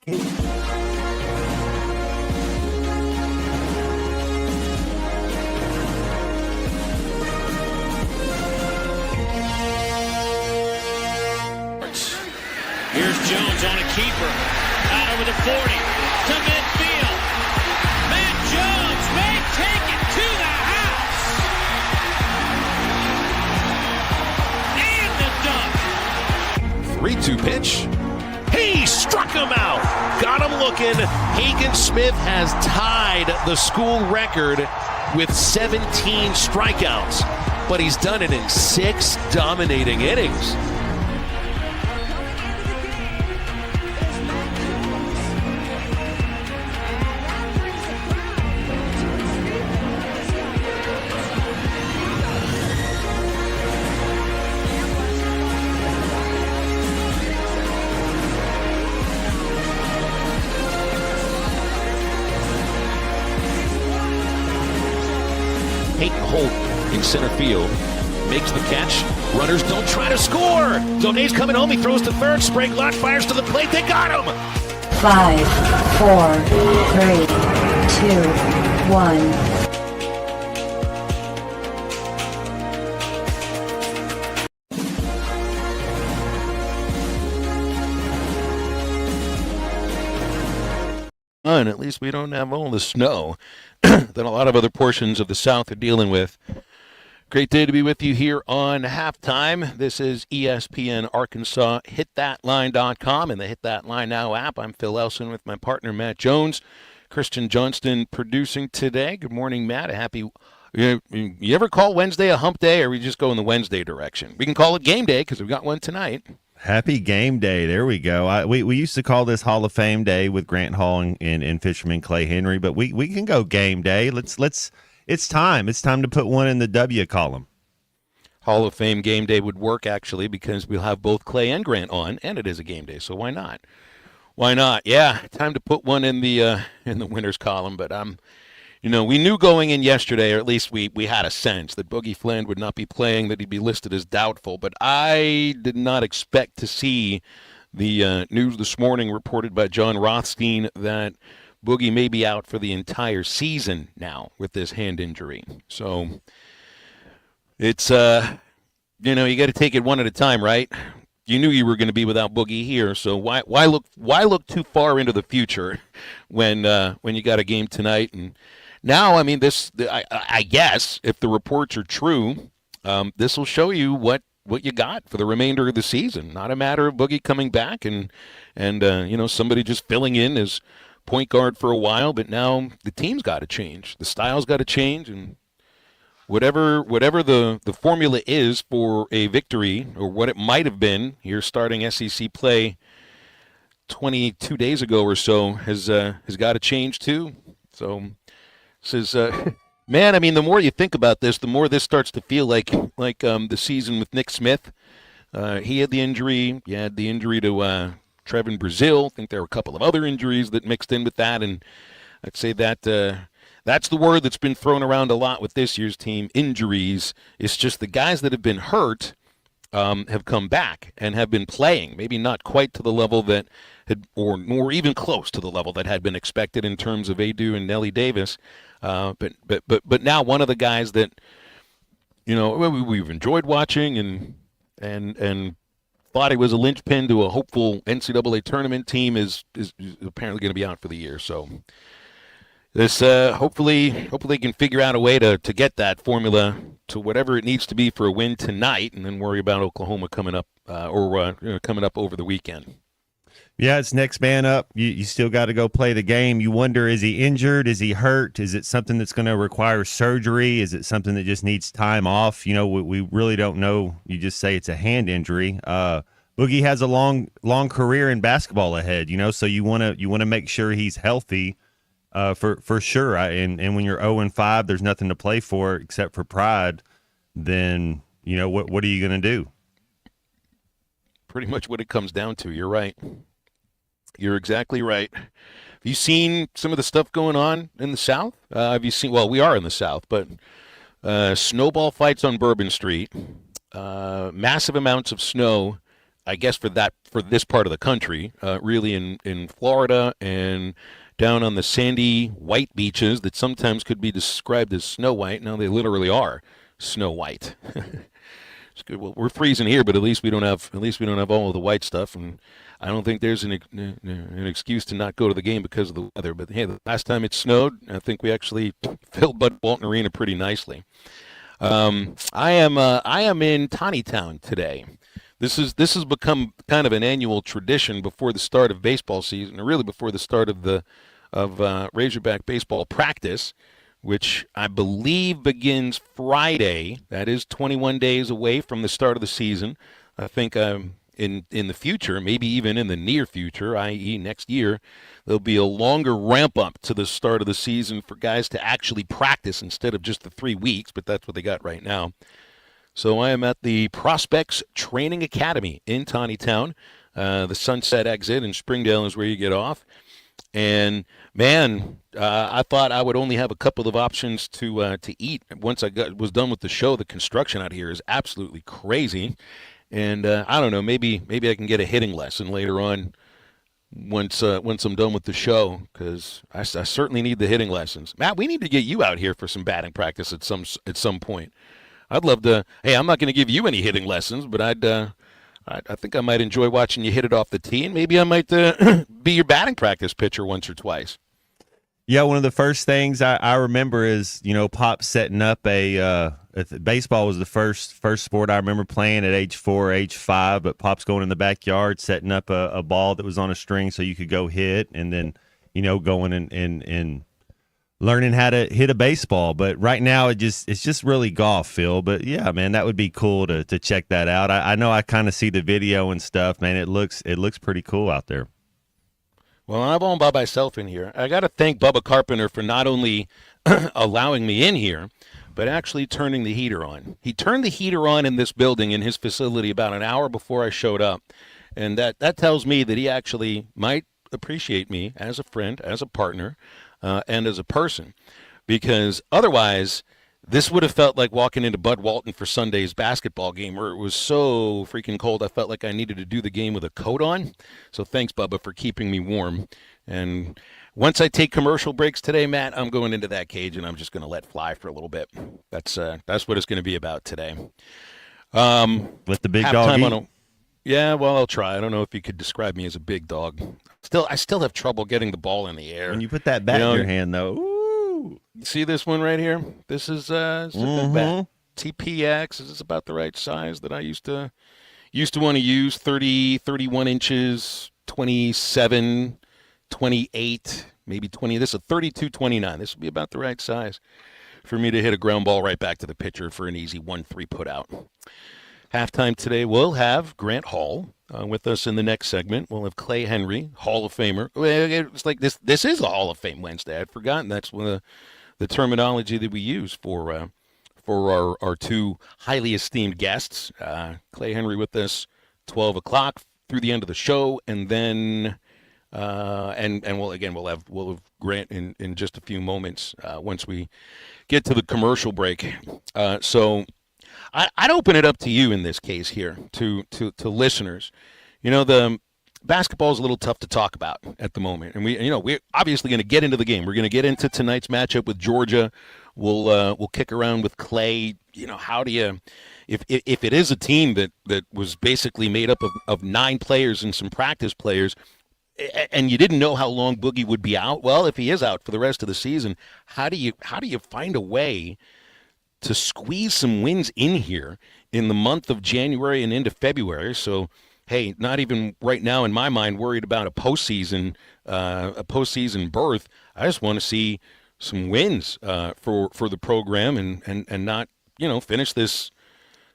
Here's Jones on a keeper. Out over the 40 to midfield. Matt Jones may take it to the house. And the dunk. 3-2 pitch. He struck him out. Got him looking. Hagen Smith has tied the school record with 17 strikeouts, but he's done it in 6 dominating innings. Peyton Holt in center field makes the catch. Runners don't try to score. Zonet's coming home. He throws to third. Sprague Lott fires to the plate. They got him. 5, 4, 3, 2, 1. And at least we don't have all the snow that a lot of other portions of the South are dealing with. Great day to be with you here on Halftime. This is ESPN Arkansas, hitthatline.com, and the Hit That Line Now app. I'm Phil Elson with my partner, Matt Jones. Christian Johnston producing today. Good morning, Matt. A happy... You ever call Wednesday a hump day, or we just go in the Wednesday direction? We can call it game day because we've got one tonight. Happy game day. There we go. We used to call this Hall of Fame day with Grant Hall and Fisherman Clay Henry, but we can go game day. It's time. It's time to put one in the W column. Hall of Fame game day would work, actually, because we'll have both Clay and Grant on, and it is a game day, so why not? Why not? Yeah, time to put one in the winners column, but we knew going in yesterday, or at least we had a sense that Boogie Fland would not be playing, that he'd be listed as doubtful. But I did not expect to see the news this morning reported by John Rothstein that Boogie may be out for the entire season now with this hand injury. So it's, you got to take it one at a time, right? You knew you were going to be without Boogie here, so why look too far into the future when you got a game tonight? And now, I mean, I guess if the reports are true, this will show you what you got for the remainder of the season. Not a matter of Boogie coming back and somebody just filling in as point guard for a while, but now the team's got to change, the style's got to change, and whatever the formula is for a victory, or what it might have been here starting SEC play 22 days ago or so, has got to change too. So this is man, I mean, the more you think about this, the more this starts to feel like the season with Nick Smith. He had the injury. You had the injury to Trevin Brazile. I think there were a couple of other injuries that mixed in with that, and I'd say that that's the word that's been thrown around a lot with this year's team, injuries. It's just the guys that have been hurt have come back and have been playing, maybe not quite to the level that had, or nor even close to the level that had been expected in terms of Adu and Nelly Davis. But now one of the guys that we've enjoyed watching and thought he was a linchpin to a hopeful NCAA tournament team is apparently going to be out for the year. So this hopefully they can figure out a way to get that formula to whatever it needs to be for a win tonight, and then worry about Oklahoma coming up coming up over the weekend. Yeah, it's next man up. You still got to go play the game. You wonder, is he injured? Is he hurt? Is it something that's going to require surgery? Is it something that just needs time off? We really don't know. You just say it's a hand injury. Boogie has a long career in basketball ahead, so you want to make sure he's healthy for sure. And when you're 0-5, there's nothing to play for except for pride. Then, what are you going to do? Pretty much what it comes down to. You're right. You're exactly right. Have you seen some of the stuff going on in the South? Have you seen? Well, we are in the South, but snowball fights on Bourbon Street, massive amounts of snow I guess for this part of the country, really in Florida and down on the sandy white beaches that sometimes could be described as snow white. Now they literally are snow white. It's good. Well, we're freezing here, but at least we don't have all of the white stuff, and I don't think there's an excuse to not go to the game because of the weather. But hey, the last time it snowed, I think we actually filled Bud Walton Arena pretty nicely. I am in Tawny Town today. This has become kind of an annual tradition before the start of baseball season, or really before the start of Razorback baseball practice, which I believe begins Friday. That is 21 days away from the start of the season. I think in the future, maybe even in the near future, i.e. next year, there'll be a longer ramp up to the start of the season for guys to actually practice instead of just the 3 weeks, but that's what they got right now. So I am at the Prospects Training Academy in Tawny Town. The Sunset exit in Springdale is where you get off. And, man, I thought I would only have a couple of options to eat. Once I was done with the show, the construction out here is absolutely crazy. And I don't know, maybe I can get a hitting lesson later on once I'm done with the show, because I certainly need the hitting lessons. Matt, we need to get you out here for some batting practice at some point. I'd love to. Hey, I'm not going to give you any hitting lessons, but I think I might enjoy watching you hit it off the tee, and maybe I might be your batting practice pitcher once or twice. Yeah, one of the first things I remember is, Pop setting up baseball was the first sport I remember playing at age 4, age 5, but Pop's going in the backyard, setting up a ball that was on a string so you could go hit, and then, going and learning how to hit a baseball. But right now it's just really golf, Phil. But yeah, man, that would be cool to check that out. I know I kind of see the video and stuff, man. It looks pretty cool out there. Well, I'm all by myself in here. I got to thank Bubba Carpenter for not only allowing me in here, but actually turning the heater on. He turned the heater on in this building, in his facility, about an hour before I showed up. And that tells me that he actually might appreciate me as a friend, as a partner, and as a person. Because otherwise, this would have felt like walking into Bud Walton for Sunday's basketball game, where it was so freaking cold I felt like I needed to do the game with a coat on. So thanks, Bubba, for keeping me warm. And once I take commercial breaks today, Matt, I'm going into that cage and I'm just going to let fly for a little bit. That's what it's going to be about today. With the big dog. Yeah, well, I'll try. I don't know if you could describe me as a big dog. I still have trouble getting the ball in the air. When you put that bat in your hand, though. Ooh. See this one right here? This is a good bat. TPX. This is about the right size that I used to want to use. 30, 31 inches, 27, 28, maybe 20. This is a 32, 29. This would be about the right size for me to hit a ground ball right back to the pitcher for an easy 1-3 put out. Halftime today, we'll have Grant Hall with us in the next segment. We'll have Clay Henry, Hall of Famer. It's like this is a Hall of Fame Wednesday. I'd forgotten that's one of the terminology that we use for our two highly esteemed guests. Clay Henry with us 12 o'clock through the end of the show, and then we'll have Grant in just a few moments once we get to the commercial break. So I'd open it up to you in this case here, to listeners. The basketball is a little tough to talk about at the moment, and we're obviously going to get into the game. We're going to get into tonight's matchup with Georgia. We'll kick around with Clay. How do you, if it is a team that was basically made up of 9 players and some practice players, and you didn't know how long Boogie would be out? Well, if he is out for the rest of the season, how do you find a way to squeeze some wins in here in the month of January and into February? So, hey, not even right now in my mind worried about a postseason berth. I just want to see some wins for the program and not finish this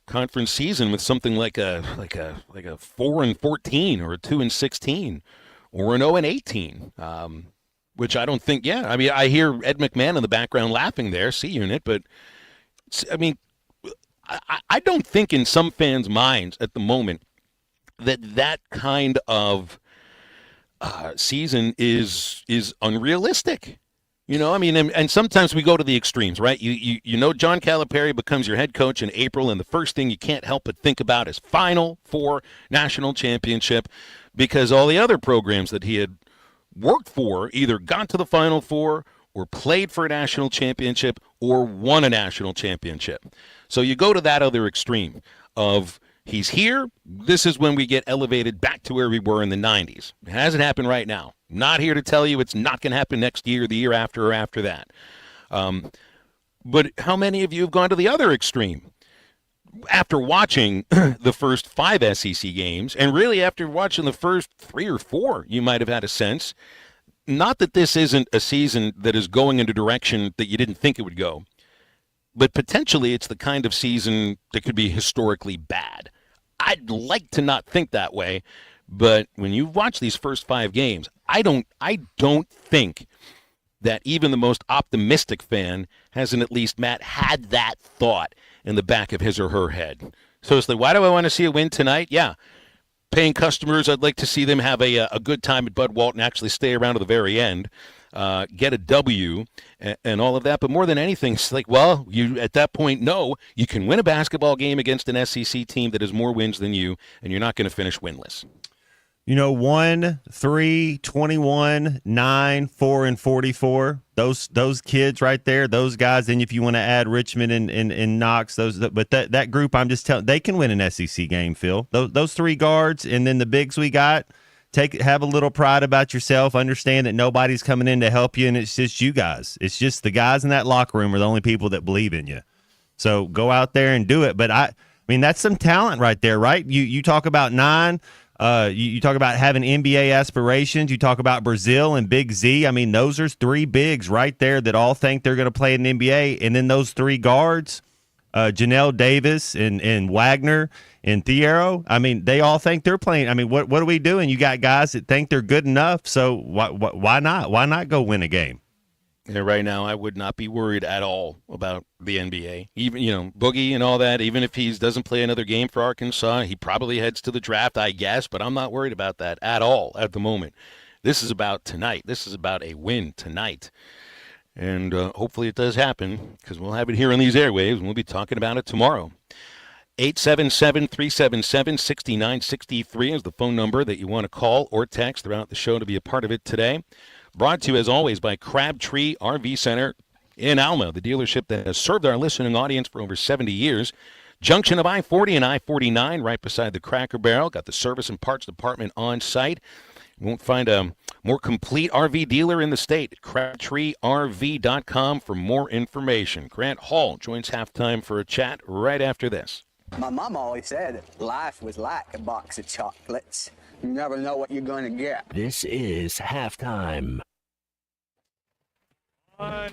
conference season with something like a 4-14 or a 2-16 or an 0-18. Which I don't think. Yeah, I mean, I hear Ed McMahon in the background laughing there, C Unit, but I mean, I don't think in some fans' minds at the moment that kind of season is unrealistic. You know, I mean, and sometimes we go to the extremes, right? You know John Calipari becomes your head coach in April, and the first thing you can't help but think about is Final Four national championship, because all the other programs that he had worked for either got to the Final Four or played for a national championship or won a national championship. So you go to that other extreme of he's here, this is when we get elevated back to where we were in the 90s. It hasn't happened right now. Not here to tell you it's not going to happen next year, the year after, or after that. But how many of you have gone to the other extreme? After watching the first 5 SEC games, and really after watching the first 3 or 4, you might have had a sense, not that this isn't a season that is going in a direction that you didn't think it would go, but potentially it's the kind of season that could be historically bad. I'd like to not think that way, but when you watch these first 5 games, I don't think that even the most optimistic fan hasn't at least, Matt, had that thought in the back of his or her head. So it's like, why do I want to see a win tonight? Yeah, paying customers, I'd like to see them have a good time at Bud Walton, actually stay around to the very end, get a W and all of that. But more than anything, it's like, well, you at that point know you can win a basketball game against an SEC team that has more wins than you, and you're not going to finish winless. You know, 1, 3, 21, 9, 4, and 44. Those kids right there, those guys. And if you want to add Richmond and Knox, but that group, I'm just telling, they can win an SEC game, Phil. Those 3 guards, and then the bigs we got. Have a little pride about yourself. Understand that nobody's coming in to help you, and it's just you guys. It's just the guys in that locker room are the only people that believe in you. So go out there and do it. But I mean, that's some talent right there, right? You talk about 9. You talk about having NBA aspirations. You talk about Brazil and Big Z. I mean, those are 3 bigs right there that all think they're going to play in the NBA. And then those 3 guards, Janelle Davis and Wagner and Thiero, I mean, they all think they're playing. I mean, what are we doing? You got guys that think they're good enough, so why not? Why not go win a game? Yeah, right now, I would not be worried at all about the NBA. Even, Boogie and all that, even if he doesn't play another game for Arkansas, he probably heads to the draft, I guess, but I'm not worried about that at all at the moment. This is about tonight. This is about a win tonight. And hopefully it does happen, because we'll have it here on these airwaves, and we'll be talking about it tomorrow. 877-377-6963 is the phone number that you want to call or text throughout the show to be a part of it today. Brought to you, as always, by Crabtree RV Center in Alma, the dealership that has served our listening audience for over 70 years. Junction of I-40 and I-49, right beside the Cracker Barrel. Got the service and parts department on site. You won't find a more complete RV dealer in the state. CrabtreeRV.com for more information. Grant Hall joins Halftime for a chat right after this. My mom always said that life was like a box of chocolates. You never know what you're going to get. This is Halftime. On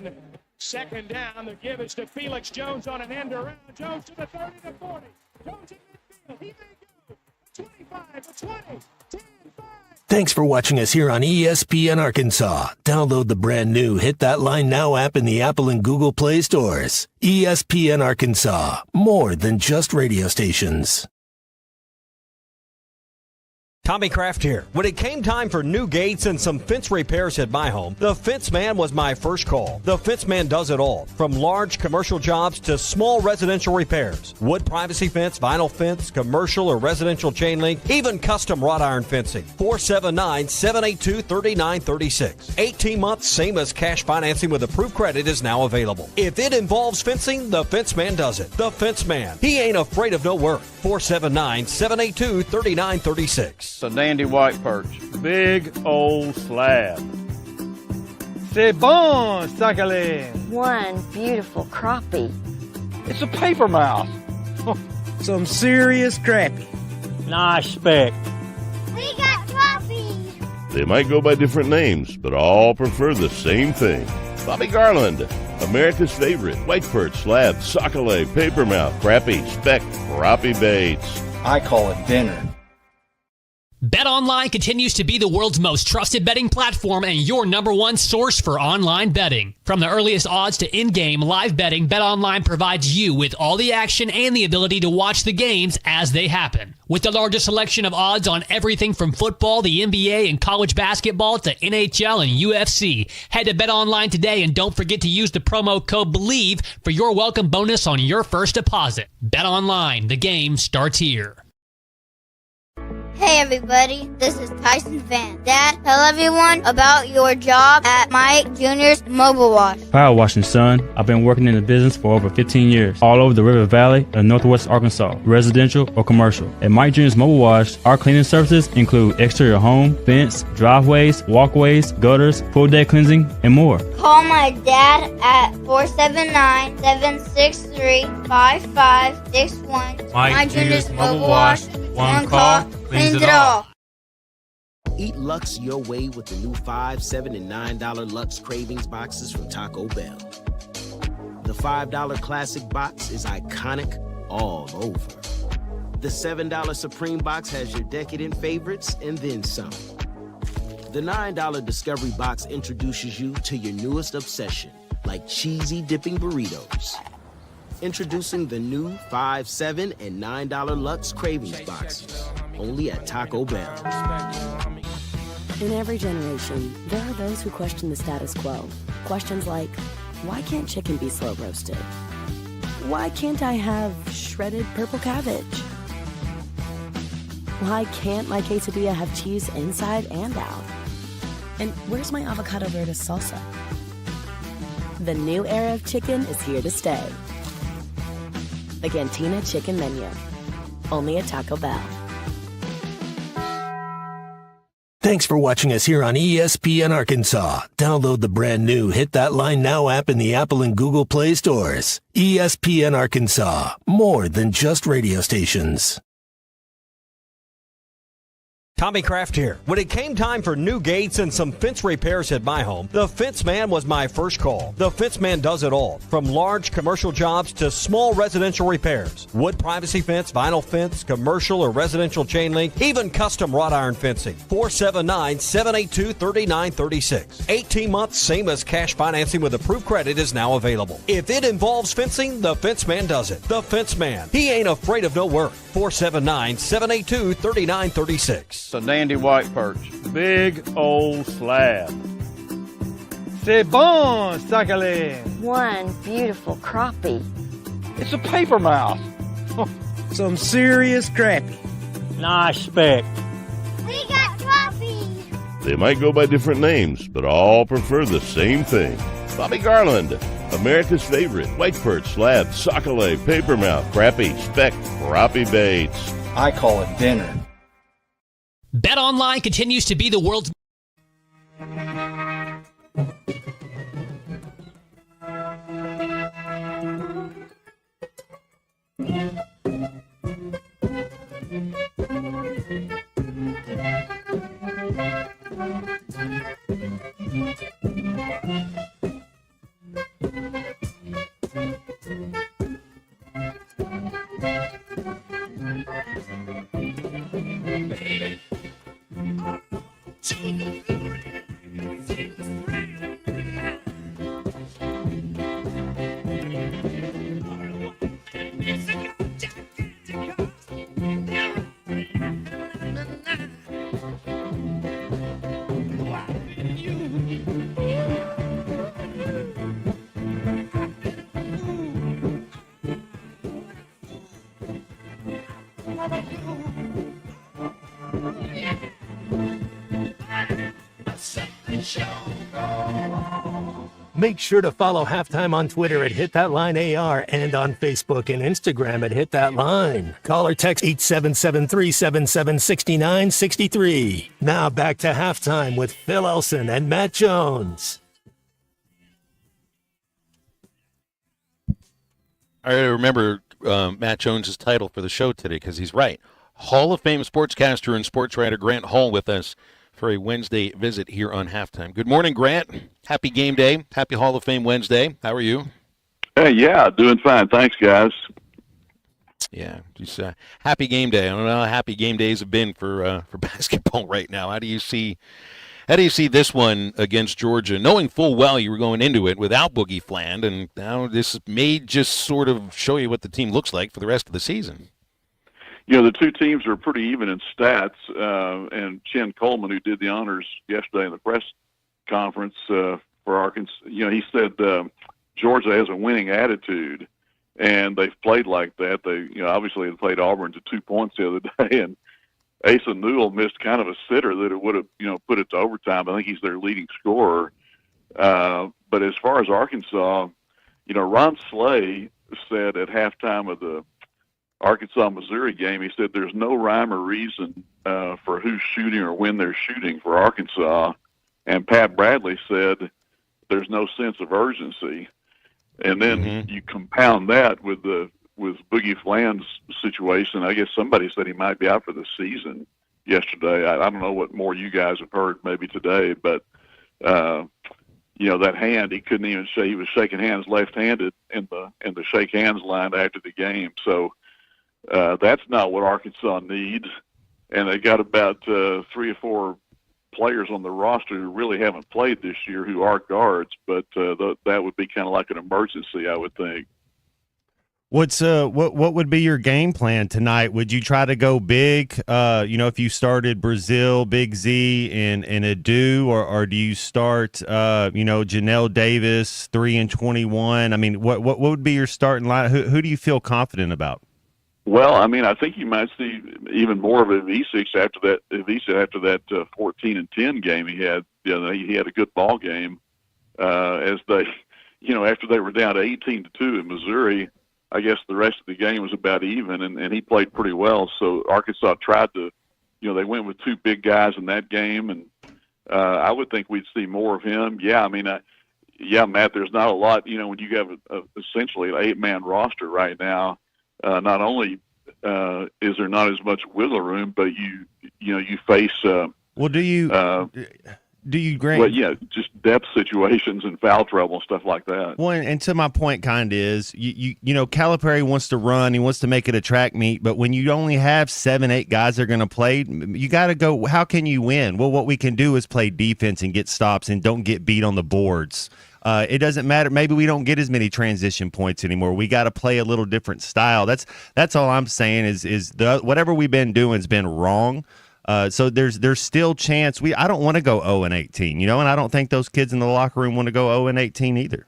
2nd down, the give is to Felix Jones on an end around. Jones to the 30 to 40. Jones in midfield. He may go. 25 to 20. 10, 5. Thanks for watching us here on ESPN Arkansas. Download the brand new Hit That Line Now app in the Apple and Google Play stores. ESPN Arkansas, more than just radio stations. Tommy Kraft here. When it came time for new gates and some fence repairs at my home, the Fence Man was my first call. The Fence Man does it all, from large commercial jobs to small residential repairs. Wood privacy fence, vinyl fence, commercial or residential chain link, even custom wrought iron fencing. 479-782-3936. 18 months, same as cash financing with approved credit is now available. If it involves fencing, the Fence Man does it. The Fence Man. He ain't afraid of no work. 479-782-3936. A dandy white perch. Big old slab. C'est bon, sacalé. One beautiful crappie. It's a paper mouth. Some serious crappie. Nice speck. We got crappie. They might go by different names, but all prefer the same thing. Bobby Garland, America's favorite white perch, slab, sockeye, papermouth, crappie, speck, crappie baits. I call it dinner. BetOnline continues to be the world's most trusted betting platform and your number one source for online betting. From the earliest odds to in-game live betting, BetOnline provides you with all the action and the ability to watch the games as they happen. With the largest selection of odds on everything from football, the NBA, and college basketball to NHL and UFC, head to BetOnline today and don't forget to use the promo code BELIEVE for your welcome bonus on your first deposit. BetOnline, the game starts here. Hey everybody, this is Tyson Van. Dad, tell everyone about your job at Mike Jr.'s Mobile Wash. Power washing, son. I've been working in the business for over 15 years, all over the River Valley and Northwest Arkansas, residential or commercial. At Mike Jr.'s Mobile Wash, our cleaning services include exterior home, fence, driveways, walkways, gutters, pool deck cleansing, and more. Call my dad at 479-763-5561. Mike Jr.'s Mobile Wash. One call, cleans it all. Eat Lux your way with the new $5, $7, and $9 Lux Cravings boxes from Taco Bell. The $5 classic box is iconic all over. The $7 Supreme box has your decadent favorites and then some. The $9 Discovery box introduces you to your newest obsession, like cheesy dipping burritos. Introducing the new $5, $7, and $9 Lux Cravings boxes, only at Taco Bell. In every generation, there are those who question the status quo. Questions like, why can't chicken be slow roasted? Why can't I have shredded purple cabbage? Why can't my quesadilla have cheese inside and out? And where's my avocado verde salsa? The new era of chicken is here to stay. The Cantina Chicken Menu, only at Taco Bell. Thanks for watching us here on ESPN Arkansas. Download the brand new Hit That Line Now app in the Apple and Google Play stores. ESPN Arkansas, more than just radio stations. Tommy Kraft here. When it came time for new gates and some fence repairs at my home, the Fence Man was my first call. The Fence Man does it all, from large commercial jobs to small residential repairs. Wood privacy fence, vinyl fence, commercial or residential chain link, even custom wrought iron fencing. 479-782-3936. 18 months, same as cash financing with approved credit is now available. If it involves fencing, the Fence Man does it. The Fence Man. He ain't afraid of no work. 479-782-3936. It's a dandy white perch. Big old slab. C'est bon, Sakhalin. One beautiful crappie. It's a paper mouth. Some serious crappie. Nice speck. We got coffee. They might go by different names, but all prefer the same thing. Bobby Garland, America's favorite, white perch, slab, sockeye, papermouth, crappie, speck, crappie baits. I call it dinner. BetOnline continues to be the world's Make sure to follow Halftime on Twitter at Hit That Line AR and on Facebook and Instagram at Hit That Line. Call or text 877-377-6963. Now back to Halftime with Phil Elson and Matt Jones. I remember Matt Jones's title for the show today because he's right. Hall of Fame sportscaster and sports writer Grant Hall with us for a Wednesday visit here on Halftime. Good morning, Grant. Happy game day. Happy Hall of Fame Wednesday. How are you? Hey, yeah, doing fine. Thanks, guys. Yeah, just happy game day. I don't know how happy game days have been for basketball right now. How do you see this one against Georgia, knowing full well you were going into it without Boogie Fland, and now this may just sort of show you what the team looks like for the rest of the season? You know, the two teams are pretty even in stats, and Chen Coleman, who did the honors yesterday in the press conference for Arkansas, you know, he said Georgia has a winning attitude, and they've played like that. They, you know, obviously they played Auburn to 2 points the other day, and Asa Newell missed kind of a sitter that it would have, you know, put it to overtime. I think he's their leading scorer. But as far as Arkansas, you know, Ron Slay said at halftime of the Arkansas-Missouri game, he said there's no rhyme or reason for who's shooting or when they're shooting for Arkansas. And Pat Bradley said there's no sense of urgency. And then you compound that with Boogie Fland's situation. I guess somebody said he might be out for the season yesterday. I don't know what more you guys have heard maybe today, but you know, that hand, he couldn't even he was shaking hands left-handed in the shake hands line after the game. So that's not what Arkansas needs. And they got about 3 or 4 players on the roster who really haven't played this year who are guards, but that would be kind of like an emergency, I would think. What would be your game plan tonight? Would you try to go big? You know, if you started Brazile, Big Z, and Adu, or do you start you know, Janelle Davis, 3 and 21? I mean, what would be your starting line? Who do you feel confident about? Well, I mean, I think you might see even more of Ivisic after that 14 and 10 game he had. You know, he had a good ball game as they, you know, after they were down 18-2 in Missouri. I guess the rest of the game was about even, and he played pretty well. So Arkansas tried to, you know, they went with 2 big guys in that game, and I would think we'd see more of him. Yeah, I mean, yeah, Matt, there's not a lot. You know, when you have essentially an 8-man roster right now. Not only is there not as much wiggle room, but you face. Well, do you Grant? Well, yeah, just depth situations and foul trouble and stuff like that. Well, and to my point, kind of is you know, Calipari wants to run, he wants to make it a track meet, but when you only have 7-8 guys that are going to play, you got to go. How can you win? Well, what we can do is play defense and get stops and don't get beat on the boards. It doesn't matter. Maybe we don't get as many transition points anymore. We got to play a little different style. That's all I'm saying is whatever we've been doing has been wrong. So there's still chance. I don't want to go 0-18, you know, and I don't think those kids in the locker room want to go 0-18 either.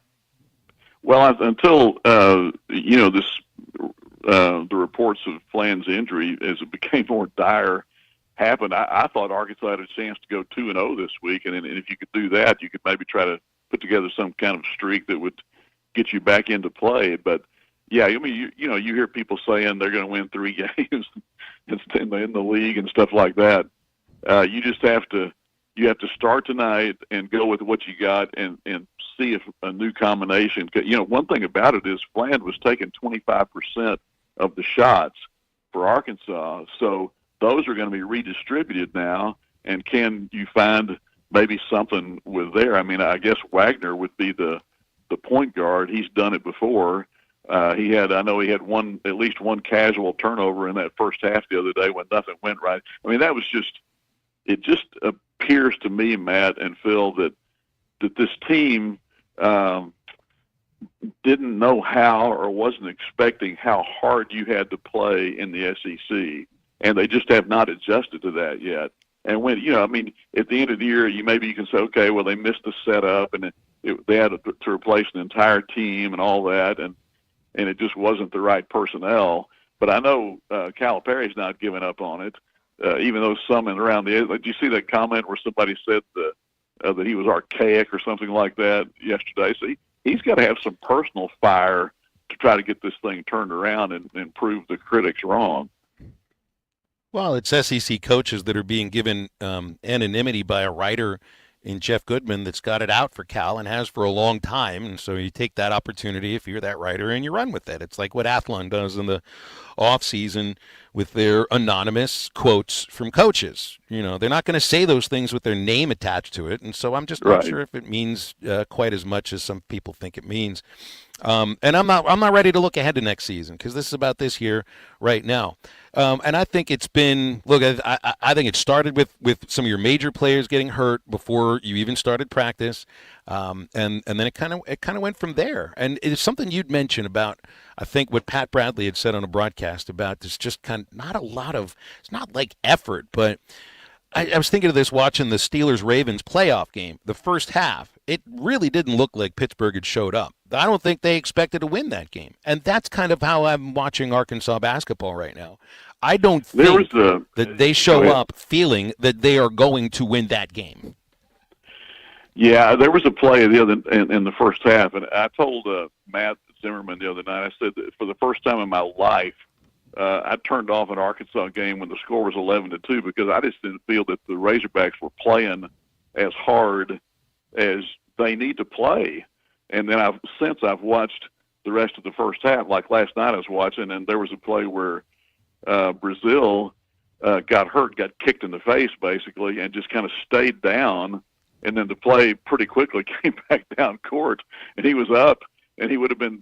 Well, until you know, this the reports of Fland's injury as it became more dire happened, I thought Arkansas had a chance to go 2-0 this week, and if you could do that, you could maybe try to put together some kind of streak that would get you back into play. But yeah, I mean, you know, you hear people saying they're going to win 3 games in the league and stuff like that. You just have to start tonight and go with what you got and see if a new combination. You know, one thing about it is Fland was taking 25% of the shots for Arkansas, so those are going to be redistributed now. And can you find maybe something with there? I mean, I guess Wagner would be the point guard. He's done it before. I know he had at least one casual turnover in that first half the other day when nothing went right. I mean, it just appears to me, Matt and Phil, that this team didn't know how or wasn't expecting how hard you had to play in the SEC, and they just have not adjusted to that yet. And when, you know, I mean, at the end of the year, maybe you can say, okay, well, they missed the setup, and they had to replace an entire team and all that, and it just wasn't the right personnel. But I know Calipari's not giving up on it, even though some around the – did you see that comment where somebody said that he was archaic or something like that yesterday? So he's got to have some personal fire to try to get this thing turned around and prove the critics wrong. Well, it's SEC coaches that are being given anonymity by a writer in Jeff Goodman that's got it out for Cal and has for a long time. And so you take that opportunity if you're that writer and you run with it. It's like what Athlon does in the off season with their anonymous quotes from coaches. They're not going to say those things with their name attached to it, and so I'm just not sure if it means quite as much as some people think it means. And I'm not ready to look ahead to next season because this is about this year right now. And I think it's been I think it started with some of your major players getting hurt before you even started practice, and then it kind of went from there. And it's something you'd mentioned about, I think, what Pat Bradley had said on a broadcast about there's just kind of not a lot of, it's not like effort, but I was thinking of this watching the Steelers-Ravens playoff game. The first half, it really didn't look like Pittsburgh had showed up. I don't think they expected to win that game. And that's kind of how I'm watching Arkansas basketball right now. I don't think that they show up feeling that they are going to win that game. Yeah, there was a play in the first half, and I told Matt Zimmerman the other night, I said that for the first time in my life, I turned off an Arkansas game when the score was 11-2 because I just didn't feel that the Razorbacks were playing as hard as they need to play. And then I've watched the rest of the first half, like last night I was watching, and there was a play where Brazil got hurt, got kicked in the face basically, and just kind of stayed down. And then the play pretty quickly came back down court, and he was up, and he would have been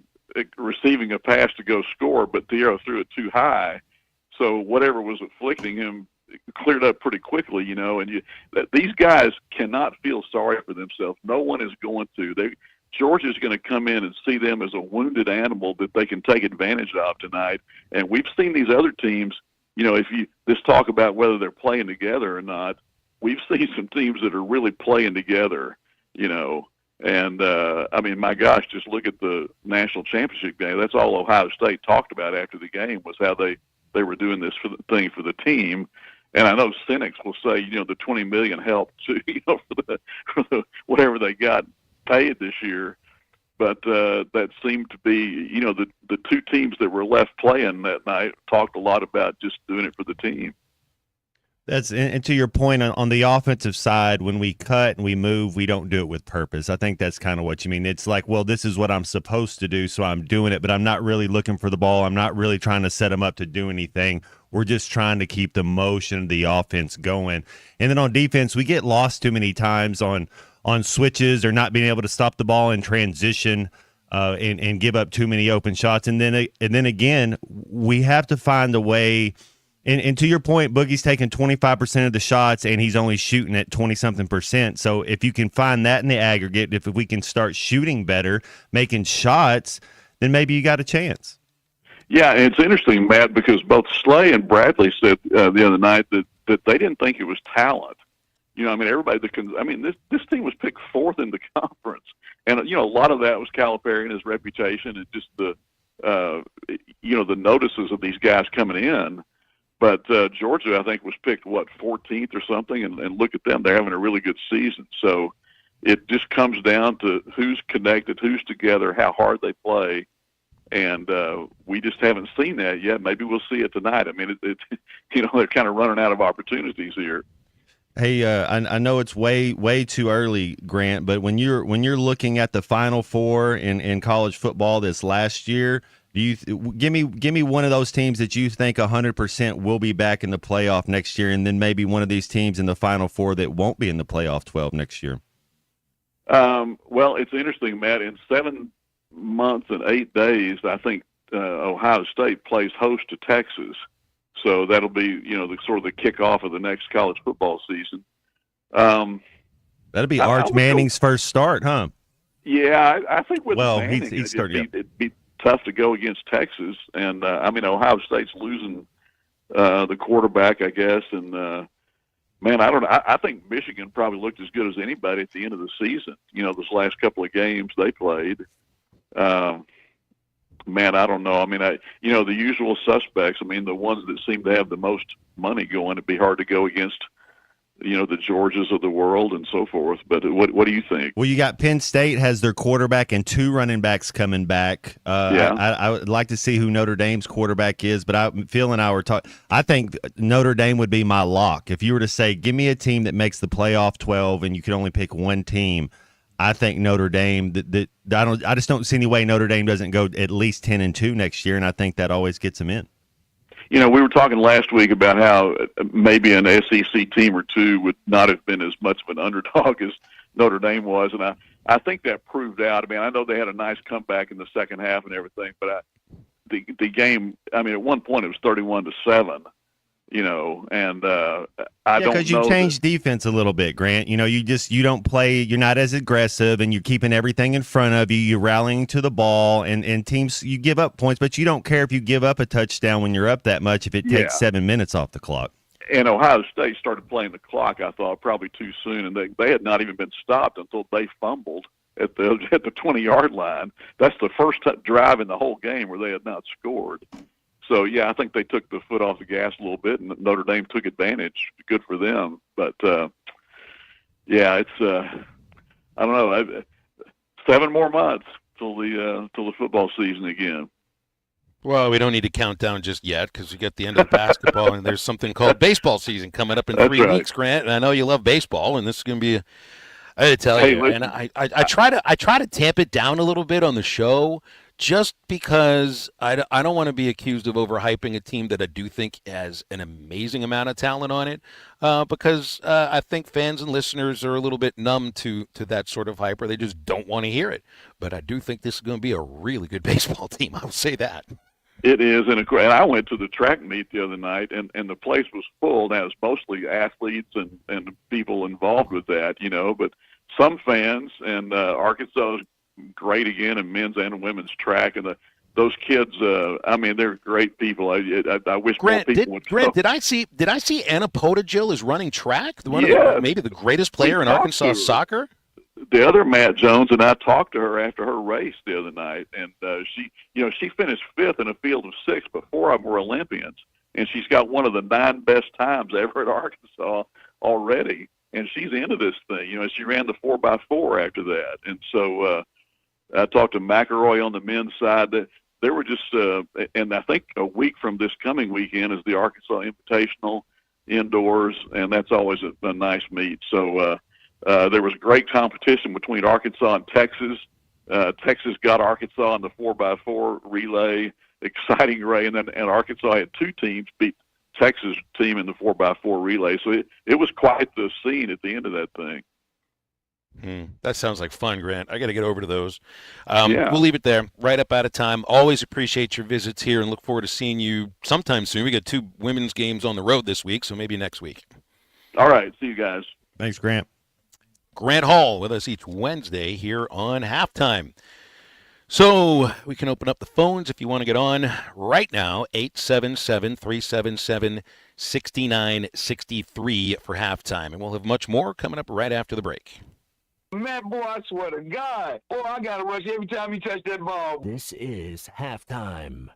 receiving a pass to go score, but Thiero threw it too high. So whatever was afflicting him cleared up pretty quickly, and these guys cannot feel sorry for themselves. No one is going to. Georgia's going to come in and see them as a wounded animal that they can take advantage of tonight. And we've seen these other teams, if you just talk about whether they're playing together or not, we've seen some teams that are really playing together, And, my gosh, just look at the national championship game. That's all Ohio State talked about after the game was how they were doing this for the team. And I know cynics will say, the $20 million helped too, for the whatever they got paid this year. But that seemed to be, the two teams that were left playing that night talked a lot about just doing it for the team. And to your point on the offensive side, when we cut and we move, we don't do it with purpose. I think that's kind of what you mean. It's like, well, this is what I'm supposed to do, so I'm doing it, but I'm not really looking for the ball. I'm not really trying to set them up to do anything. We're just trying to keep the motion of the offense going. And then on defense, we get lost too many times on switches or not being able to stop the ball in transition and give up too many open shots. And then again, we have to find a way. And to your point, Boogie's taking 25% of the shots, and he's only shooting at 20-something%. So if you can find that in the aggregate, if we can start shooting better, making shots, then maybe you got a chance. Yeah, and it's interesting, Matt, because both Slay and Bradley said the other night that they didn't think it was talent. Everybody this team was picked fourth in the conference, and a lot of that was Calipari and his reputation, and just the notices of these guys coming in. But Georgia, I think, was picked, 14th or something, and look at them. They're having a really good season. So it just comes down to who's connected, who's together, how hard they play, and we just haven't seen that yet. Maybe we'll see it tonight. They're kind of running out of opportunities here. Hey, I know it's way too early, Grant, but when you're looking at the Final Four in college football this last year, do you give me one of those teams that you think 100% will be back in the playoff next year, and then maybe one of these teams in the Final Four that won't be in the playoff 12 next year? Well, it's interesting, Matt. In 7 months and 8 days, I think Ohio State plays host to Texas, so that'll be the sort of the kickoff of the next college football season. That'll be Arch Manning's first start, huh? Yeah, I think with Manning, he started. It'd be tough to go against Texas, and Ohio State's losing the quarterback, I guess, and man, I don't know. I think Michigan probably looked as good as anybody at the end of the season. This last couple of games they played. Man, I don't know. The usual suspects. The ones that seem to have the most money going. It'd be hard to go against, the Georgias of the world and so forth. But what do you think? Well, you got Penn State has their quarterback and 2 running backs coming back. I would like to see who Notre Dame's quarterback is, but Phil and I were talking. I think Notre Dame would be my lock. If you were to say, give me a team that makes the playoff 12 and you could only pick one team, I think Notre Dame. I just don't see any way Notre Dame doesn't go at least 10-2 next year, and I think that always gets them in. we were talking last week about how maybe an SEC team or two would not have been as much of an underdog as Notre Dame was, and I think that proved out. I mean, I know they had a nice comeback in the second half and everything, but the game, I mean, at one point it was 31-7. And I don't know. Because you changed defense a little bit, Grant. You don't play, you're not as aggressive, and you're keeping everything in front of you. You're rallying to the ball, and teams, you give up points, but you don't care if you give up a touchdown when you're up that much if it takes 7 minutes off the clock. And Ohio State started playing the clock, I thought, probably too soon, and they had not even been stopped until they fumbled at the 20-yard line. That's the first drive in the whole game where they had not scored. So, yeah, I think they took the foot off the gas a little bit, and Notre Dame took advantage. Good for them. But, it's I don't know, 7 more months till the football season again. Well, we don't need to count down just yet because we get the end of basketball, and there's something called baseball season coming up in 3 weeks, Grant. And I know you love baseball, and this is going to be I got to tell you, listen, and I try to tamp it down a little bit on the show, just because I don't want to be accused of overhyping a team that I do think has an amazing amount of talent on it, because I think fans and listeners are a little bit numb to that sort of hype, or they just don't want to hear it. But I do think this is going to be a really good baseball team. I will say that. It is, and I went to the track meet the other night, and the place was full. Now, it's mostly athletes and people involved with that, but some fans, and Arkansas is great again in men's and women's track, and those kids, they're great people. I wish more people would Grant, did I see Anna Potagil is running track? Maybe the greatest player in Arkansas soccer? The other Matt Jones and I talked to her after her race the other night, and she finished 5th in a field of 6, but 4 of them were Olympians, and she's got one of the 9 best times ever at Arkansas already, and she's into this thing. She ran the 4x4 after that, and so I talked to McElroy on the men's side. That they were just, and I think a week from this coming weekend is the Arkansas Invitational indoors, and that's always a nice meet. So. There was great competition between Arkansas and Texas. Texas got Arkansas in the 4x4 relay, exciting race, and Arkansas had 2 teams beat Texas team in the 4x4 relay. So it was quite the scene at the end of that thing. That sounds like fun, Grant. I got to get over to those. We'll leave it there. Right up out of time. Always appreciate your visits here and look forward to seeing you sometime soon. We got 2 women's games on the road this week, so maybe next week. All right. See you guys. Thanks, Grant. Grant Hall with us each Wednesday here on Halftime. So we can open up the phones if you want to get on right now, 877-377-6963 for Halftime. And we'll have much more coming up right after the break. Man, boy, I swear to God. Boy, I got to rush every time you touch that ball. This is Halftime.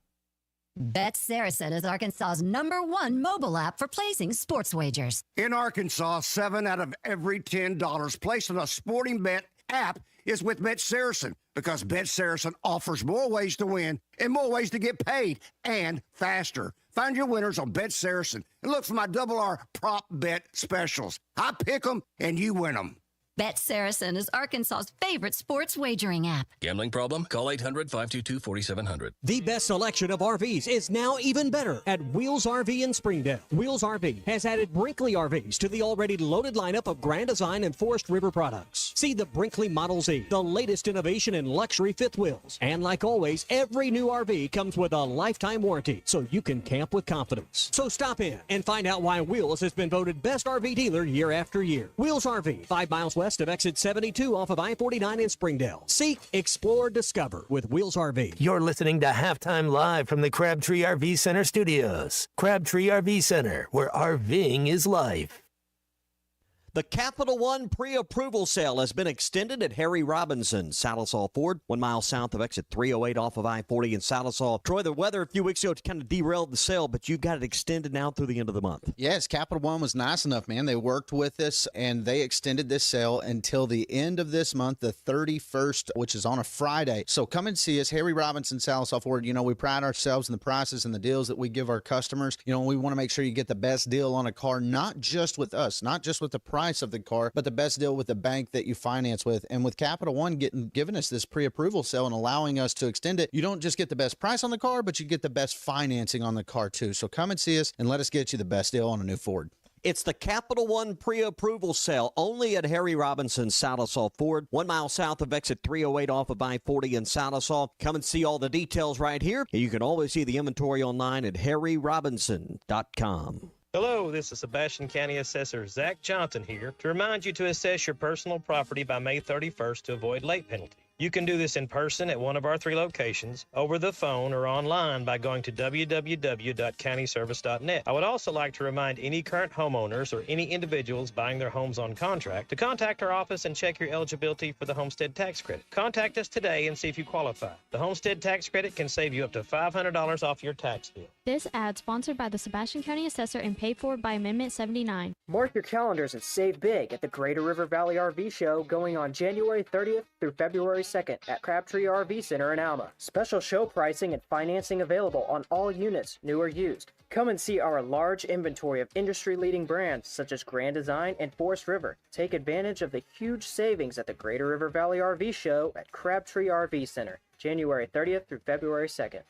Bet Saracen is Arkansas's #1 mobile app for placing sports wagers. In Arkansas, 7 out of every $10 placed on a sporting bet app is with Bet Saracen, because Bet Saracen offers more ways to win and more ways to get paid, and faster. Find your winners on Bet Saracen and look for my R prop bet specials. I pick them and you win them. Bet Saracen is Arkansas's favorite sports wagering app. Gambling problem? Call 800-522-4700. The best selection of RVs is now even better at Wheels RV in Springdale. Wheels RV has added Brinkley RVs to the already loaded lineup of Grand Design and Forest River products. See the Brinkley Model Z, the latest innovation in luxury fifth wheels. And like always, every new RV comes with a lifetime warranty, so you can camp with confidence. So stop in and find out why Wheels has been voted best RV dealer year after year. Wheels RV, 5 miles west of exit 72 off of I-49 in Springdale. Seek, explore, discover with Wheels RV. You're listening to Halftime Live from the Crabtree RV Center studios. Crabtree RV Center, where RVing is life. The Capital One pre-approval sale has been extended at Harry Robinson, Salisaw Ford, 1 mile south of exit 308 off of I-40 in Salisaw. Troy, the weather a few weeks ago kind of derailed the sale, but you got it extended now through the end of the month. Yes, Capital One was nice enough, man. They worked with us, and they extended this sale until the end of this month, the 31st, which is on a Friday. So come and see us, Harry Robinson, Salisaw Ford. You know, we pride ourselves in the prices and the deals that we give our customers. You know, we want to make sure you get the best deal on a car, not just with us, not just with the price price of the car, but the best deal with the bank that you finance with. And with Capital One giving us this pre-approval sale and allowing us to extend it, you don't just get the best price on the car, but you get the best financing on the car too. So come and see us and let us get you the best deal on a new Ford. It's the Capital One pre-approval sale only at Harry Robinson Sallisaw Ford, 1 mile south of exit 308 off of I-40 in Sallisaw. Come and see all the details right here. You can always see the inventory online at harryrobinson.com. Hello, this is Sebastian County Assessor Zach Johnson here to remind you to assess your personal property by May 31st to avoid late penalty. You can do this in person at one of our 3 locations, over the phone, or online by going to www.countyservice.net. I would also like to remind any current homeowners or any individuals buying their homes on contract to contact our office and check your eligibility for the homestead tax credit. Contact us today and see if you qualify. The homestead tax credit can save you up to $500 off your tax bill. This ad sponsored by the Sebastian County Assessor and paid for by Amendment 79. Mark your calendars and save big at the Greater River Valley RV Show going on January 30th through February 2nd at Crabtree RV Center in Alma. Special show pricing and financing available on all units, new or used. Come and see our large inventory of industry-leading brands such as Grand Design and Forest River. Take advantage of the huge savings at the Greater River Valley RV Show at Crabtree RV Center, January 30th through February 2nd.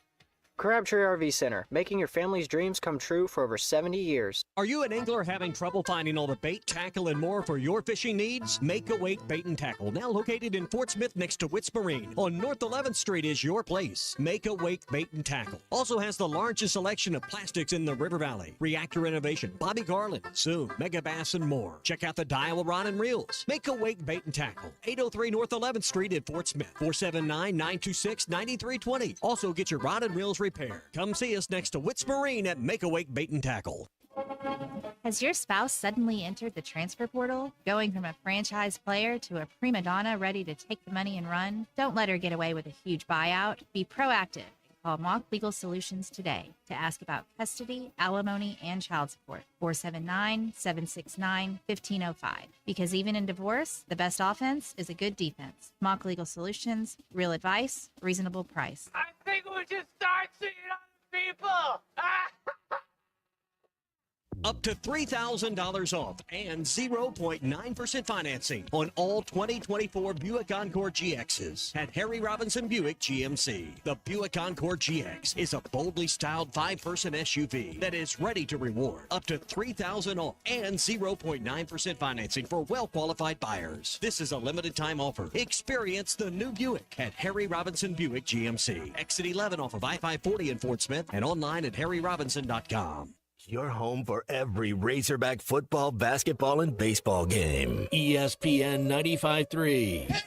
Crabtree RV Center, making your family's dreams come true for over 70 years. Are you an angler having trouble finding all the bait, tackle, and more for your fishing needs? Make a Wake Bait and Tackle, now located in Fort Smith next to Witts Marine on North 11th Street is your place. Make a Wake Bait and Tackle. Also has the largest selection of plastics in the River Valley. Reactor Innovation, Bobby Garland, Zoom, Mega Bass, and more. Check out the Daiwa Rod and Reels. Make a Wake Bait and Tackle. 803 North 11th Street in Fort Smith. 479-926-9320. Also get your rod and reels repaired. Come see us next to Witts Marine at Make a Wake Bait and Tackle. Has your spouse suddenly entered the transfer portal, going from a franchise player to a prima donna ready to take the money and run? Don't let her get away with a huge buyout. Be proactive. Call Mock Legal Solutions today to ask about custody, alimony, and child support. 479-769-1505. Because even in divorce, the best offense is a good defense. Mock Legal Solutions, real advice, reasonable price. I think we should start seeing other people. Up to $3,000 off and 0.9% financing on all 2024 Buick Encore GXs at Harry Robinson Buick GMC. The Buick Encore GX is a boldly styled 5-person SUV that is ready to reward. Up to $3,000 off and 0.9% financing for well-qualified buyers. This is a limited time offer. Experience the new Buick at Harry Robinson Buick GMC. Exit 11 off of I-540 in Fort Smith and online at harryrobinson.com. Your home for every Razorback football, basketball, and baseball game. ESPN 95.3.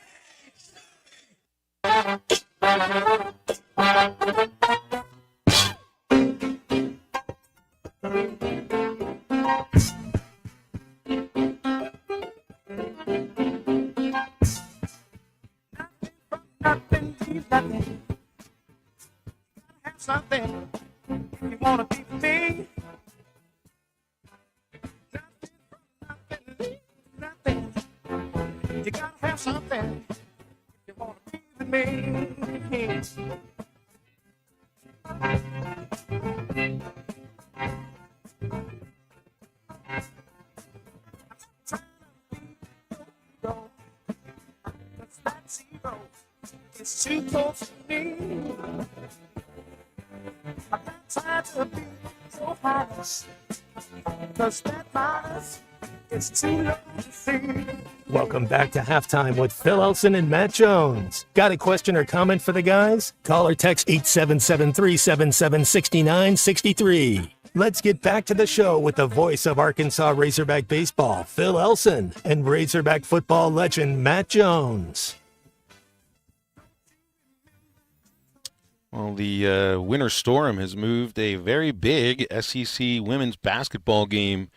Nothing, have something. You wanna be with me? Nothing. You gotta have something. You wanna be with me? That zero is too close to me. I got time to be so honest, 'cause that minus is too low to see. Welcome back to Halftime with Phil Elson and Matt Jones. Got a question or comment for the guys? Call or text 877-377-6963. Let's get back to the show with the voice of Arkansas Razorback baseball, Phil Elson, and Razorback football legend Matt Jones. Well, the Winter Storm has moved a very big SEC women's basketball game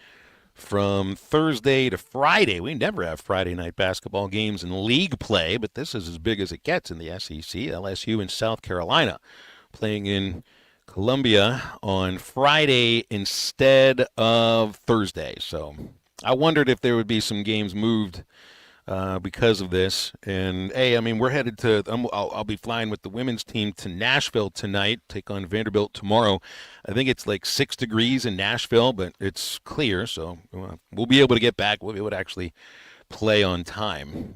from Thursday to Friday. We never have Friday night basketball games in league play, but this is as big as it gets in the SEC. LSU and South Carolina playing in Columbia on Friday instead of Thursday. So I wondered if there would be some games moved because of this. And, hey, I mean, we're headed to I'll be flying with the women's team to Nashville tonight, take on Vanderbilt tomorrow. I think it's like 6 degrees in Nashville, but it's clear, so we'll be able to get back. We'll be able to actually play on time.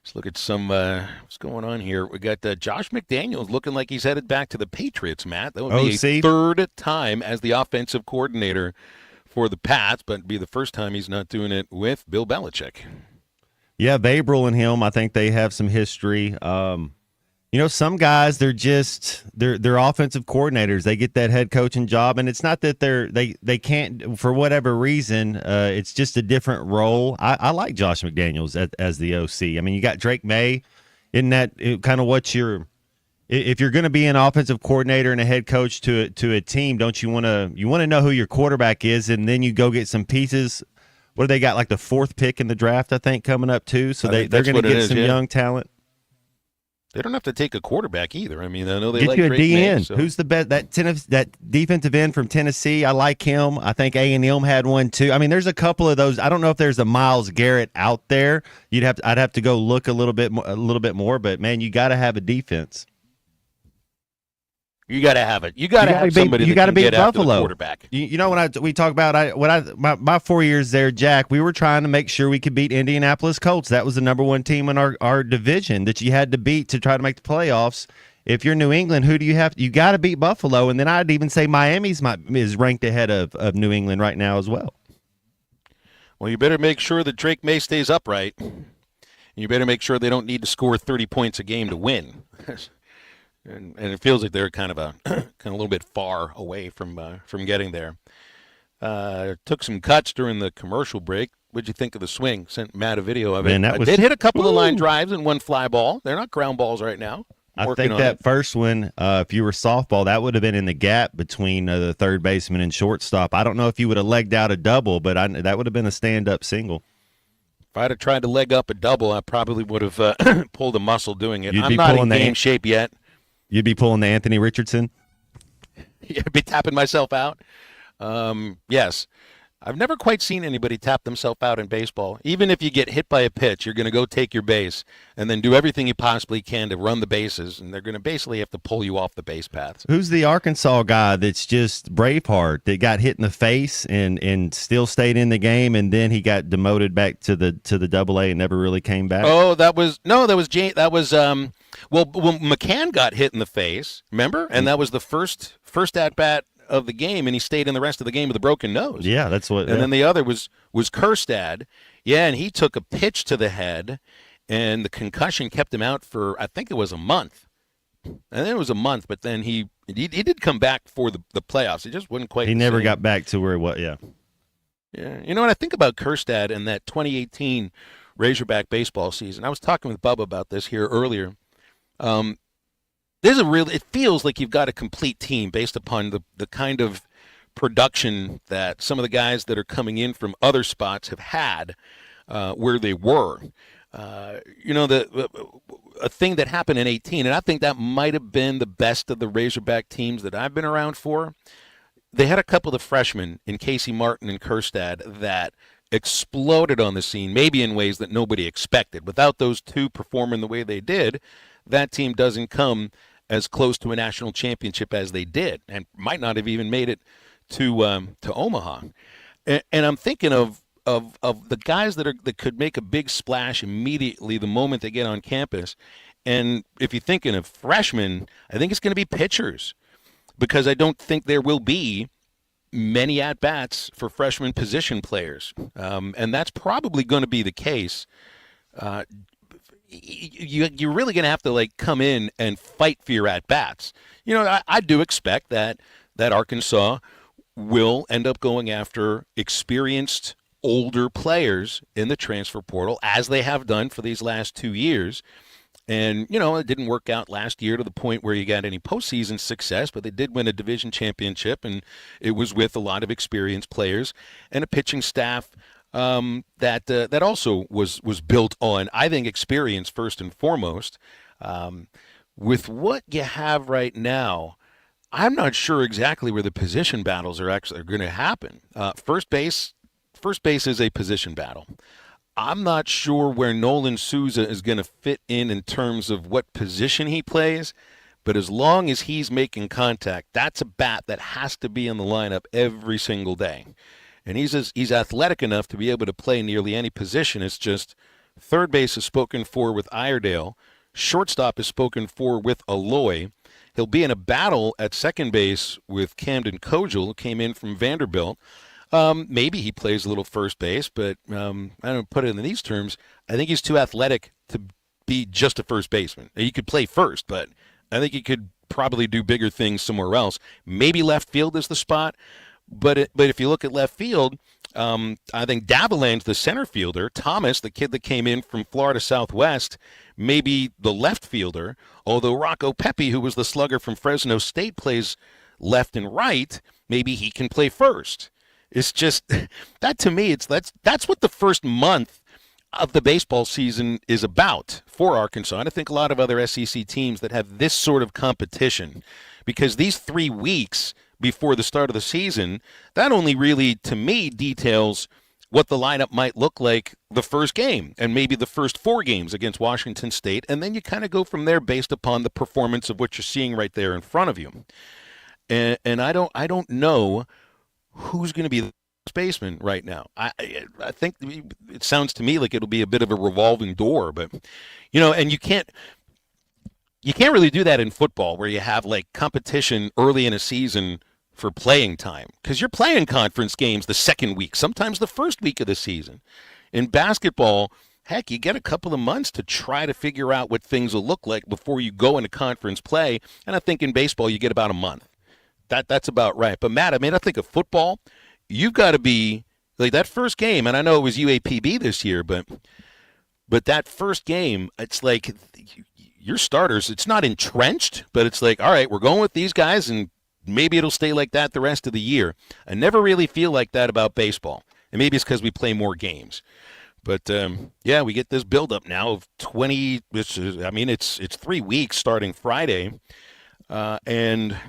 Let's look at some what's going on here. We got Josh McDaniels looking like he's headed back to the Patriots, Matt. That would be a third time as the offensive coordinator for the Pats, but it'd be the first time he's not doing it with Bill Belichick. Yeah, Vabril and him, I think they have some history. Some guys, they're offensive coordinators. They get that head coaching job, and it's not that they can't for whatever reason. It's just a different role. I like Josh McDaniels as the OC. I mean, you got Drake May. Isn't that kind of what if you're going to be an offensive coordinator and a head coach to a team, don't you want to know who your quarterback is, and then you go get some pieces. What do they got, like the 4th pick in the draft, I think, coming up too? So they're going to get some young talent. They don't have to take a quarterback either. I mean, I know they get like you a Drake DN. May, so. Who's the best? That defensive end from Tennessee. I like him. I think A&M had one too. I mean, there's a couple of those. I don't know if there's a Myles Garrett out there. I'd have to go look a little bit more. But man, you got to have a defense. You got to have it. You got to have somebody. You got to beat Buffalo. Quarterback. When we talk about my 4 years there, Jack, we were trying to make sure we could beat Indianapolis Colts. That was the number 1 team in our division that you had to beat to try to make the playoffs. If you're New England, who do you have? You got to beat Buffalo, and then I'd even say Miami's is ranked ahead of New England right now as well. Well, you better make sure that Drake May stays upright. You better make sure they don't need to score 30 points a game to win. And it feels like they're kind of a little bit far away from getting there. Took some cuts during the commercial break. What'd you think of the swing? Sent Matt a video of it. Man, I did hit a couple of line drives and 1 fly ball. They're not ground balls right now. I think that first one, if you were softball, that would have been in the gap between the third baseman and shortstop. I don't know if you would have legged out a double, but that would have been a stand-up single. If I'd have tried to leg up a double, I probably would have pulled a muscle doing it. I'm not in game shape yet. You'd be pulling the Anthony Richardson? You'd be tapping myself out? Yes. I've never quite seen anybody tap themselves out in baseball. Even if you get hit by a pitch, you're going to go take your base and then do everything you possibly can to run the bases, and they're going to basically have to pull you off the base paths. Who's the Arkansas guy that's just Braveheart that got hit in the face and still stayed in the game, and then he got demoted back to the AA and never really came back? Oh, McCann got hit in the face, remember? And that was the first at-bat of the game, and he stayed in the rest of the game with a broken nose. Yeah, that's what. And then the other was Kerstad. Yeah, and he took a pitch to the head, and the concussion kept him out for, I think it was a month. And then it was a month, but then he did come back for the playoffs. He just wasn't quite. He never got back to where he was. Yeah. Yeah, when I think about Kerstad and that 2018 Razorback baseball season, I was talking with Bubba about this here earlier. It feels like you've got a complete team based upon the kind of production that some of the guys that are coming in from other spots have had where they were. A thing that happened in 18, and I think that might have been the best of the Razorback teams that I've been around for. They had a couple of freshmen in Casey Martin and Kerstad that exploded on the scene, maybe in ways that nobody expected. Without those two performing the way they did, that team doesn't come as close to a national championship as they did, and might not have even made it to Omaha. And I'm thinking of the guys that could make a big splash immediately the moment they get on campus. And if you're thinking of freshmen, I think it's going to be pitchers, because I don't think there will be many at-bats for freshman position players. And that's probably going to be the case. You're really going to have to come in and fight for your at-bats. I do expect that Arkansas will end up going after experienced older players in the transfer portal, as they have done for these last 2 years. And, it didn't work out last year to the point where you got any postseason success, but they did win a division championship, and it was with a lot of experienced players and a pitching staff that also was built on, I think, experience first and foremost. With what you have right now, I'm not sure exactly where the position battles are going to happen. First base is a position battle. I'm not sure where Nolan Souza is going to fit in terms of what position he plays, but as long as he's making contact, that's a bat that has to be in the lineup every single day. And he's athletic enough to be able to play nearly any position. It's just third base is spoken for with Iredale. Shortstop is spoken for with Aloy. He'll be in a battle at second base with Camden Kogel, who came in from Vanderbilt. Maybe he plays a little first base, but I don't put it in these terms. I think he's too athletic to be just a first baseman. He could play first, but I think he could probably do bigger things somewhere else. Maybe left field is the spot, but if you look at left field, I think Davilan's the center fielder. Thomas, the kid that came in from Florida Southwest, maybe the left fielder, although Rocco Pepe, who was the slugger from Fresno State, plays left and right. Maybe he can play first. It's just that to me, that's what the first month of the baseball season is about for Arkansas. And I think a lot of other SEC teams that have this sort of competition, because these 3 weeks before the start of the season, that only really, to me, details what the lineup might look like the first game and maybe the first 4 games against Washington State. And then you kind of go from there based upon the performance of what you're seeing right there in front of you. And I don't know who's going to be the first baseman right now. I think it sounds to me like it'll be a bit of a revolving door, but and you can't really do that in football where you have like competition early in a season for playing time, because you're playing conference games the second week, sometimes the first week of the season. In basketball, heck, you get a couple of months to try to figure out what things will look like before you go into conference play. And I think in baseball, you get about a month. That's about right. But, Matt, I think of football, you've got to be like that first game, and I know it was UAPB this year, but that first game, it's like your starters, it's not entrenched, but it's like, all right, we're going with these guys, and maybe it'll stay like that the rest of the year. I never really feel like that about baseball, and maybe it's because we play more games. But, we get this buildup now of 20 – it's 3 weeks starting Friday, and –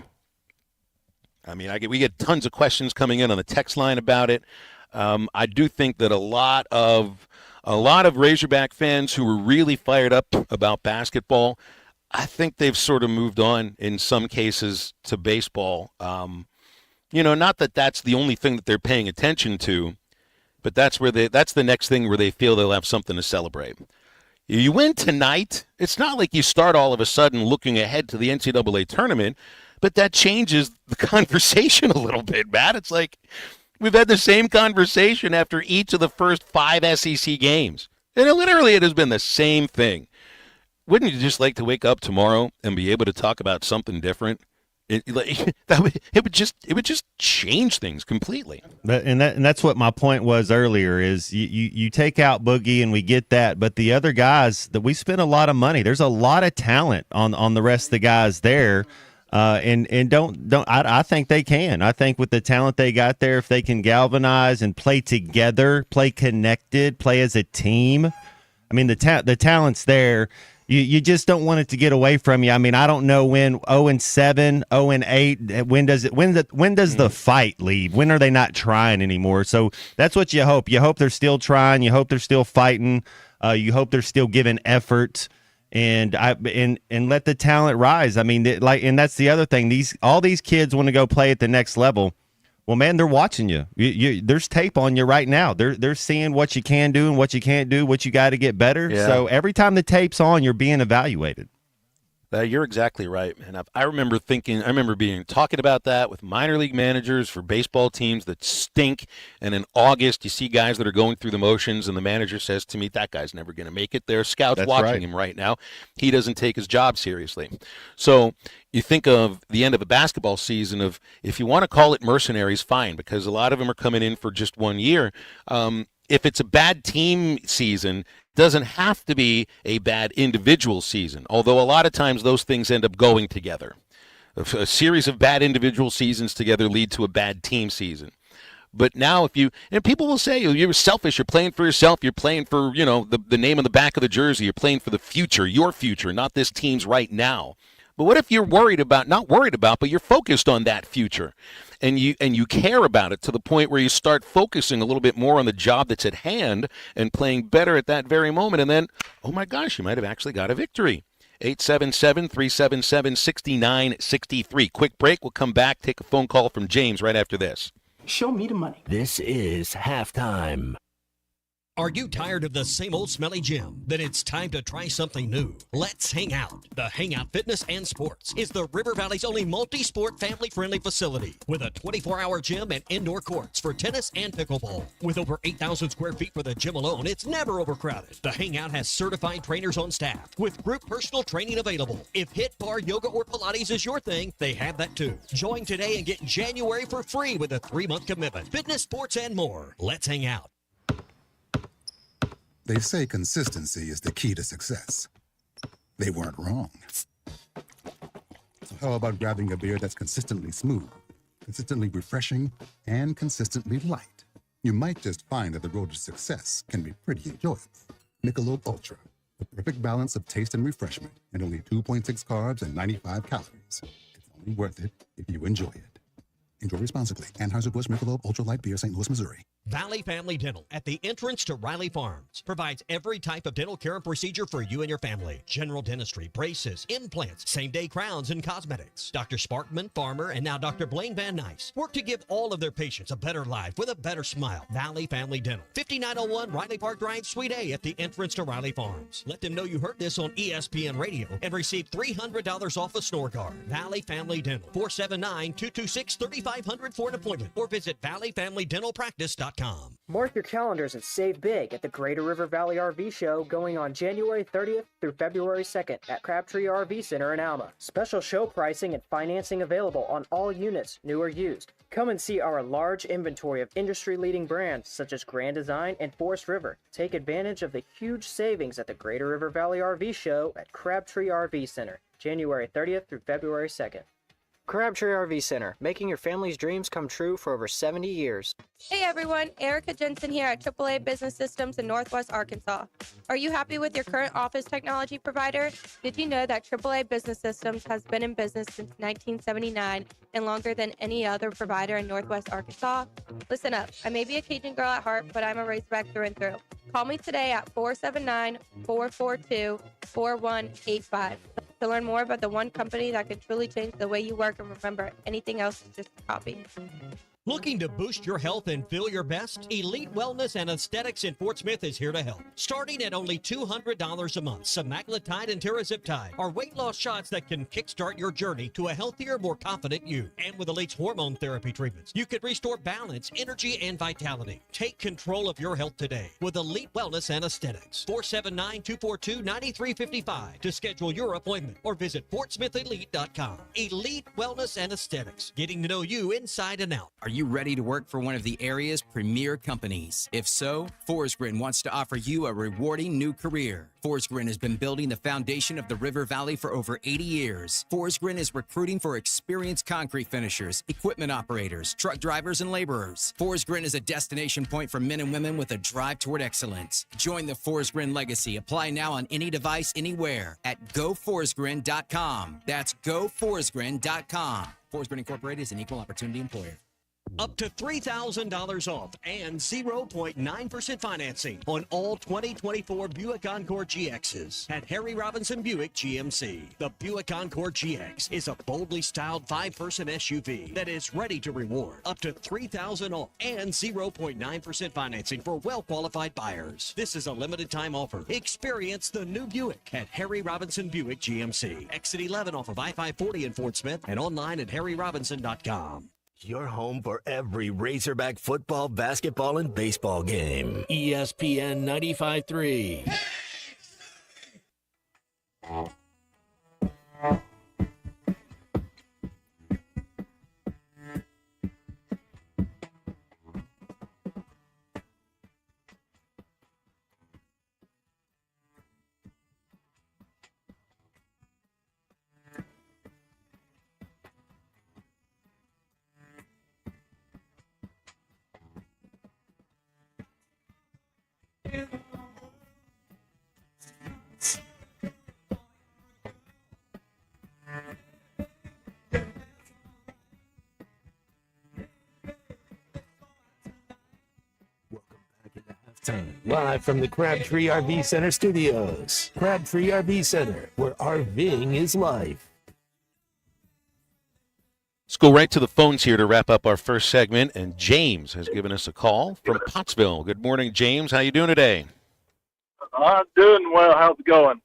we get tons of questions coming in on the text line about it. I do think that a lot of Razorback fans who were really fired up about basketball, I think they've sort of moved on in some cases to baseball. Not that that's the only thing that they're paying attention to, but that's the next thing where they feel they'll have something to celebrate. You win tonight, it's not like you start all of a sudden looking ahead to the NCAA tournament. But that changes the conversation a little bit, Matt. It's like we've had the same conversation after each of the first 5 SEC games. And it has been the same thing. Wouldn't you just like to wake up tomorrow and be able to talk about something different? It would just change things completely. And that's what my point was earlier is you take out Boogie and we get that, but the other guys that we spend a lot of money. There's a lot of talent on the rest of the guys there. I think they can. I think with the talent they got there, if they can galvanize and play together, play connected, play as a team. The talent's there. You just don't want it to get away from you. I don't know when 0-7, 0-8. When does the fight leave? When are they not trying anymore? So that's what you hope. You hope they're still trying. You hope they're still fighting. You hope they're still giving effort. And let the talent rise. And that's the other thing. All these kids want to go play at the next level. Well, man, they're watching you. There's tape on you right now. They're seeing what you can do and what you can't do, what you got to get better. Yeah. So every time the tape's on, you're being evaluated. You're exactly right, man. I remember talking about that with minor league managers for baseball teams that stink. And in August, you see guys that are going through the motions, and the manager says to me, that guy's never going to make it. There are scouts watching him right now. He doesn't take his job seriously. So you think of the end of a basketball season of, if you want to call it mercenaries, fine, because a lot of them are coming in for just 1 year. If it's a bad team season, doesn't have to be a bad individual season, although a lot of times those things end up going together. A series of bad individual seasons together lead to a bad team season. But now people will say, you're selfish, you're playing for yourself, you're playing for, the name on the back of the jersey, you're playing for the future, your future, not this team's right now. But what if you're not worried about, but you're focused on that future, and you care about it to the point where you start focusing a little bit more on the job that's at hand and playing better at that very moment, and then, oh my gosh, you might have actually got a victory. 877-377-6963. Quick break. We'll come back, take a phone call from James right after this. Show me the money. This is halftime. Are you tired of the same old smelly gym? Then it's time to try something new. Let's Hang Out. The Hangout Fitness and Sports is the River Valley's only multi-sport family-friendly facility with a 24-hour gym and indoor courts for tennis and pickleball. With over 8,000 square feet for the gym alone, it's never overcrowded. The Hangout has certified trainers on staff with group personal training available. If HIIT, bar, yoga, or Pilates is your thing, they have that too. Join today and get January for free with a 3-month commitment. Fitness, sports, and more. Let's Hang Out. They say consistency is the key to success. They weren't wrong. So how about grabbing a beer that's consistently smooth, consistently refreshing, and consistently light? You might just find that the road to success can be pretty enjoyable. Michelob Ultra, the perfect balance of taste and refreshment, and only 2.6 carbs and 95 calories. It's only worth it if you enjoy it. Enjoy responsibly. Anheuser-Busch Michelob Ultra Light Beer, St. Louis, Missouri. Valley Family Dental at the entrance to Riley Farms provides every type of dental care and procedure for you and your family. General dentistry, braces, implants, same-day crowns, and cosmetics. Dr. Sparkman, Farmer, and now Dr. Blaine Van Nice work to give all of their patients a better life with a better smile. Valley Family Dental, 5901 Riley Park Drive, Suite A at the entrance to Riley Farms. Let them know you heard this on ESPN Radio and receive $300 off a snore guard. Valley Family Dental, 479-226-3500 for an appointment or visit valleyfamilydentalpractice.com. Mark your calendars and save big at the Greater River Valley RV Show going on January 30th through February 2nd at Crabtree RV Center in Alma. Special show pricing and financing available on all units, new or used. Come and see our large inventory of industry-leading brands such as Grand Design and Forest River. Take advantage of the huge savings at the Greater River Valley RV Show at Crabtree RV Center, January 30th through February 2nd. Crabtree RV Center, making your family's dreams come true for over 70 years. Hey everyone, Erica Jensen here at AAA Business Systems in Northwest Arkansas. Are you happy with your current office technology provider? Did you know that AAA Business Systems has been in business since 1979 and longer than any other provider in Northwest Arkansas? Listen up, I may be a Cajun girl at heart, but I'm a Razorback through and through. Call me today at 479-442-4185 to learn more about the one company that can truly change the way you work and remember anything else is just a copy. Looking to boost your health and feel your best? Elite Wellness and Aesthetics in Fort Smith is here to help. Starting at only $200 a month, semaglutide and tirzepatide are weight loss shots that can kickstart your journey to a healthier, more confident you. And with Elite's hormone therapy treatments, you can restore balance, energy, and vitality. Take control of your health today with Elite Wellness and Aesthetics. 479-242-9355 to schedule your appointment or visit FortSmithElite.com. Elite Wellness and Aesthetics, getting to know you inside and out. Are you ready to work for one of the area's premier companies? If so, Forsgren wants to offer you a rewarding new career. Forsgren has been building the foundation of the River Valley for over 80 years. Forsgren is recruiting for experienced concrete finishers, equipment operators, truck drivers, and laborers. Forsgren is a destination point for men and women with a drive toward excellence. Join the Forsgren legacy. Apply now on any device, anywhere at GoForsgren.com. That's GoForsgren.com. Forsgren Incorporated is an equal opportunity employer. Up to $3,000 off and 0.9% financing on all 2024 Buick Encore GXs at Harry Robinson Buick GMC. The Buick Encore GX is a boldly styled 5-person SUV that is ready to reward. Up to $3,000 off and 0.9% financing for well-qualified buyers. This is a limited time offer. Experience the new Buick at Harry Robinson Buick GMC. Exit 11 off of I-540 in Fort Smith and online at harryrobinson.com. Your home for every Razorback football, basketball, and baseball game. ESPN 95.3. halftime. Live from the Crabtree RV Center studios. Crabtree RV Center, where RVing is life. Let's go right to the phones here to wrap up our first segment. And James has given us a call from Pottsville. Good morning, James. How you doing today? I'm doing well. How's it going?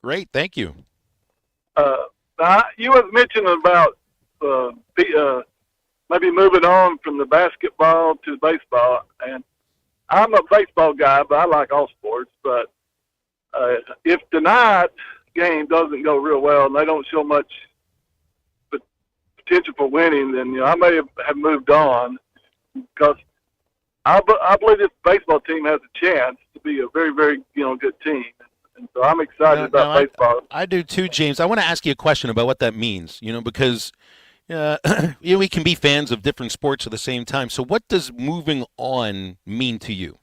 Great, thank you. You was mentioning about maybe moving on from the basketball to baseball, and I'm a baseball guy, but I like all sports. But if tonight game doesn't go real well and they don't show much potential for winning, then I may have moved on, because I believe this baseball team has a chance to be a very, very good team. And so I'm excited about baseball. I do too, James. I want to ask you a question about what that means, because we can be fans of different sports at the same time. So what does moving on mean to you?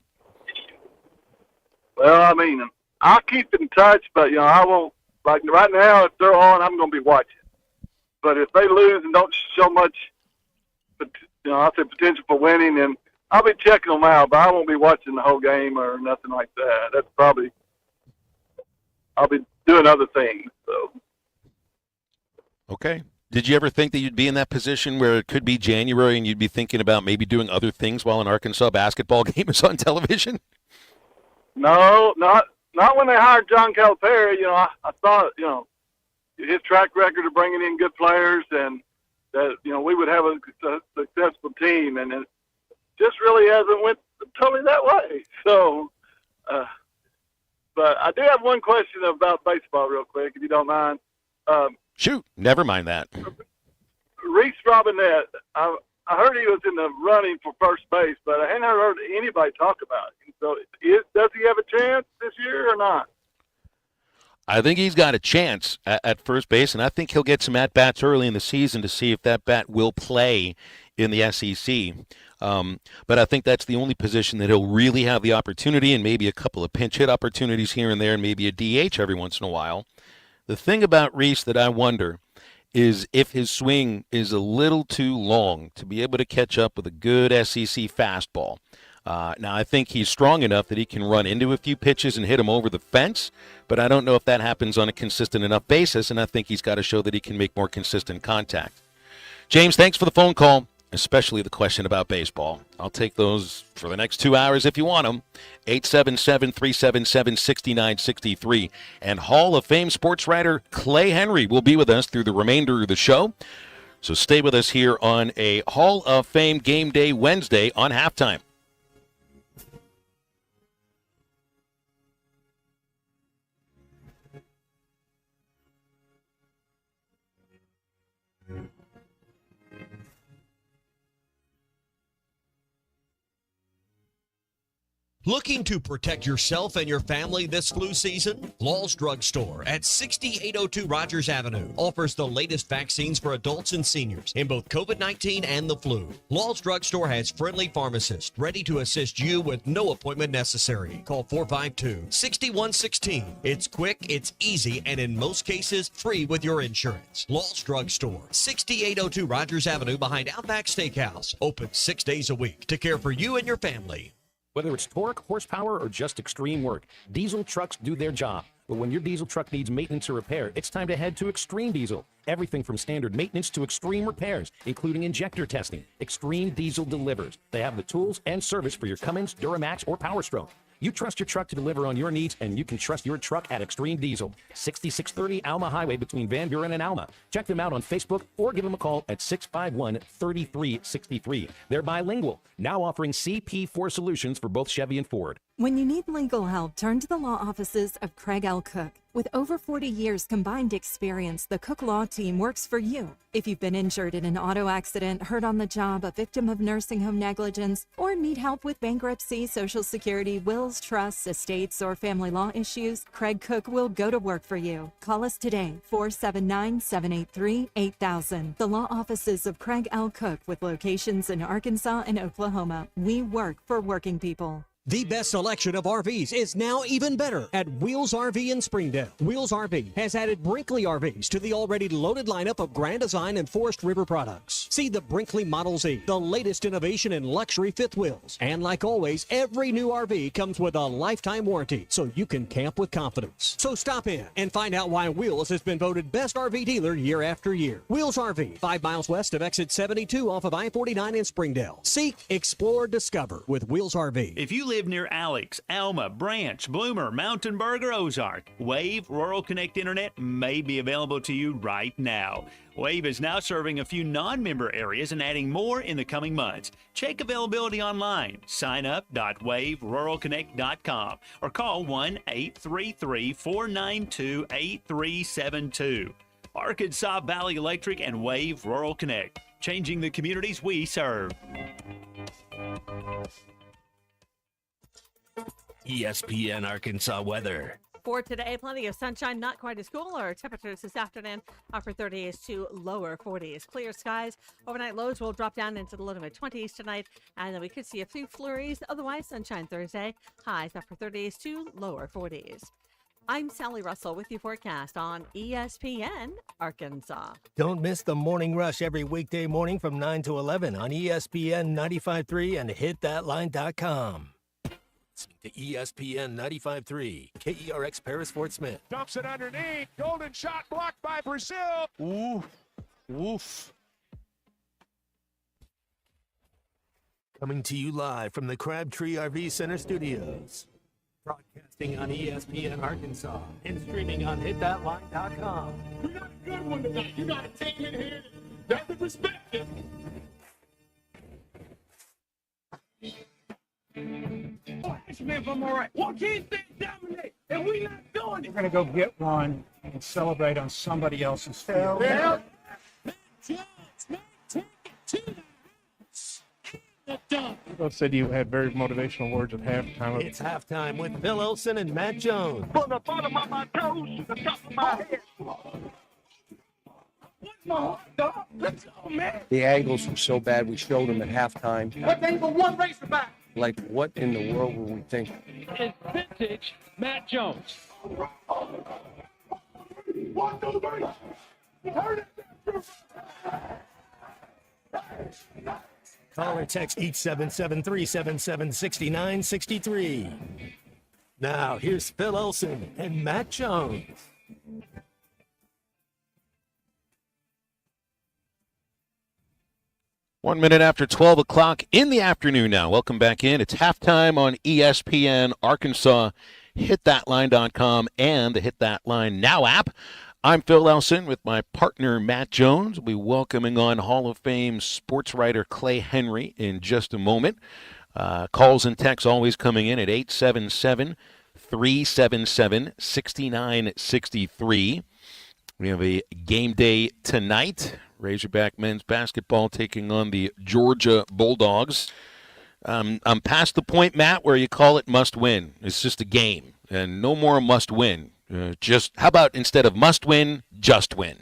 Well, I mean, I'll keep in touch, but, I won't, like right now, if they're on, I'm going to be watching. But if they lose and don't show much, I'll say potential for winning, then I'll be checking them out, but I won't be watching the whole game or nothing like that. That's probably, I'll be doing other things. So. Okay. Did you ever think that you'd be in that position where it could be January and you'd be thinking about maybe doing other things while an Arkansas basketball game is on television? No, not when they hired John Calipari. I thought, his track record of bringing in good players, and that we would have a successful team, and it just really hasn't went totally that way. So, but I do have one question about baseball, real quick, if you don't mind. Shoot, never mind that. Reese Robinette, I heard he was in the running for first base, but I hadn't heard anybody talk about it. So, does he have a chance this year or not? I think he's got a chance at first base, and I think he'll get some at-bats early in the season to see if that bat will play in the SEC. But I think that's the only position that he'll really have the opportunity, and maybe a couple of pinch hit opportunities here and there, and maybe a DH every once in a while. The thing about Reese that I wonder is if his swing is a little too long to be able to catch up with a good SEC fastball. Now, I think he's strong enough that he can run into a few pitches and hit them over the fence, but I don't know if that happens on a consistent enough basis, and I think he's got to show that he can make more consistent contact. James, thanks for the phone call, especially the question about baseball. I'll take those for the next 2 hours if you want them. 877-377-6963. And Hall of Fame sports writer Clay Henry will be with us through the remainder of the show. So stay with us here on a Hall of Fame Game Day Wednesday on Halftime. Looking to protect yourself and your family this flu season? Law's Drug Store at 6802 Rogers Avenue offers the latest vaccines for adults and seniors in both COVID-19 and the flu. Law's Drug Store has friendly pharmacists ready to assist you with no appointment necessary. Call 452-6116. It's quick, it's easy, and in most cases, free with your insurance. Law's Drug Store, 6802 Rogers Avenue behind Outback Steakhouse. Open 6 days a week to care for you and your family. Whether it's torque, horsepower, or just extreme work, diesel trucks do their job. But when your diesel truck needs maintenance or repair, it's time to head to Extreme Diesel. Everything from standard maintenance to extreme repairs, including injector testing. Extreme Diesel delivers. They have the tools and service for your Cummins, Duramax, or Power Stroke. You trust your truck to deliver on your needs, and you can trust your truck at Extreme Diesel, 6630 Alma Highway between Van Buren and Alma. Check them out on Facebook or give them a call at 651-3363. They're bilingual, now offering CP4 solutions for both Chevy and Ford. When you need legal help, turn to the law offices of Craig L. Cook. With over 40 years combined experience, the Cook Law Team works for you. If you've been injured in an auto accident, hurt on the job, a victim of nursing home negligence, or need help with bankruptcy, Social Security, wills, trusts, estates, or family law issues, Craig Cook will go to work for you. Call us today, 479-783-8000. The law offices of Craig L. Cook with locations in Arkansas and Oklahoma. We work for working people. The best selection of RVs is now even better at Wheels RV in Springdale. Wheels RV has added Brinkley RVs to the already loaded lineup of Grand Design and Forest River products. See the Brinkley Model Z, the latest innovation in luxury fifth wheels. And like always, every new RV comes with a lifetime warranty, so you can camp with confidence. So stop in and find out why Wheels has been voted best RV dealer year after year. Wheels RV, 5 miles west of exit 72 off of I-49 in Springdale. Seek, explore, discover with Wheels RV. If you live near Alex, Alma, Branch, Bloomer, Mountain Berg, or Ozark, Wave Rural Connect Internet may be available to you right now. Wave is now serving a few non-member areas and adding more in the coming months. Check availability online. Sign up.waveruralconnect.com or call 1-833-492-8372. Arkansas Valley Electric and Wave Rural Connect, changing the communities we serve. ESPN Arkansas weather. For today, plenty of sunshine, not quite as cool. Our temperatures this afternoon, upper 30s to lower 40s. Clear skies. Overnight lows will drop down into the low to mid 20s tonight, and then we could see a few flurries. Otherwise, sunshine Thursday. Highs upper 30s to lower 40s. I'm Sally Russell with your forecast on ESPN Arkansas. Don't miss the morning rush every weekday morning from 9 to 11 on ESPN 95.3 and hitthatline.com. To ESPN 95.3, KERX Paris Fort Smith. Dumps it underneath. Golden shot blocked by Brazil. Ooh, woof. Coming to you live from the Crabtree RV Center studios. Broadcasting on ESPN Arkansas and streaming on hitthatline.com. We got a good one tonight. You got a team in here that's respected. Ask me if I'm all right. Why can't they dominate? And we not doing it. We're going to go get one and celebrate on somebody else's field. Yeah. Both said you had very motivational words at halftime. It's halftime with Phil Elson and Matt Jones. From the bottom of my toes to the top of my head. What's my hot dog? Let's go, man. The angles were so bad, we showed them at halftime. What they for one racerback? Like, what in the world were we thinking? It's vintage Matt Jones. Call or text 877-377-6963. Now, here's Phil Elson and Matt Jones. One minute after 12 o'clock in the afternoon now. Welcome back in. It's halftime on ESPN Arkansas, hitthatline.com, and the Hit That Line Now app. I'm Phil Elson with my partner Matt Jones. We'll be welcoming on Hall of Fame sports writer Clay Henry in just a moment. Calls and texts always coming in at 877-377-6963. We have a game day tonight. Razorback men's basketball taking on the Georgia Bulldogs. I'm past the point, Matt, where you call it must win. It's just a game, and no more must win. Just how about instead of must win, just win?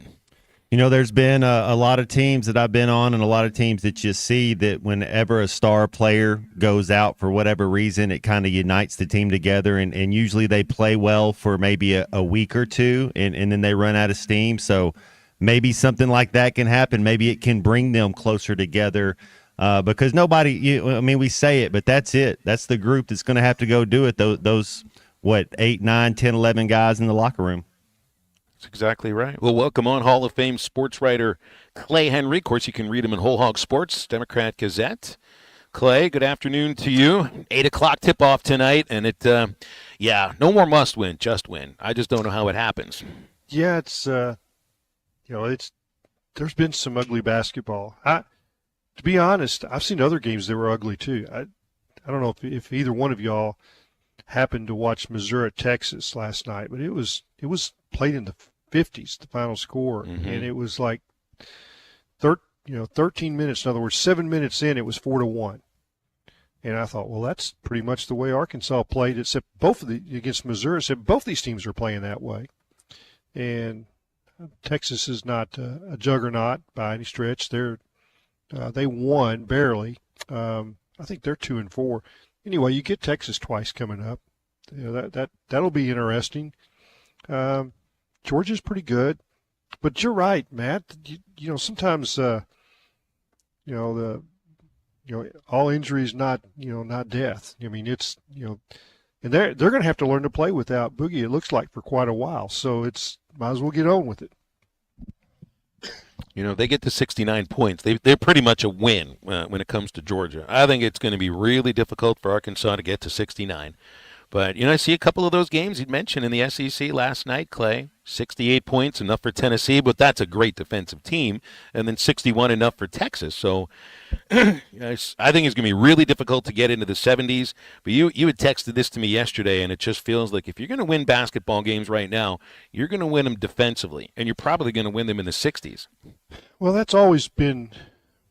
You know, there's been a lot of teams that I've been on and a lot of teams that you see that whenever a star player goes out for whatever reason, it kind of unites the team together, and usually they play well for maybe a week or two, and then they run out of steam. So maybe something like that can happen. Maybe it can bring them closer together because nobody, we say it, but that's it. That's the group that's going to have to go do it, those 8, 9, 10, 11 guys in the locker room. That's exactly right. Well, welcome on Hall of Fame sports writer Clay Henry. Of course, you can read him in Whole Hog Sports, Democrat Gazette. Clay, good afternoon to you. 8 o'clock tip-off tonight, and no more must win, just win. I just don't know how it happens. Yeah, it's there's been some ugly basketball. To be honest, I've seen other games that were ugly too. I don't know if either one of y'all happened to watch Missouri Texas last night, but it was played in the 50s, the final score, and it was like 13 minutes. In other words, 7 minutes in, it was 4-1. And I thought, well, that's pretty much the way Arkansas played, except against Missouri. Except both these teams are playing that way. And Texas is not a juggernaut by any stretch. They won barely. I think they're 2-4. anyway, you get Texas twice coming up. That'll be interesting. Georgia's pretty good, but you're right, Matt. Sometimes all injuries not death. I mean, it's and they're going to have to learn to play without Boogie. It looks like for quite a while, so might as well get on with it. They get to 69 points. They're pretty much a win when it comes to Georgia. I think it's going to be really difficult for Arkansas to get to 69. But, I see a couple of those games you'd mentioned in the SEC last night, Clay. 68 points, enough for Tennessee, but that's a great defensive team. And then 61 enough for Texas. So I think it's going to be really difficult to get into the 70s. But you had texted this to me yesterday, and it just feels like if you're going to win basketball games right now, you're going to win them defensively, and you're probably going to win them in the 60s. Well, that's always been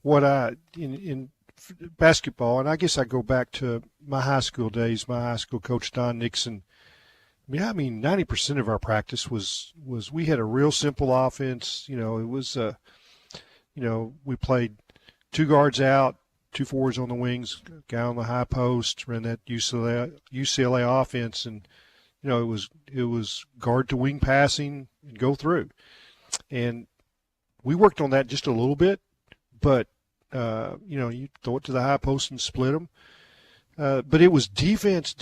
what in basketball, and I guess I go back to my high school days, my high school coach, Don Nixon. I mean, 90% of our practice was we had a real simple offense. It was, we played 2 guards out, 2 forwards on the wings, guy on the high post, ran that UCLA offense, and, it was guard to wing passing and go through. And we worked on that just a little bit, but you throw it to the high post and split them. But it was defense.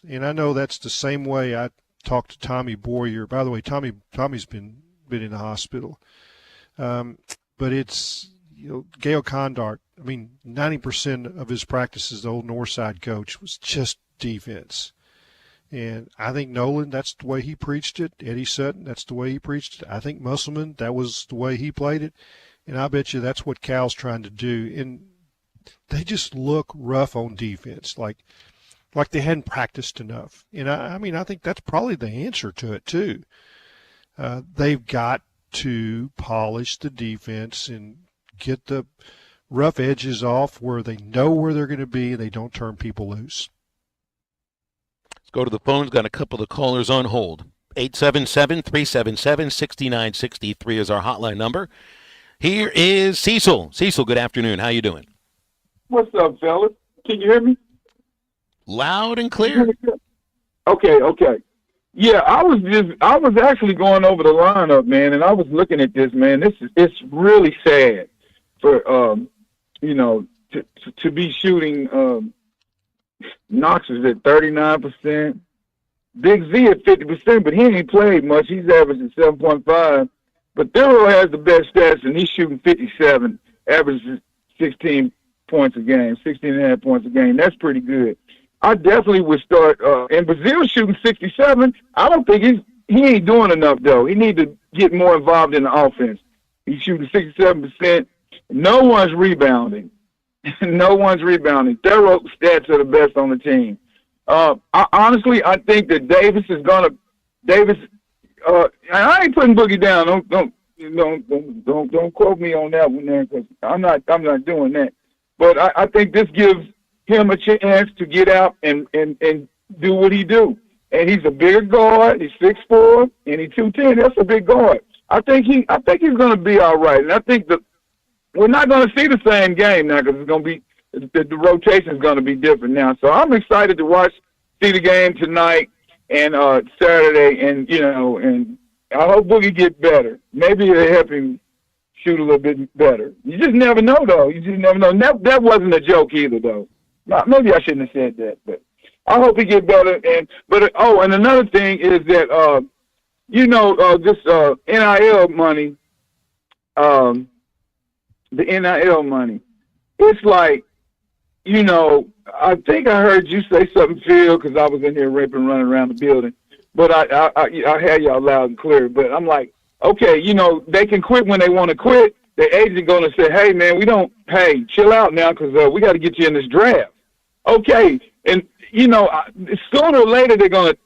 And I know that's the same way I talked to Tommy Boyer. By the way, Tommy's been in the hospital. But it's, Gail Condart, 90% of his practices, the old Northside coach, was just defense. And I think Nolan, that's the way he preached it. Eddie Sutton, that's the way he preached it. I think Musselman, that was the way he played it. And I bet you that's what Cal's trying to do. And they just look rough on defense, like they hadn't practiced enough. And I think that's probably the answer to it too. They've got to polish the defense and get the rough edges off where they know where they're going to be and they don't turn people loose. Let's go to the phones. Got a couple of callers on hold. 877-377-6963 is our hotline number. Here is Cecil. Cecil, good afternoon. How you doing? What's up, fellas? Can you hear me? Loud and clear. Okay. Yeah, I was actually going over the lineup, man, and I was looking at this, man. It's really sad for to be shooting. Knox is at 39%. Big Z at 50%, but he ain't played much. He's averaging 7.5. But Thurl has the best stats, and he's shooting 57, averages 16 points a game, 16.5 points a game. That's pretty good. I definitely would start. And Brazil shooting 67. I don't think he ain't doing enough, though. He need to get more involved in the offense. He's shooting 67%. No one's rebounding. Thurl stats are the best on the team. Honestly, I think that Davis is going to – and I ain't putting Boogie down. Don't quote me on that one there, because I'm not doing that. But I think this gives him a chance to get out and do what he do. And he's a bigger guard. He's 6'4", and he's 210. That's a big guard. I think he's going to be all right. And I think that we're not going to see the same game now, because it's going to be the rotation is going to be different now. So I'm excited to see the game tonight and Saturday, and and I hope Boogie get better. Maybe it'll help him shoot a little bit better. You just never know, though. And that wasn't a joke either, though. Maybe I shouldn't have said that, but I hope he get better. And another thing is that this NIL money, the NIL money, it's like, I think I heard you say something, Phil, because I was in here running around the building. But I had y'all loud and clear. But I'm like, okay, they can quit when they want to quit. The agent going to say, hey, man, chill out now, because we got to get you in this draft. Okay, and, sooner or later it's going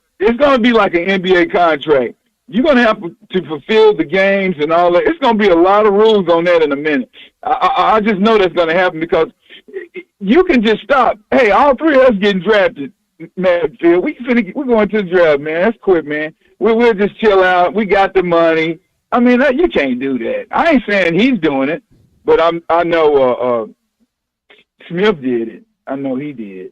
to be like an NBA contract. You're going to have to fulfill the games and all that. It's going to be a lot of rules on that in a minute. I just know that's going to happen, because you can just stop. Hey, all three of us getting drafted, man, Phil. We're going to the draft, man. That's quick, man. We'll just chill out. We got the money. You can't do that. I ain't saying he's doing it, but I know Smith did it. I know he did.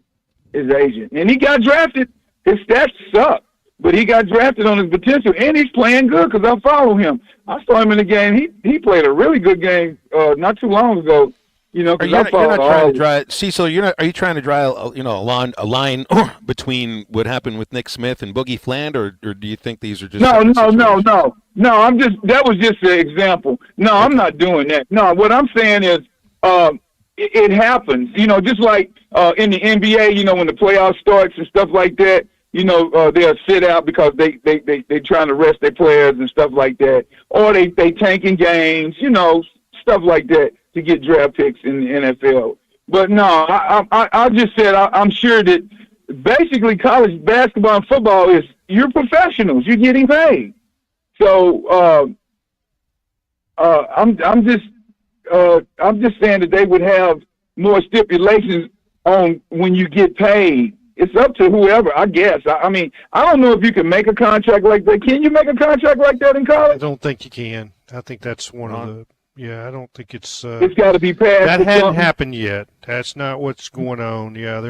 his agent. And he got drafted. His stats suck, but he got drafted on his potential, and he's playing good because I follow him. I saw him in the game. He played a really good game not too long ago. You know, because I You're not trying to drive. Cecil, are you trying to draw a line between what happened with Nick Smith and Boogie Fland, or do you think these are just No. That was just an example. No, I'm not doing that. No, what I'm saying is, it happens. You know, just like in the NBA. You know, when the playoffs starts and stuff like that. You know, they'll sit out because they trying to rest their players and stuff like that, or they tanking games. You know, stuff like that to get draft picks in the NFL. But no, I just said I'm sure that basically college basketball and football is you're professionals. You're getting paid. So I'm just saying that they would have more stipulations on when you get paid. It's up to whoever, I guess. I mean, I don't know if you can make a contract like that. Can you make a contract like that in college? I don't think you can. I think that's one of the. Yeah, I don't think it's. It's got to be passed. That hadn't happened yet. That's not what's going on. Yeah,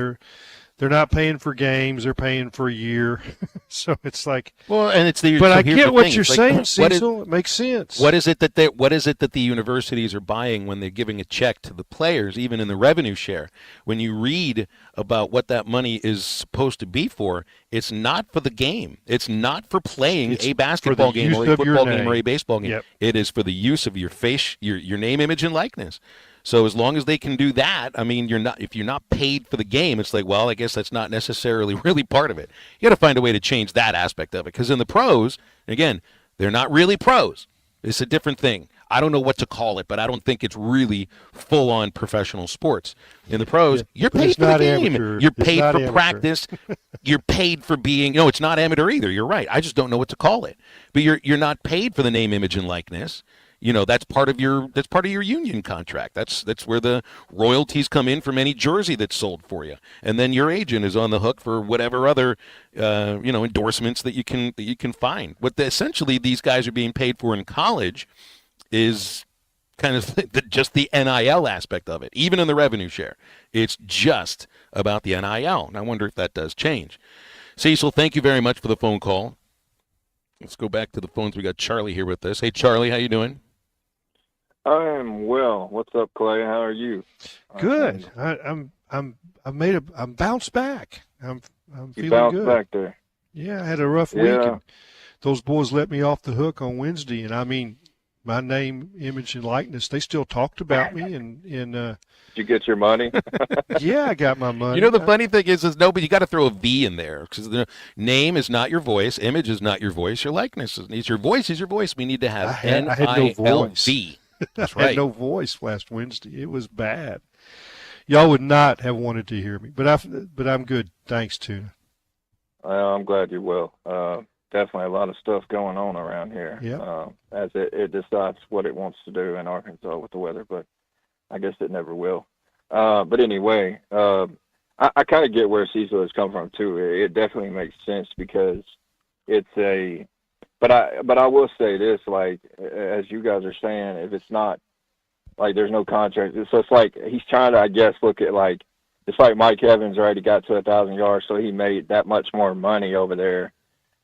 they're not paying for games. They're paying for a year. So it's like. Well, and it's the. But so I here's get the what thing. you're It's like, saying, what Cecil. It makes sense. What is it that the universities are buying when they're giving a check to the players, even in the revenue share? When you read about what that money is supposed to be for, it's not for the game. It's not for playing a basketball game or a football game or a baseball game. Yep. It is for the use of your face, your name, image, and likeness. So as long as they can do that, I mean, if you're not paid for the game, it's like, well, I guess that's not necessarily really part of it. You got to find a way to change that aspect of it, because in the pros, again, they're not really pros. It's a different thing. I don't know what to call it, but I don't think it's really full-on professional sports. In the pros, you're paid for the game. Amateur. You're It's paid not for amateur. practice. You're paid for being. No, it's not amateur either. You're right. I just don't know what to call it. But you're not paid for the name, image, and likeness. You know, that's part of your union contract. That's where the royalties come in from any jersey that's sold for you, and then your agent is on the hook for whatever other endorsements that you can find. What essentially these guys are being paid for in college is kind of just the NIL aspect of it. Even in the revenue share, it's just about the NIL. And I wonder if that does change. Cecil, thank you very much for the phone call. Let's go back to the phones. We got Charlie here with us. Hey, Charlie, how you doing? I am well. What's up, Clay? How are you? Good. I'm bounced back. I'm You feeling bounced good. back there. Yeah, I had a rough week. Yeah. And those boys let me off the hook on Wednesday, and I mean, my name, image, and likeness. They still talked about me, and Did you get your money? yeah, I got my money. You know, the funny thing is no, but you got to throw a V in there, because the name is not your voice, image is not your voice, your likeness is your voice is your voice. We need to have I had no voice. NILV. That's I had right. no voice last Wednesday. It was bad. Y'all would not have wanted to hear me, but I'm good. Thanks, Tuna. I'm glad you're well. Definitely a lot of stuff going on around here. Yeah. As it decides what it wants to do in Arkansas with the weather, but I guess it never will. But anyway, I kind of get where Cecil has come from too. It definitely makes sense because it's a. But I will say this, like as you guys are saying, if it's not like there's no contract, so it's like he's trying to, I guess, look at like it's like Mike Evans already got to 1,000 yards, so he made that much more money over there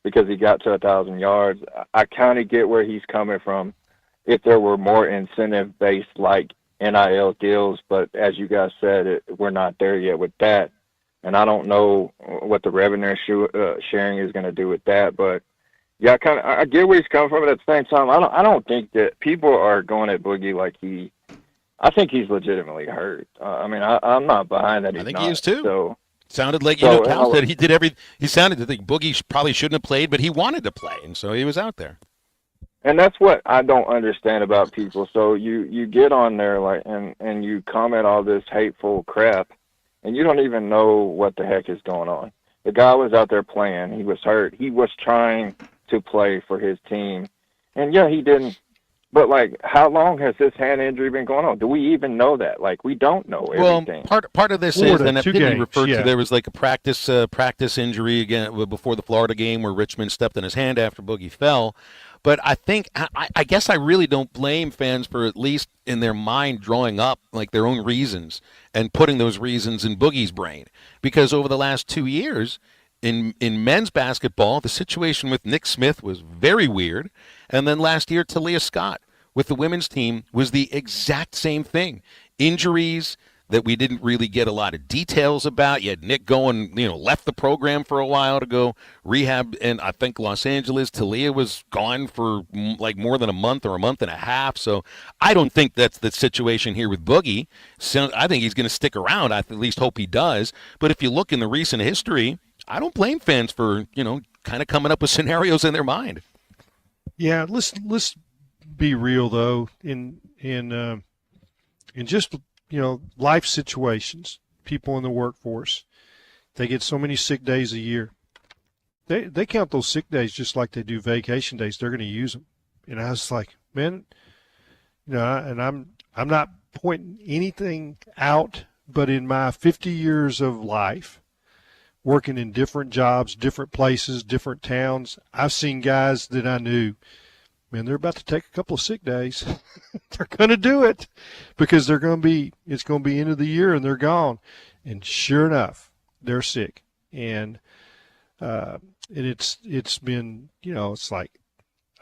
because he got to 1,000 yards. I kind of get where he's coming from. If there were more incentive-based like NIL deals, but as you guys said, we're not there yet with that, and I don't know what the revenue sharing is going to do with that, but. Yeah, I get where he's coming from, but at the same time, I don't think that people are going at Boogie like I think he's legitimately hurt. I mean, I'm not behind that. I think he is too. So, sounded like Cal said he did everything. He sounded to think Boogie probably shouldn't have played, but he wanted to play, and so he was out there. And that's what I don't understand about people. So you get on there like and you comment all this hateful crap, and you don't even know what the heck is going on. The guy was out there playing. He was hurt. He was trying to play for his team, and yeah, he didn't But, like, how long has this hand injury been going on? Do we even know that? Like, we don't know everything. Well, part of this Florida, is, and I 2 think he games, referred yeah. to, there was like a practice injury again before the Florida game where Richmond stepped on his hand after Boogie fell. But I think, I guess I really don't blame fans for at least in their mind drawing up like their own reasons and putting those reasons in Boogie's brain. Because over the last 2 years, in men's basketball, the situation with Nick Smith was very weird. And then last year, Talia Scott with the women's team was the exact same thing. Injuries that we didn't really get a lot of details about. You had Nick going, left the program for a while to go rehab, and I think Los Angeles. Talia was gone for like more than a month or a month and a half. So I don't think that's the situation here with Boogie. So I think he's going to stick around. I at least hope he does. But if you look in the recent history, I don't blame fans for, kind of coming up with scenarios in their mind. Yeah, let's be real though. In just life situations, people in the workforce, they get so many sick days a year. They count those sick days just like they do vacation days. They're going to use them. And I was like, man, and I'm not pointing anything out, but in my 50 years of life, working in different jobs, different places, different towns, I've seen guys that I knew, man, they're about to take a couple of sick days. They're going to do it because it's going to be end of the year and they're gone. And sure enough, they're sick. And it's been, it's like,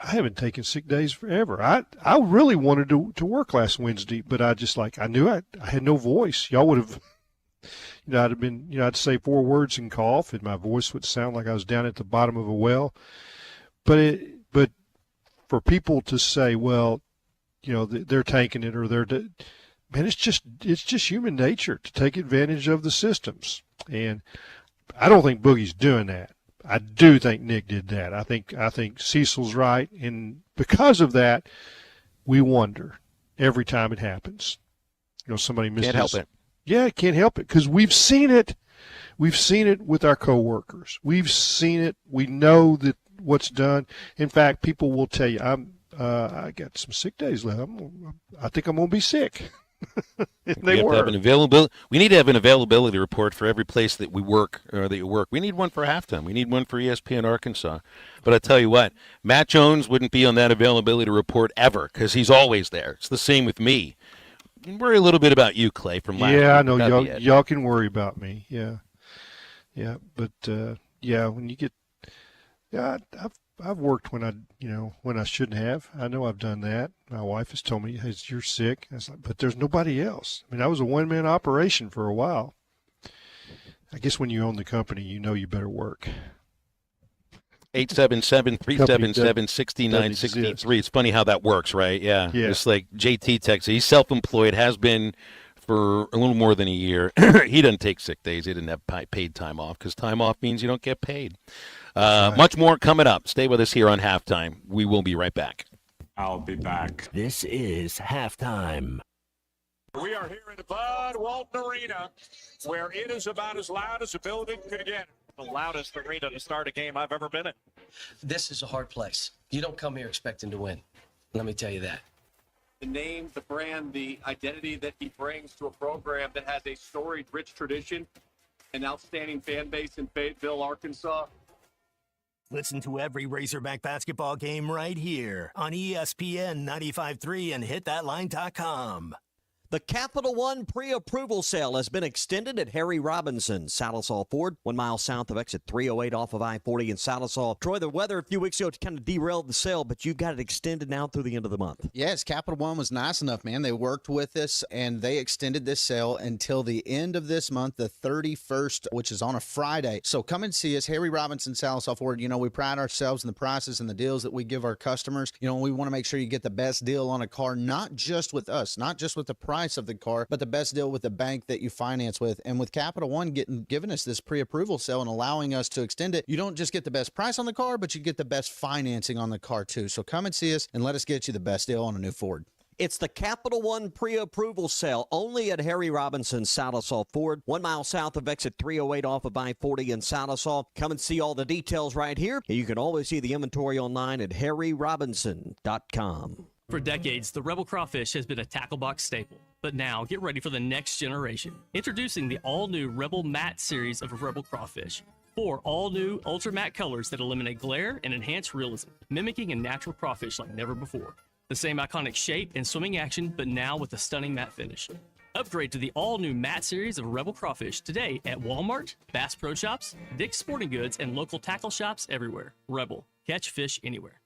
I haven't taken sick days forever. I really wanted to work last Wednesday, but I knew I had no voice. Y'all would have, I'd have been, I'd say 4 words and cough, and my voice would sound like I was down at the bottom of a well. But for people to say, well, they're taking it, or man, it's just human nature to take advantage of the systems. And I don't think Boogie's doing that. I do think Nick did that. I think Cecil's right, and because of that, we wonder every time it happens. Somebody misses. Can't help it. Yeah, can't help it because we've seen it. We've seen it with our coworkers. We've seen it. We know that what's done. In fact, people will tell you, I got some sick days left. I think I'm going to be sick. We need to have an availability report for every place that we work or that you work. We need one for halftime. We need one for ESPN Arkansas. But I tell you what, Matt Jones wouldn't be on that availability report ever because he's always there. It's the same with me. You worry a little bit about you, Clay, from last week. Yeah, I know. Y'all can worry about me. Yeah. But when you get, I've worked when I shouldn't have. I know I've done that. My wife has told me, "Hey, you're sick." I was like, but there's nobody else. I mean, I was a one-man operation for a while. I guess when you own the company, you better work. 877-377-6963. It's funny how that works, right? Yeah. It's like JT texts. He's self-employed, has been for a little more than a year. He doesn't take sick days. He didn't have paid time off because time off means you don't get paid. Right. Much more coming up. Stay with us here on Halftime. We will be right back. I'll be back. This is Halftime. We are here in the Bud Walton Arena, where it is about as loud as a building could get. The loudest arena to start a game I've ever been in. This is a hard place. You don't come here expecting to win. Let me tell you that. The name, the brand, the identity that he brings to a program that has a storied, rich tradition, an outstanding fan base in Fayetteville, Arkansas. Listen to every Razorback basketball game right here on ESPN 95.3 and hitthatline.com. The Capital One pre-approval sale has been extended at Harry Robinson, Salisaw Ford, 1 mile south of exit 308 off of I-40 in Salisaw. Troy, the weather a few weeks ago kind of derailed the sale, but you've got it extended now through the end of the month. Yes, Capital One was nice enough, man. They worked with us, and they extended this sale until the end of this month, the 31st, which is on a Friday. So come and see us, Harry Robinson, Salisaw Ford. We pride ourselves in the prices and the deals that we give our customers. We want to make sure you get the best deal on a car, not just with us, not just with the price of the car, but the best deal with the bank that you finance with. And with Capital One giving us this pre-approval sale and allowing us to extend it, you don't just get the best price on the car, but you get the best financing on the car too. So come and see us and let us get you the best deal on a new Ford. It's the Capital One pre-approval sale only at Harry Robinson, Salisaw Ford, 1 mile south of exit 308 off of I-40 in Salisaw. Come and see all the details right here. You can always see the inventory online at harryrobinson.com. For decades, the Rebel Crawfish has been a tackle box staple. But now, get ready for the next generation. Introducing the all-new Rebel Matte series of Rebel Crawfish. 4 all-new Ultra Matte colors that eliminate glare and enhance realism, mimicking a natural crawfish like never before. The same iconic shape and swimming action, but now with a stunning matte finish. Upgrade to the all-new matte series of Rebel Crawfish today at Walmart, Bass Pro Shops, Dick's Sporting Goods, and local tackle shops everywhere. Rebel. Catch fish anywhere.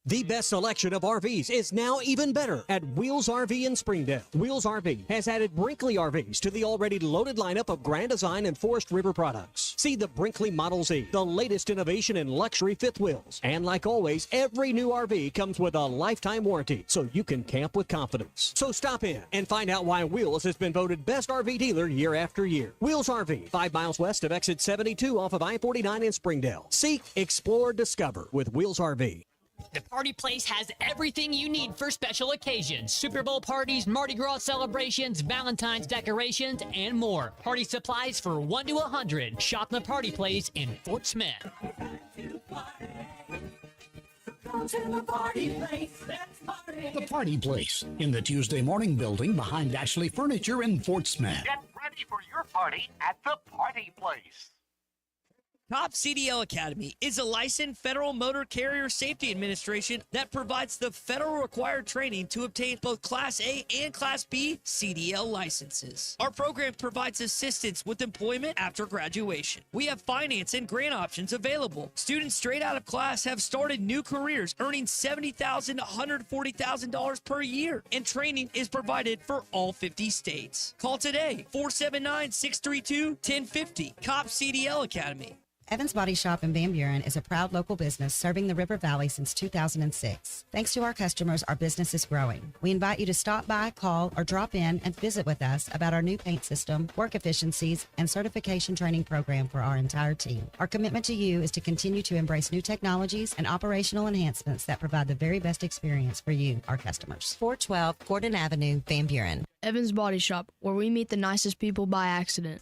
The best selection of RVs is now even better at Wheels RV in Springdale. Wheels RV has added Brinkley RVs to the already loaded lineup of Grand Design and Forest River products. See the Brinkley Model Z, the latest innovation in luxury fifth wheels. And like always, every new RV comes with a lifetime warranty, so you can camp with confidence. So stop in and find out why Wheels has been voted best RV dealer year after year. Wheels RV, 5 miles west of exit 72 off of I-49 in Springdale. Seek, explore, discover with Wheels RV. The Party Place has everything you need for special occasions. Super Bowl parties, Mardi Gras celebrations, Valentine's decorations, and more. Party supplies for 1 to 100. Shop the Party Place in Fort Smith. The Party Place in the Tuesday Morning Building behind Ashley Furniture in Fort Smith. Get ready for your party at the Party Place. Top CDL Academy is a licensed Federal Motor Carrier Safety Administration that provides the federal required training to obtain both Class A and Class B CDL licenses. Our program provides assistance with employment after graduation. We have finance and grant options available. Students straight out of class have started new careers earning $70,000 to $140,000 per year, and training is provided for all 50 states. Call today, 479-632-1050. COP CDL Academy. Evans Body Shop in Van Buren is a proud local business serving the River Valley since 2006. Thanks to our customers, our business is growing. We invite you to stop by, call, or drop in and visit with us about our new paint system, work efficiencies, and certification training program for our entire team. Our commitment to you is to continue to embrace new technologies and operational enhancements that provide the very best experience for you, our customers. 412 Gordon Avenue, Van Buren. Evans Body Shop, where we meet the nicest people by accident.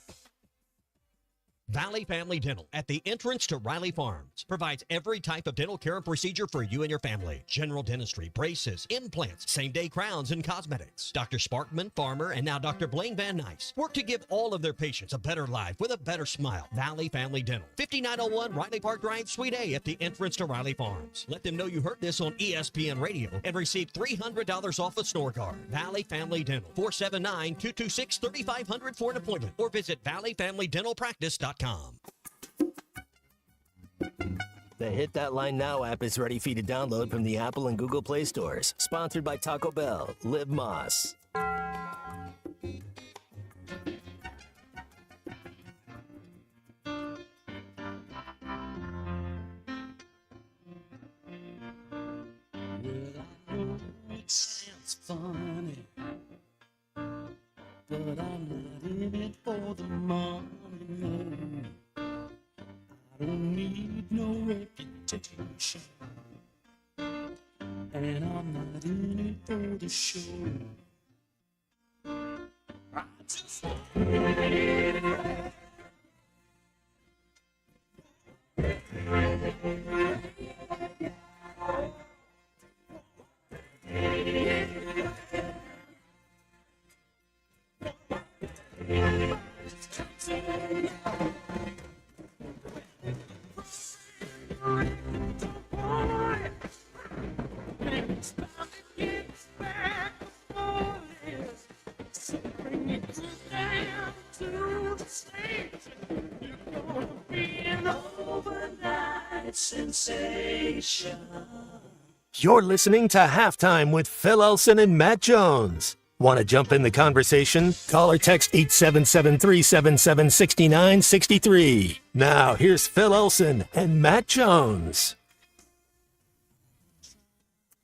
Valley Family Dental at the entrance to Riley Farms provides every type of dental care and procedure for you and your family. General dentistry, braces, implants, same-day crowns, and cosmetics. Dr. Sparkman, Farmer, and now Dr. Blaine Van Nice work to give all of their patients a better life with a better smile. Valley Family Dental, 5901 Riley Park Drive, Suite A at the entrance to Riley Farms. Let them know you heard this on ESPN Radio and receive $300 off a snore guard. Valley Family Dental, 479-226-3500 for an appointment, or visit valleyfamilydentalpractice.com. The Hit That Line Now app is ready for you to download from the Apple and Google Play stores. Sponsored by Taco Bell. Live Moss. It sounds funny, but I'm not in it for the money. No. I don't need no reputation, and I'm not in it for the show. I just sensation. You're listening to Halftime with Phil Elson and Matt Jones. Want to jump in the conversation? Call or text 877-377-6963. Now, here's Phil Elson and Matt Jones.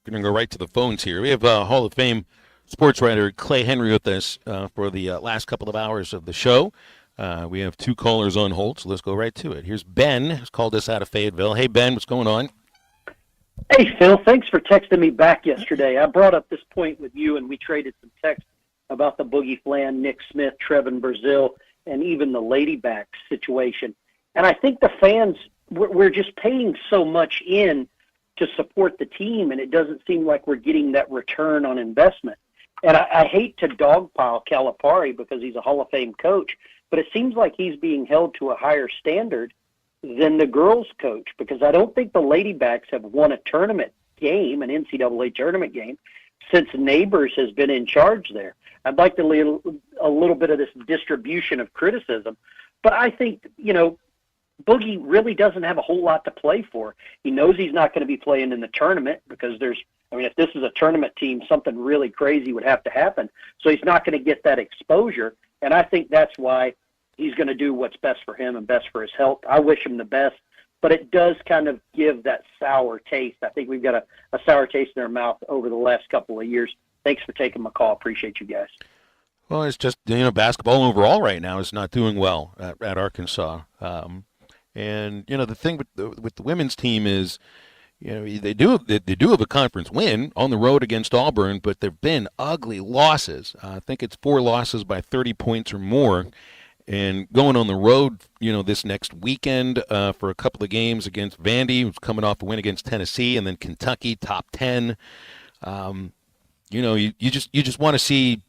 We're going to go right to the phones here. We have Hall of Fame sports writer Clay Henry with us for the last couple of hours of the show. We have 2 callers on hold, so let's go right to it. Here's Ben, who's called us out of Fayetteville. Hey, Ben, what's going on? Hey, Phil, thanks for texting me back yesterday. I brought up this point with you, and we traded some text about the Boogie Flan, Nick Smith, Trevin Brazile, and even the Ladybacks situation. And I think the fans, we're just paying so much in to support the team, and it doesn't seem like we're getting that return on investment. And I hate to dogpile Calipari because he's a Hall of Fame coach, but it seems like he's being held to a higher standard than the girls coach, because I don't think the Ladybacks have won a tournament game, an NCAA tournament game, since Neighbors has been in charge there. I'd like to leave a little bit of this distribution of criticism, but I think, Boogie really doesn't have a whole lot to play for. He knows he's not going to be playing in the tournament because if this is a tournament team, something really crazy would have to happen. So he's not going to get that exposure. And I think that's why he's going to do what's best for him and best for his health. I wish him the best, but it does kind of give that sour taste. I think we've got a sour taste in our mouth over the last couple of years. Thanks for taking my call. Appreciate you guys. Well, it's just, basketball overall right now is not doing well at Arkansas. And the thing with the women's team is, they do have a conference win on the road against Auburn, but there've been ugly losses. I think it's 4 losses by 30 points or more. And going on the road, this next weekend for a couple of games against Vandy, who's coming off a win against Tennessee, and then Kentucky, top 10. You just want to see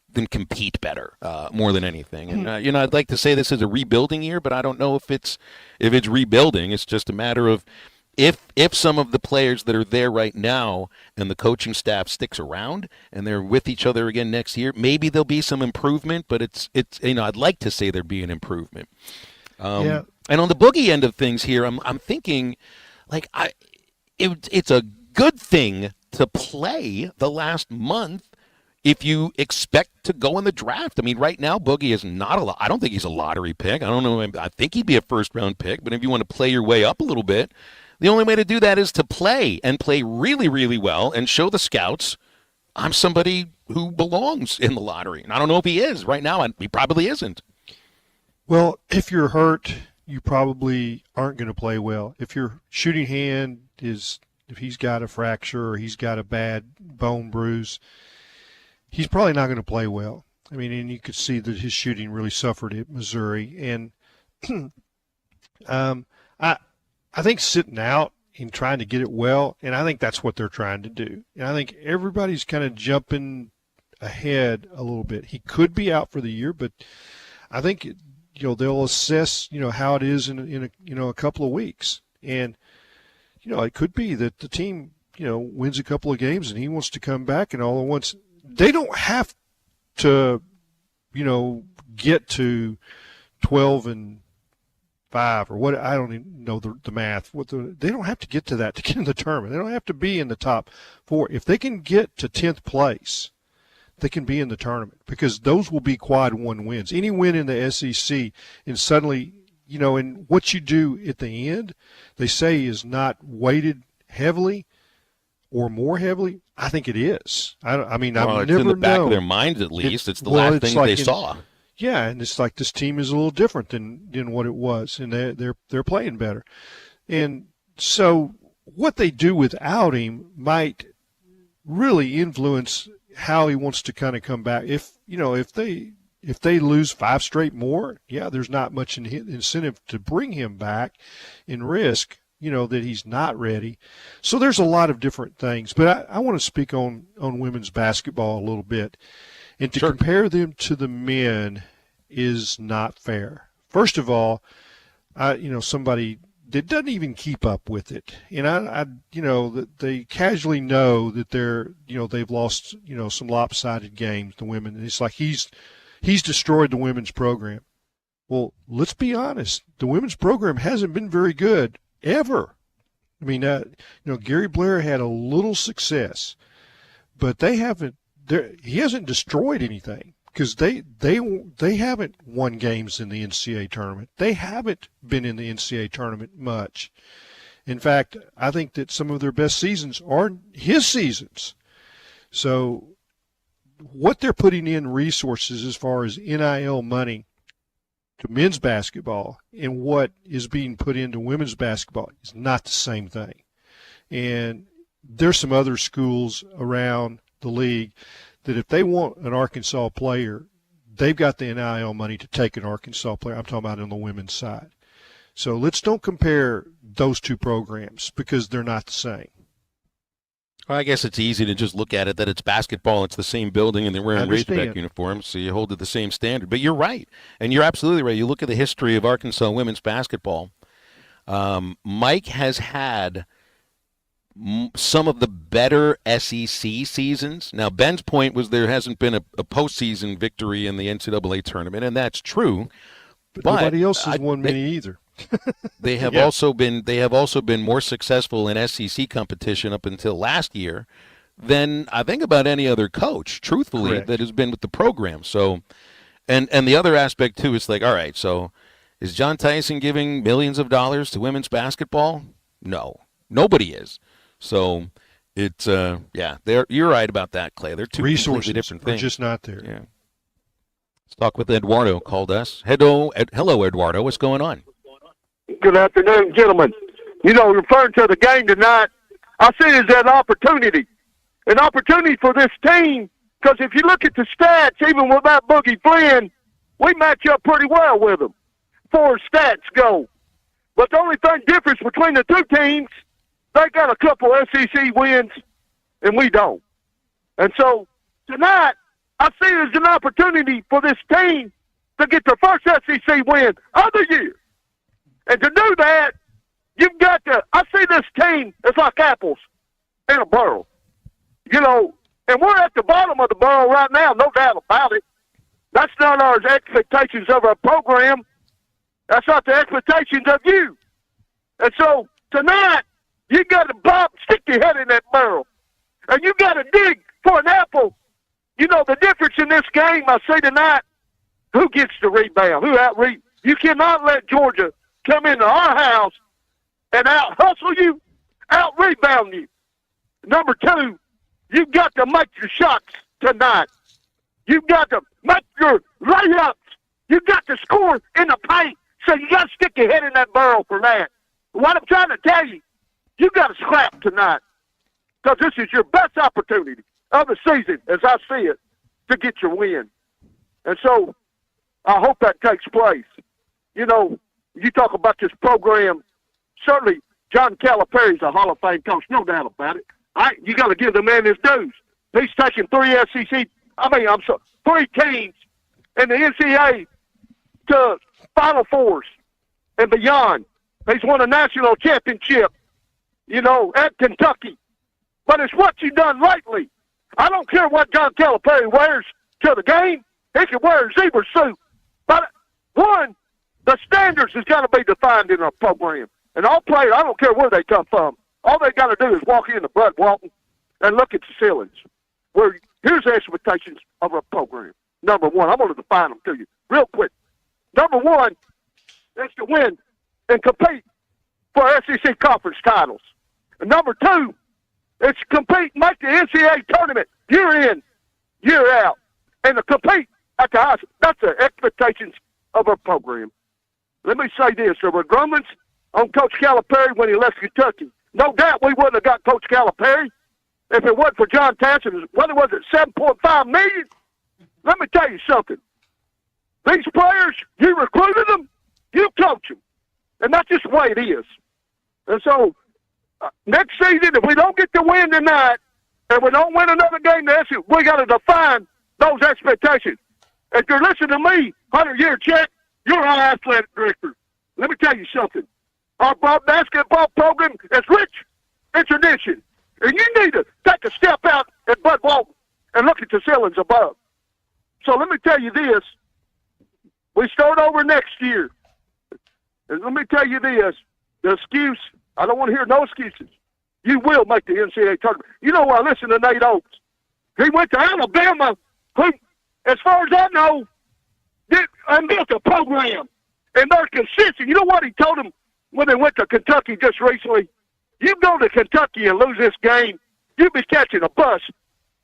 them compete better more than anything. And I'd like to say this is a rebuilding year, but I don't know if it's rebuilding. It's just a matter of if some of the players that are there right now and the coaching staff sticks around and they're with each other again next year, maybe there'll be some improvement. But it's I'd like to say there'd be an improvement. And on the Boogie end of things here, I'm thinking it's a good thing to play the last month if you expect to go in the draft. I mean, right now, Boogie is not I don't think he's a lottery pick. I don't know. I think he'd be a first-round pick. But if you want to play your way up a little bit, the only way to do that is to play and play really, really well and show the scouts I'm somebody who belongs in the lottery. And I don't know if he is. Right now, he probably isn't. Well, if you're hurt, you probably aren't going to play well. If your shooting hand if he's got a fracture or he's got a bad bone bruise, he's probably not going to play well. I mean, and you could see that his shooting really suffered at Missouri. And I think sitting out and trying to get it well, and I think that's what they're trying to do. And I think everybody's kind of jumping ahead a little bit. He could be out for the year, but I think they'll assess how it is in a couple of weeks. And it could be that the team wins a couple of games and he wants to come back, and all at once they don't have to get to 12-5 or what. I don't even know the math. They don't have to get to that to get in the tournament. They don't have to be in the top 4. If they can get to 10th place, they can be in the tournament, because those will be quad 1 wins. Any win in the SEC, and suddenly, and what you do at the end, they say is not weighted heavily or more heavily. I think it is. I mean, I've it's never in the back known. of their minds, at least. It's the last thing they saw. Yeah, and it's like this team is a little different than what it was, and they're playing better. And so what they do without him might really influence how he wants to kind of come back. If they lose 5 straight more, there's not much incentive to bring him back and risk that he's not ready. So there's a lot of different things. But I want to speak on women's basketball a little bit. And to compare them to the men is not fair. First of all, somebody that doesn't even keep up with it. And they casually know that they've lost, some lopsided games, the women. And it's like he's destroyed the women's program. Well, let's be honest. The women's program hasn't been very good ever. I mean, Gary Blair had a little success, but he hasn't destroyed anything, because they haven't won games in the NCAA tournament. They haven't been in the NCAA tournament much. In fact, I think that some of their best seasons are his seasons. So what they're putting in resources as far as NIL money to men's basketball and what is being put into women's basketball is not the same thing. And there's some other schools around the league that if they want an Arkansas player, they've got the NIL money to take an Arkansas player. I'm talking about on the women's side. So let's don't compare those two programs because they're not the same. Well, I guess it's easy to just look at it that it's basketball, it's the same building, and they're wearing Razorback uniforms, so you hold to the same standard. But you're right, and you're absolutely right. You look at the history of Arkansas women's basketball. Mike has had some of the better SEC seasons. Now, Ben's point was there hasn't been a postseason victory in the NCAA tournament, and that's true. But nobody else has won many either. They have also been more successful in SEC competition up until last year than I think about any other coach, truthfully, Correct. that has been with the program. So, and the other aspect too is like, all right, so is John Tyson giving millions of dollars to women's basketball? No, nobody is. So it's you're right about that, Clay. They're two resources completely different things. Are just not there. Yeah. Let's talk with Eduardo. Called us. Hello, Eduardo. What's going on? Good afternoon, gentlemen. You know, referring to the game tonight, I see it as an opportunity for this team, because if you look at the stats, even without Boogie Flynn, we match up pretty well with them, as far as stats go. But the only thing difference between the two teams, they got a couple SEC wins, and we don't. And so tonight, I see it as an opportunity for this team to get their first SEC win of the year. And to do that, you've got to – I see this team as like apples in a barrel. You know, and we're at the bottom of the barrel right now, no doubt about it. That's not our expectations of our program. That's not the expectations of you. And so tonight, you got to stick your head in that barrel. And you got to dig for an apple. You know, the difference in this game, I say tonight, who gets the rebound, who out-rebound. You cannot let Georgia come into our house and out-hustle you, out-rebound you. Number two, you've got to make your shots tonight. You've got to make your layups. You've got to score in the paint. So you got to stick your head in that barrel for that. What I'm trying to tell you, you got to scrap tonight, because this is your best opportunity of the season, as I see it, to get your win. And so I hope that takes place. You know, you talk about this program, certainly John Calipari's a Hall of Fame coach, no doubt about it. You got to give the man his dues. He's taken three teams in the NCAA to Final Fours and beyond. He's won a national championship, you know, at Kentucky. But it's what you've done lately. I don't care what John Calipari wears to the game. He can wear a zebra suit. But, one, the standards has got to be defined in our program. And all players, I don't care where they come from, all they got to do is walk in the Bud Walton and look at the ceilings. Here's the expectations of our program. Number one, I'm going to define them to you real quick. Number one is to win and compete for SEC conference titles. And number two, it's to compete and make the NCAA tournament year in, year out. And to compete at the highest. That's the expectations of our program. Let me say this. There were grumblings on Coach Calipari when he left Kentucky. No doubt we wouldn't have got Coach Calipari if it wasn't for John Townsend. What was it, $7.5 million? Let me tell you something. These players, you recruited them, you coach them. And that's just the way it is. And so, next season, if we don't get the win tonight, and we don't win another game, we got to define those expectations. If you're listening to me, 100-year check, you're our athletic director. Let me tell you something. Our basketball program is rich in tradition. And you need to take a step out at Bud Walton and look at the ceilings above. So let me tell you this. We start over next year. And let me tell you this. The excuse, I don't want to hear no excuses. You will make the NCAA tournament. You know, I listen to Nate Oates. He went to Alabama, who, as far as I know, and built a program. And they're consistent. You know what he told them when they went to Kentucky just recently? You go to Kentucky and lose this game, you'll be catching a bus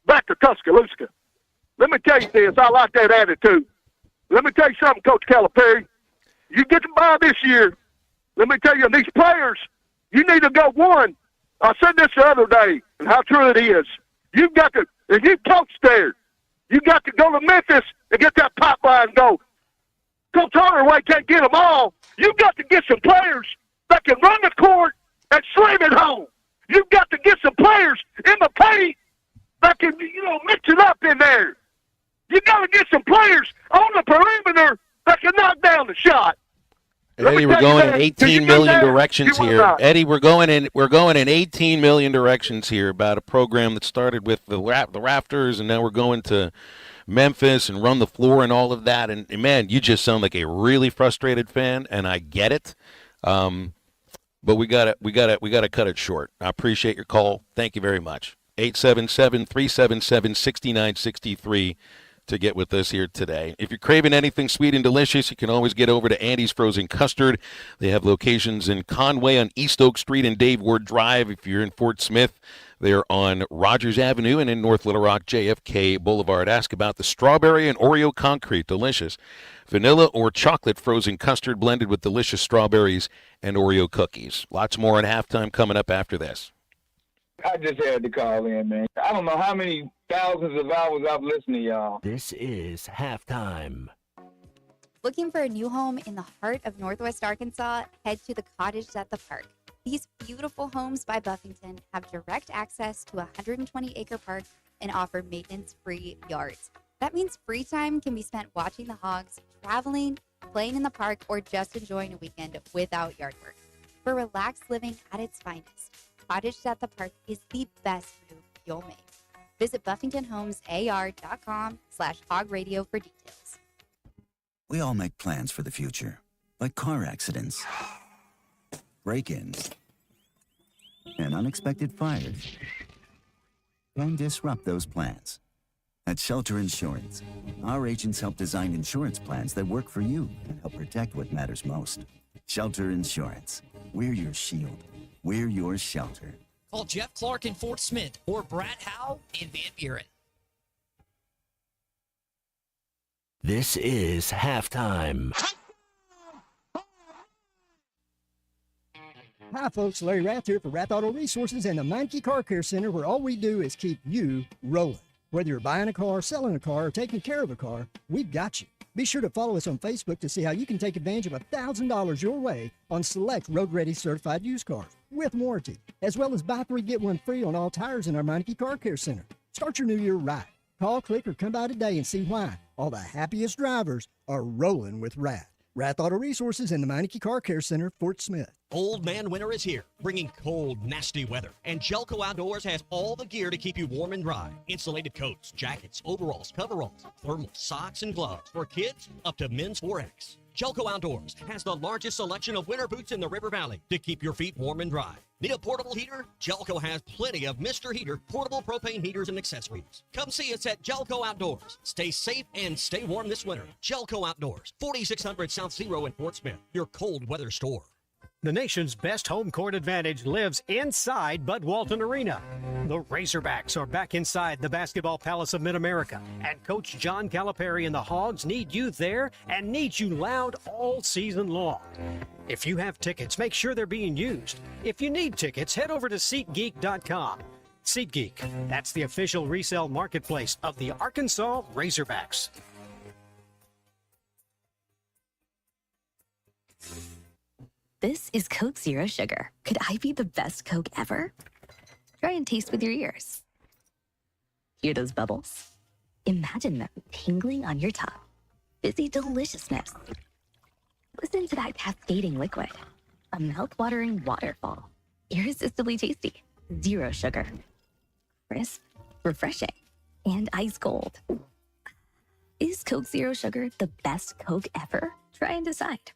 back to Tuscaloosa. Let me tell you this. I like that attitude. Let me tell you something, Coach Calipari. You get by this year. Let me tell you, these players, you need to go one. I said this the other day, and how true it is. You've got to, if you coach there, you got to go to Memphis and get that pipeline go. Coach Hardaway can't get them all. You've got to get some players that can run the court and slam it home. You've got to get some players in the paint that can, mix it up in there. You got to get some players on the perimeter that can knock down the shot. Eddie, we're going in 18 million directions here. Eddie, we're going in 18 million directions here about a program that started with the Raptors, and now we're going to Memphis and run the floor and all of that. And man, you just sound like a really frustrated fan, and I get it. But we gotta cut it short. I appreciate your call. Thank you very much. 877-377-6963 to get with us here today. If you're craving anything sweet and delicious, you can always get over to Andy's Frozen Custard. They have locations in Conway on East Oak Street and Dave Ward Drive. If you're in Fort Smith, they're on Rogers Avenue, and in North Little Rock, JFK Boulevard. Ask about the strawberry and Oreo concrete. Delicious. Vanilla or chocolate frozen custard blended with delicious strawberries and Oreo cookies. Lots more at halftime coming up after this. I just had to call in, man. I don't know how many thousands of hours I've listened to y'all. This is Halftime. Looking for a new home in the heart of Northwest Arkansas? Head to the Cottage at the Park. These beautiful homes by Buffington have direct access to a 120-acre park and offer maintenance-free yards. That means free time can be spent watching the hogs, traveling, playing in the park, or just enjoying a weekend without yard work. For relaxed living at its finest, Cottage at the Park is the best move you'll make. Visit BuffingtonHomesAR.com/hogradio for details. We all make plans for the future, like car accidents, break-ins, and unexpected fires can disrupt those plans. At Shelter Insurance, our agents help design insurance plans that work for you and help protect what matters most. Shelter Insurance. We're your shield. We're your shelter. Call Jeff Clark in Fort Smith or Brad Howe in Van Buren. This is Halftime. Hi, folks. Larry Rath here for Rath Auto Resources and the Meineke Car Care Center, where all we do is keep you rolling. Whether you're buying a car, selling a car, or taking care of a car, we've got you. Be sure to follow us on Facebook to see how you can take advantage of $1,000 your way on select road-ready certified used cars with warranty, as well as buy 3, get 1 free on all tires in our Meineke Car Care Center. Start your new year right. Call, click, or come by today and see why all the happiest drivers are rolling with Rath. Rath Auto Resources and the Meineke Car Care Center, Fort Smith. Old Man Winter is here, bringing cold, nasty weather. And Jelco Outdoors has all the gear to keep you warm and dry. Insulated coats, jackets, overalls, coveralls, thermal socks, and gloves. For kids, up to men's 4X. Jelco Outdoors has the largest selection of winter boots in the River Valley to keep your feet warm and dry. Need a portable heater? Jelco has plenty of Mr. Heater portable propane heaters and accessories. Come see us at Jelco Outdoors. Stay safe and stay warm this winter. Jelco Outdoors, 4600 South Zero in Fort Smith, your cold weather store. The nation's best home court advantage lives inside Bud Walton Arena. The Razorbacks are back inside the Basketball Palace of Mid-America, and Coach John Calipari and the Hogs need you there and need you loud all season long. If you have tickets, make sure they're being used. If you need tickets, head over to SeatGeek.com. SeatGeek, that's the official resale marketplace of the Arkansas Razorbacks. This is Coke Zero Sugar. Could I be the best Coke ever? Try and taste with your ears. Hear those bubbles? Imagine them tingling on your tongue. Fizzy deliciousness. Listen to that cascading liquid. A mouth-watering waterfall. Irresistibly tasty. Zero sugar. Crisp, refreshing, and ice cold. Is Coke Zero Sugar the best Coke ever? Try and decide.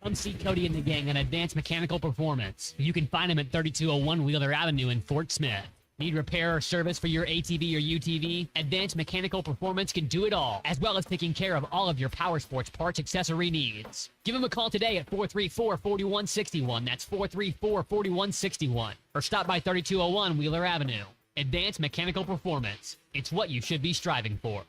Come see Cody and the gang on Advanced Mechanical Performance. You can find them at 3201 Wheeler Avenue in Fort Smith. Need repair or service for your ATV or UTV? Advanced Mechanical Performance can do it all, as well as taking care of all of your power sports parts accessory needs. Give them a call today at 434-4161. That's 434-4161. Or stop by 3201 Wheeler Avenue. Advanced Mechanical Performance. It's what you should be striving for.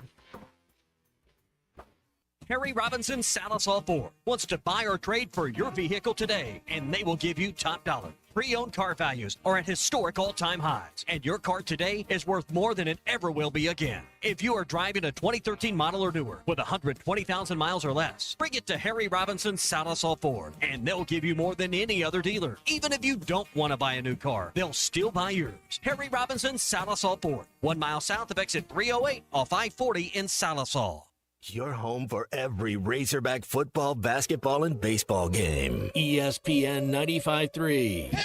Harry Robinson Salisaw Ford wants to buy or trade for your vehicle today, and they will give you top dollar. Pre-owned car values are at historic all-time highs, and your car today is worth more than it ever will be again. If you are driving a 2013 model or newer with 120,000 miles or less, bring it to Harry Robinson Salasol Ford, and they'll give you more than any other dealer. Even if you don't want to buy a new car, they'll still buy yours. Harry Robinson Salasol Ford, 1 mile south of exit 308 off I-40 in Salasol. Your home for every Razorback football, basketball, and baseball game. ESPN 95.3.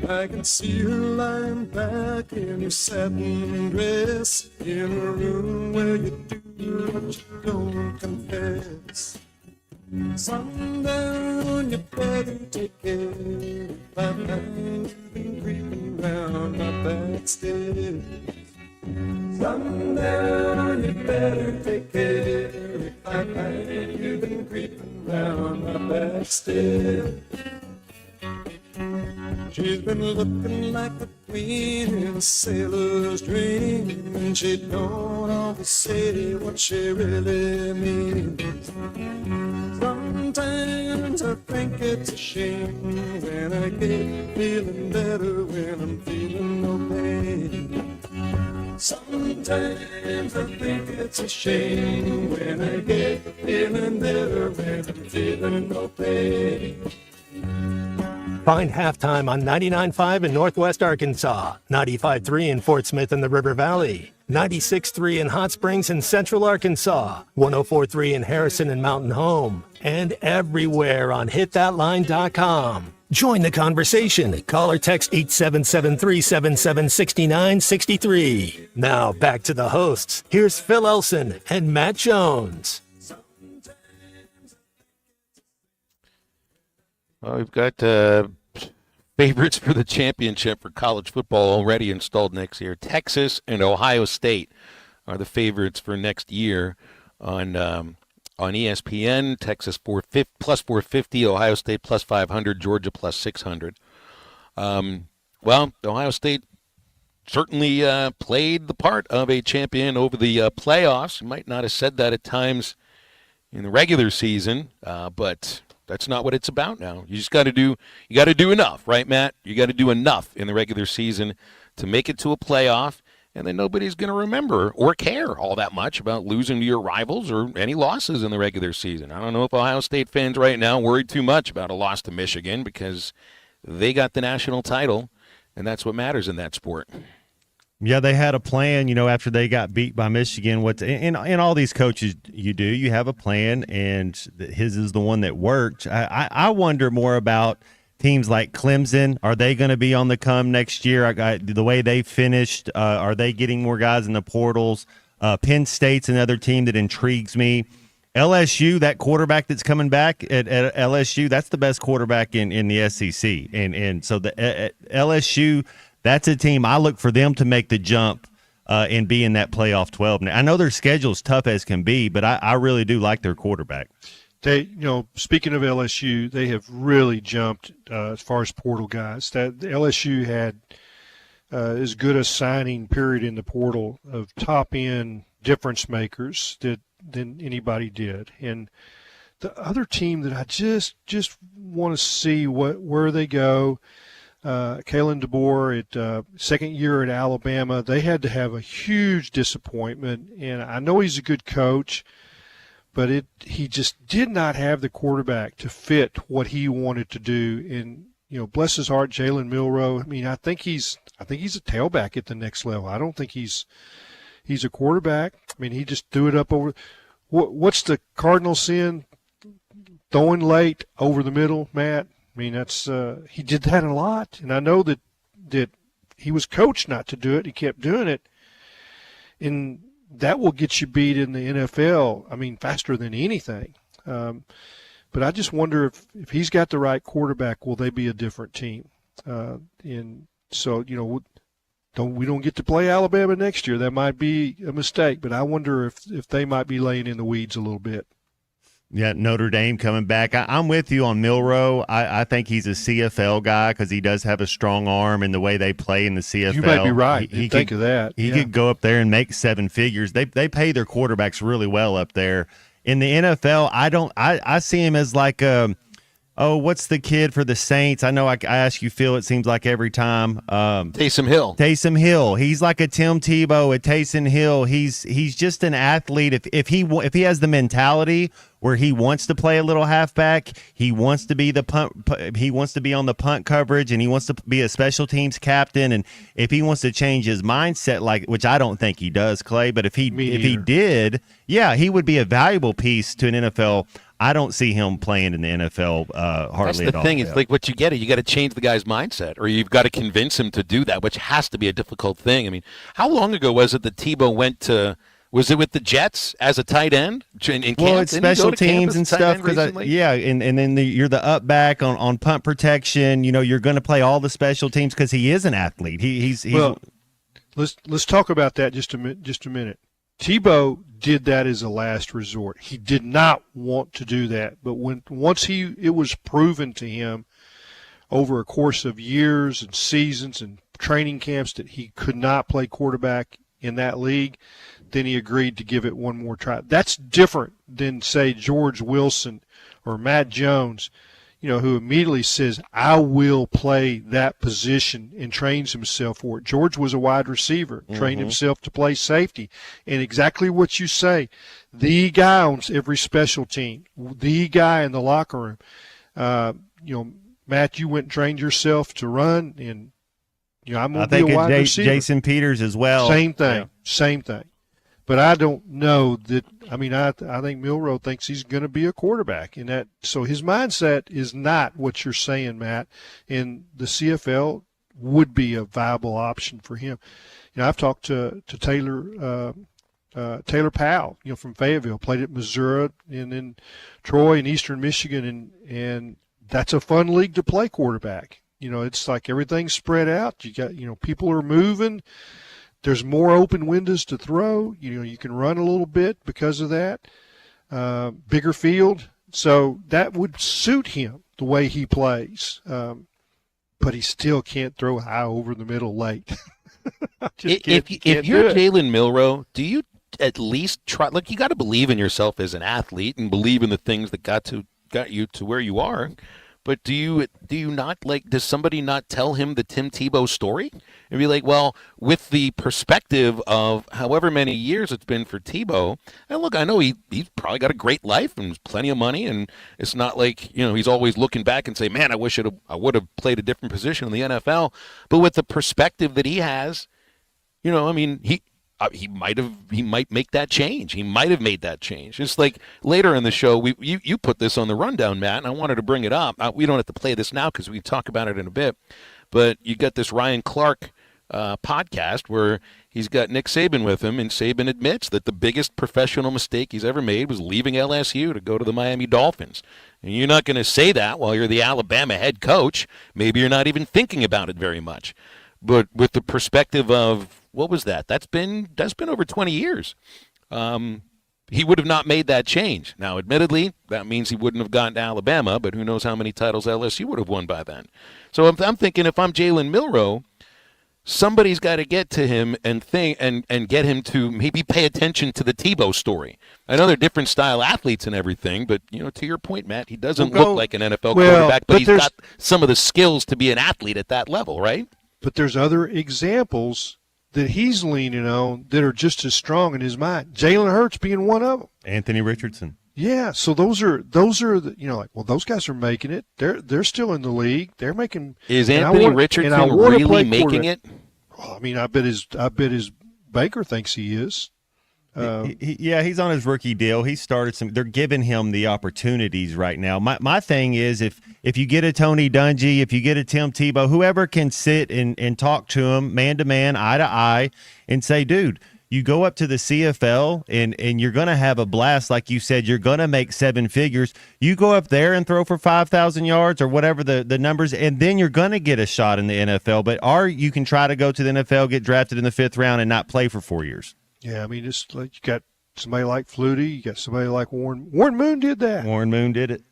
I can see her lying back in her satin dress in a room where you do what you don't confess. Sundown, you better take care if I find you've been creeping round my back stairs. Sundown, you better take care if I find you've been creeping round my back stairs. She's been looking like a queen in a sailor's dream, and she don't always say what she really means. Sometimes I think it's a shame when I get feeling better when I'm feeling no pain. Sometimes I think it's a shame when I get feeling better when I'm feeling no pain. Find Halftime on 99.5 in Northwest Arkansas, 95.3 in Fort Smith and the River Valley, 96.3 in Hot Springs and Central Arkansas, 104.3 in Harrison and Mountain Home, and everywhere on hitthatline.com. Join the conversation. Call or text 877-377-6963. Now back to the hosts. Here's Phil Elson and Matt Jones. Well, we've got favorites for the championship for college football already installed next year. Texas and Ohio State are the favorites for next year on ESPN. Texas plus 450, Ohio State plus 500, Georgia plus 600. Well, Ohio State certainly played the part of a champion over the playoffs. You might not have said that at times in the regular season, but that's not what it's about now. You just got to do enough, right, Matt? You got to do enough in the regular season to make it to a playoff, and then nobody's going to remember or care all that much about losing to your rivals or any losses in the regular season. I don't know if Ohio State fans right now worried too much about a loss to Michigan because they got the national title, and that's what matters in that sport. Yeah, they had a plan, after they got beat by Michigan. And all these coaches, you have a plan, and his is the one that worked. I wonder more about teams like Clemson. Are they going to be on the come next year? The way they finished, are they getting more guys in the portals? Penn State's another team that intrigues me. LSU, that quarterback that's coming back at LSU, that's the best quarterback in the SEC. And so the LSU – that's a team I look for them to make the jump and be in that playoff 12. Now, I know their schedule's tough as can be, but I really do like their quarterback. They, speaking of LSU, they have really jumped as far as portal guys. That LSU had as good a signing period in the portal of top end difference makers than anybody did. And the other team that I just want to see where they go. Kalen DeBoer at second year at Alabama, they had to have a huge disappointment, and I know he's a good coach, but he just did not have the quarterback to fit what he wanted to do. And bless his heart, Jalen Milroe. I mean, I think he's a tailback at the next level. I don't think he's a quarterback. I mean, he just threw it up over. What's the Cardinal sin? Throwing late over the middle, Matt. I mean, that's he did that a lot, and I know that he was coached not to do it. He kept doing it, and that will get you beat in the NFL. I mean, faster than anything. But I just wonder if he's got the right quarterback, will they be a different team? And so we don't get to play Alabama next year. That might be a mistake, but I wonder if they might be laying in the weeds a little bit. Yeah, Notre Dame coming back. I'm with you on Milroe. I think he's a CFL guy because he does have a strong arm in the way they play in the CFL. You might be right. He Think of that. He could go up there and make 7 figures. They pay their quarterbacks really well up there. In the NFL, I see him as like what's the kid for the Saints? I know I ask you, Phil, it seems like every time. Taysom Hill. Taysom Hill. He's like a Tim Tebow, a Taysom Hill. He's just an athlete. If he has the mentality where he wants to play a little halfback, he wants to be he wants to be on the punt coverage, and he wants to be a special teams captain. And if he wants to change his mindset, which I don't think he does, Clay, but if he did, yeah, he would be a valuable piece to an NFL. I don't see him playing in the NFL hardly at all. That's the thing. It's like what you got to change the guy's mindset, or you've got to convince him to do that, which has to be a difficult thing. I mean, how long ago was it that Tebow went to? Was it with the Jets as a tight end in camp? Well, it's special teams and stuff because and then you're the up back on punt protection. You know, you're going to play all the special teams because he is an athlete. He's well. Let's talk about that just a minute. Tebow did that as a last resort. He did not want to do that, but once it was proven to him over a course of years and seasons and training camps that he could not play quarterback in that league, then he agreed to give it one more try. That's different than, say, George Wilson or Matt Jones, who immediately says, I will play that position and trains himself for it. George was a wide receiver, trained himself to play safety. And exactly what you say, the guy on every special team, the guy in the locker room. Matt, you went and trained yourself to run, and I'm going to be a wide receiver. Jason Peters as well. Same thing. But I don't know that. I mean, I think Milroe thinks he's going to be a quarterback, in that. So his mindset is not what you're saying, Matt. And the CFL would be a viable option for him. I've talked to Taylor Powell, from Fayetteville, played at Missouri and then Troy and Eastern Michigan, and that's a fun league to play quarterback. It's like everything's spread out. You got, people are moving. There's more open windows to throw. You can run a little bit because of that. Bigger field. So that would suit him, the way he plays. But he still can't throw high over the middle late. If you're Jalen Milroe, do you at least try? Look, you got to believe in yourself as an athlete and believe in the things that got you to where you are. But do you not, does somebody not tell him the Tim Tebow story? And be like, well, with the perspective of however many years it's been for Tebow, and look, I know he's probably got a great life and plenty of money, and it's not like, he's always looking back and say, man, I wish I would have played a different position in the NFL. But with the perspective that he has, he might make that change. He might have made that change. Just like later in the show, you put this on the rundown, Matt, and I wanted to bring it up. We don't have to play this now because we talk about it in a bit. But you got this Ryan Clark podcast where he's got Nick Saban with him, and Saban admits that the biggest professional mistake he's ever made was leaving LSU to go to the Miami Dolphins. And you're not going to say that while you're the Alabama head coach. Maybe you're not even thinking about it very much. But with the perspective of, what was that? That's been over 20 years. He would have not made that change. Now, admittedly, that means he wouldn't have gotten to Alabama, but who knows how many titles LSU would have won by then. So I'm thinking, if I'm Jalen Milroe, somebody's got to get to him and get him to maybe pay attention to the Tebow story. I know they're different style athletes and everything, but to your point, Matt, he doesn't look like an NFL quarterback, but he's got some of the skills to be an athlete at that level, right? But there's other examples that he's leaning on that are just as strong in his mind. Jalen Hurts being one of them. Anthony Richardson. Yeah, so those are the, those guys are making it. They're still in the league. They're making. Is Anthony Richardson really making it? Well, I mean, I bet his Baker thinks he is. He's on his rookie deal. He started they're giving him the opportunities right now. My thing is, if you get a Tony Dungy, if you get a Tim Tebow, whoever can sit and talk to him man to man, eye to eye, and say, dude, you go up to the CFL and you're going to have a blast. Like you said, you're going to make 7 figures. You go up there and throw for 5,000 yards or whatever the numbers, and then you're going to get a shot in the NFL. You can try to go to the NFL, get drafted in the 5th round, and not play for 4 years. Yeah, I mean, it's like you got somebody like Flutie. You got somebody like Warren. Warren Moon did that. Warren Moon did it,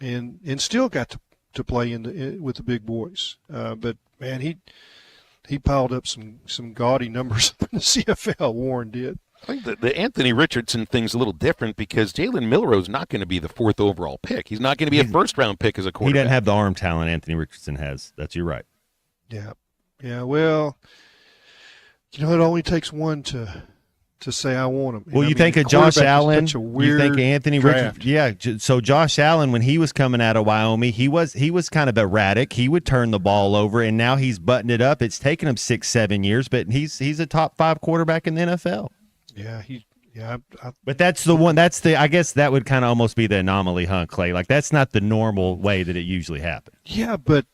and still got to play with the big boys. But man, he piled up some gaudy numbers in the CFL. Warren did. I think the Anthony Richardson thing's a little different because Jalen Milroe's not going to be the 4th overall pick. He's not going to be a first-round pick as a quarterback. He doesn't have the arm talent Anthony Richardson has. You're right. Yeah. Well, it only takes one to say I want him. Well, you think of Josh Allen, you think Anthony Richardson. Yeah, so Josh Allen, when he was coming out of Wyoming, he was kind of erratic. He would turn the ball over, and now he's buttoned it up. It's taken him 6-7 years, but he's a top 5 quarterback in the NFL. Yeah, but that's the one. I guess that would kind of almost be the anomaly, huh, Clay? Like that's not the normal way that it usually happens. Yeah, but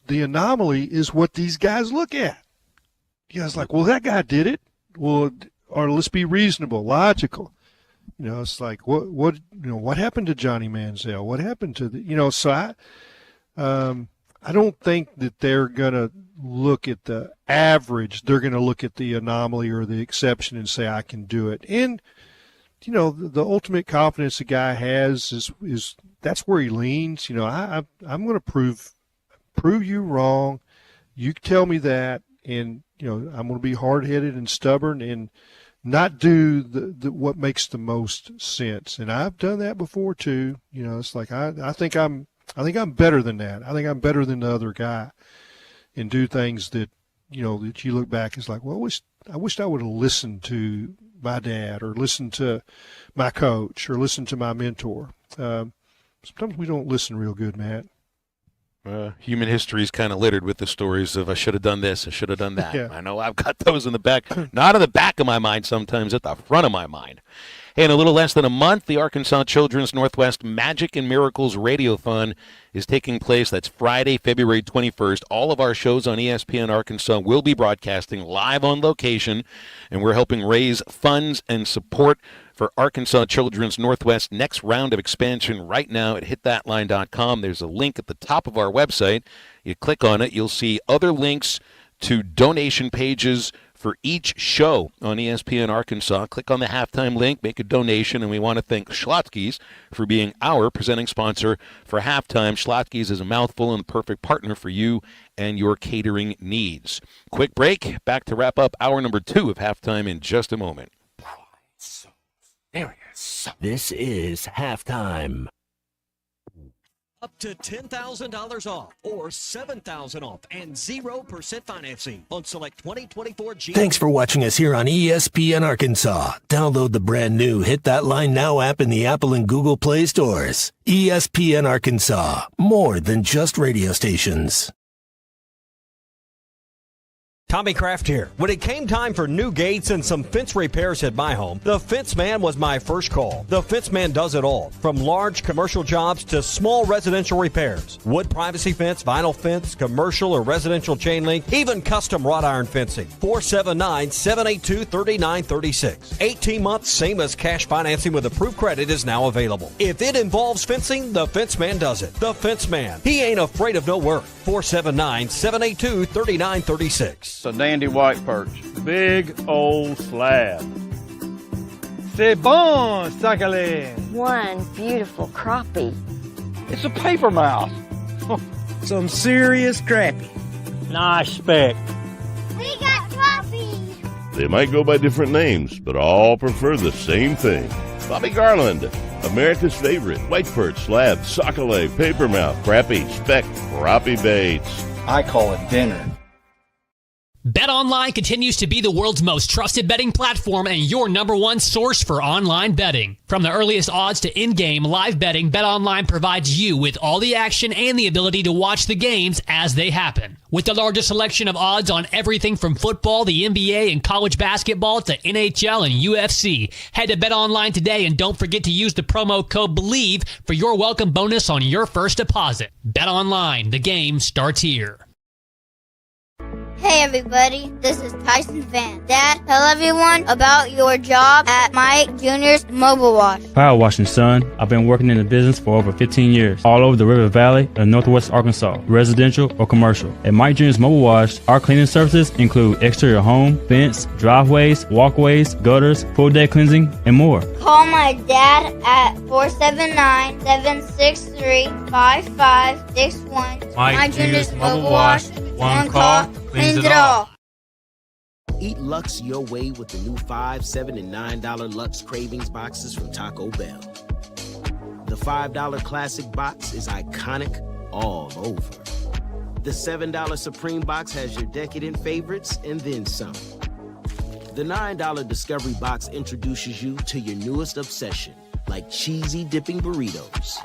the anomaly is what these guys look at. You guys like, well, that guy did it. Well, or let's be reasonable, logical. It's like what happened to Johnny Manziel? What happened to the So I don't think that they're gonna look at the average. They're going to look at the anomaly or the exception and say, I can do it. And, the ultimate confidence a guy has is that's where he leans. I'm going to prove you wrong. You tell me that, and, I'm going to be hard-headed and stubborn and not do the what makes the most sense. And I've done that before too. It's like I think I'm better than that. I think I'm better than the other guy. And do things that, that you look back is like, well, I wished I would have listened to my dad or listened to my coach or listened to my mentor. Sometimes we don't listen real good, Matt. Human history is kind of littered with the stories of I should have done this, I should have done that. Yeah. I know I've got those in the back, not in the back of my mind sometimes, at the front of my mind. Hey, in a little less than a month, the Arkansas Children's Northwest Magic and Miracles Radiothon is taking place. That's Friday, February 21st. All of our shows on ESPN Arkansas will be broadcasting live on location, and we're helping raise funds and support for Arkansas Children's Northwest next round of expansion right now at hitthatline.com. There's a link at the top of our website. You click on it, you'll see other links to donation pages for each show on ESPN Arkansas. Click on the halftime link, make a donation, and we want to thank Schlotzsky's for being our presenting sponsor for halftime. Schlotzsky's is a mouthful and the perfect partner for you and your catering needs. Quick break, back to wrap up hour number 2 of halftime in just a moment. This is halftime. Up to $10,000 off or $7,000 off and 0% financing on select 2024 Jeep. Thanks for watching us here on ESPN Arkansas. Download the brand new Hit That Line Now app in the Apple and Google Play stores. ESPN Arkansas, more than just radio stations. Tommy Kraft here. When it came time for new gates and some fence repairs at my home, the Fence Man was my first call. The Fence Man does it all, from large commercial jobs to small residential repairs. Wood privacy fence, vinyl fence, commercial or residential chain link, even custom wrought iron fencing. 479-782-3936. 18 months, same as cash financing with approved credit is now available. If it involves fencing, the Fence Man does it. The Fence Man. He ain't afraid of no work. 479-782-3936. A dandy white perch, big old slab. C'est bon, Sakhalin. One beautiful crappie. It's a paper mouse. Some serious crappie. Nice speck. We got crappies. They might go by different names, but all prefer the same thing. Bobby Garland, America's favorite white perch, slab, Sakhalin, paper mouth, crappie, speck, crappie baits. I call it dinner. BetOnline continues to be the world's most trusted betting platform and your number one source for online betting. From the earliest odds to in-game live betting, BetOnline provides you with all the action and the ability to watch the games as they happen. With the largest selection of odds on everything from football, the NBA, and college basketball to NHL and UFC, head to BetOnline today and don't forget to use the promo code BELIEVE for your welcome bonus on your first deposit. BetOnline, the game starts here. Hey everybody, this is Tyson Van. Dad, tell everyone about your job at Mike Jr.'s Mobile Wash. Power washing, son. I've been working in the business for over 15 years, all over the River Valley and Northwest Arkansas, residential or commercial. At Mike Jr.'s Mobile Wash, our cleaning services include exterior home, fence, driveways, walkways, gutters, full deck cleansing, and more. Call my dad at 479-763-5561. Mike Jr.'s Mobile Wash. One call, cleans it all. Eat Lux your way with the new $5, $7, and $9 Lux Cravings boxes from Taco Bell. The $5 classic box is iconic all over. The $7 Supreme box has your decadent favorites and then some. The $9 Discovery box introduces you to your newest obsession, like cheesy dipping burritos.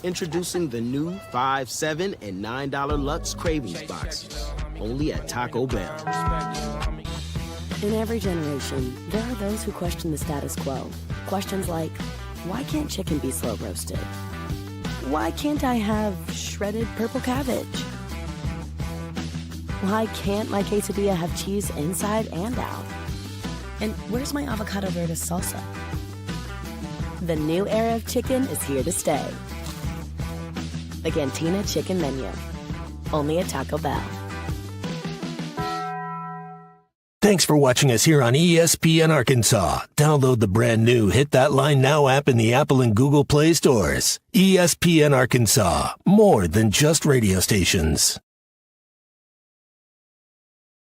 Introducing the new $5, $7, and $9 Lux Cravings boxes, only at Taco Bell. In every generation, there are those who question the status quo. Questions like, why can't chicken be slow roasted? Why can't I have shredded purple cabbage? Why can't my quesadilla have cheese inside and out? And where's my avocado verde salsa? The new era of chicken is here to stay. The Cantina Chicken Menu, only at Taco Bell. Thanks for watching us here on ESPN Arkansas. Download the brand new Hit That Line Now app in the Apple and Google Play stores. ESPN Arkansas, more than just radio stations.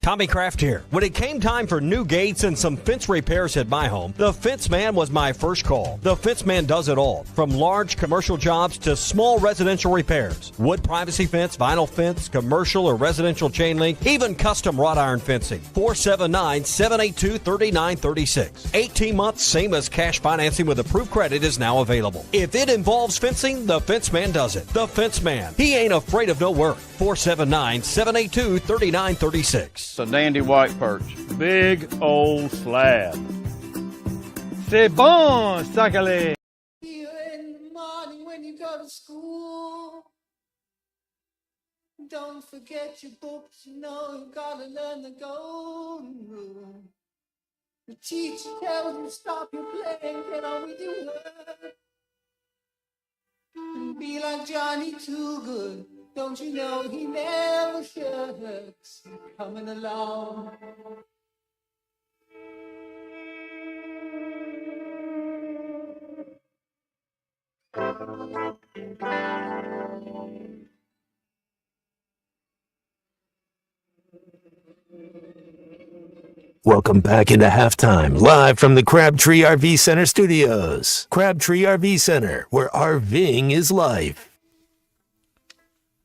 Tommy Kraft here. When it came time for new gates and some fence repairs at my home, the Fence Man was my first call. The Fence Man does it all, from large commercial jobs to small residential repairs. Wood privacy fence, vinyl fence, commercial or residential chain link, even custom wrought iron fencing. 479-782-3936. 18 months, same as cash financing with approved credit is now available. If it involves fencing, the Fence Man does it. The Fence Man. He ain't afraid of no work. 479-782-3936. A dandy white perch. Big old slab. C'est bon, sacalé. See you in the morning when you go to school. Don't forget your books, you know you gotta learn the golden rule. The teacher tells you stop your playing, get on with your work. And be like Johnny Too Good. Don't you know he never shirks coming along? Welcome back into halftime, live from the Crabtree RV Center studios. Crabtree RV Center, where RVing is life.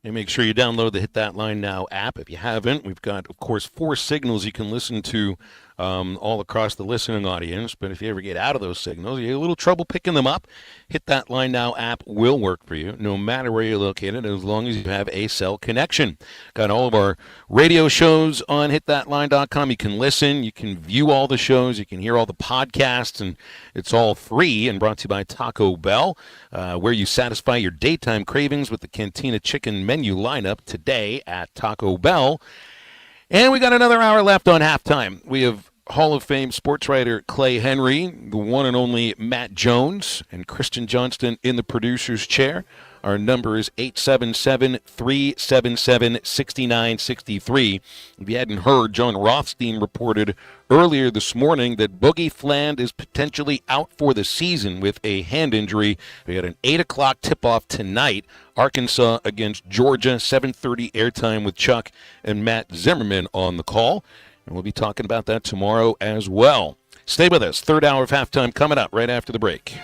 And make sure you download the Hit That Line Now app if you haven't. We've got, of course, 4 signals you can listen to all across the listening audience. But if you ever get out of those signals, you have a little trouble picking them up, Hit That Line Now app will work for you, no matter where you're located, as long as you have a cell connection. Got all of our radio shows on hitthatline.com. You can listen, you can view all the shows, you can hear all the podcasts, and it's all free and brought to you by Taco Bell, where you satisfy your daytime cravings with the Cantina Chicken menu lineup today at Taco Bell. And we got another hour left on halftime. We have Hall of Fame sports writer Clay Henry, the one and only Matt Jones, and Kristen Johnston in the producer's chair. Our number is 877-377-6963. If you hadn't heard, John Rothstein reported earlier this morning that Boogie Fland is potentially out for the season with a hand injury. We had an 8 o'clock tip-off tonight. Arkansas against Georgia, 7:30 airtime with Chuck and Matt Zimmerman on the call. And we'll be talking about that tomorrow as well. Stay with us. Third hour of halftime coming up right after the break.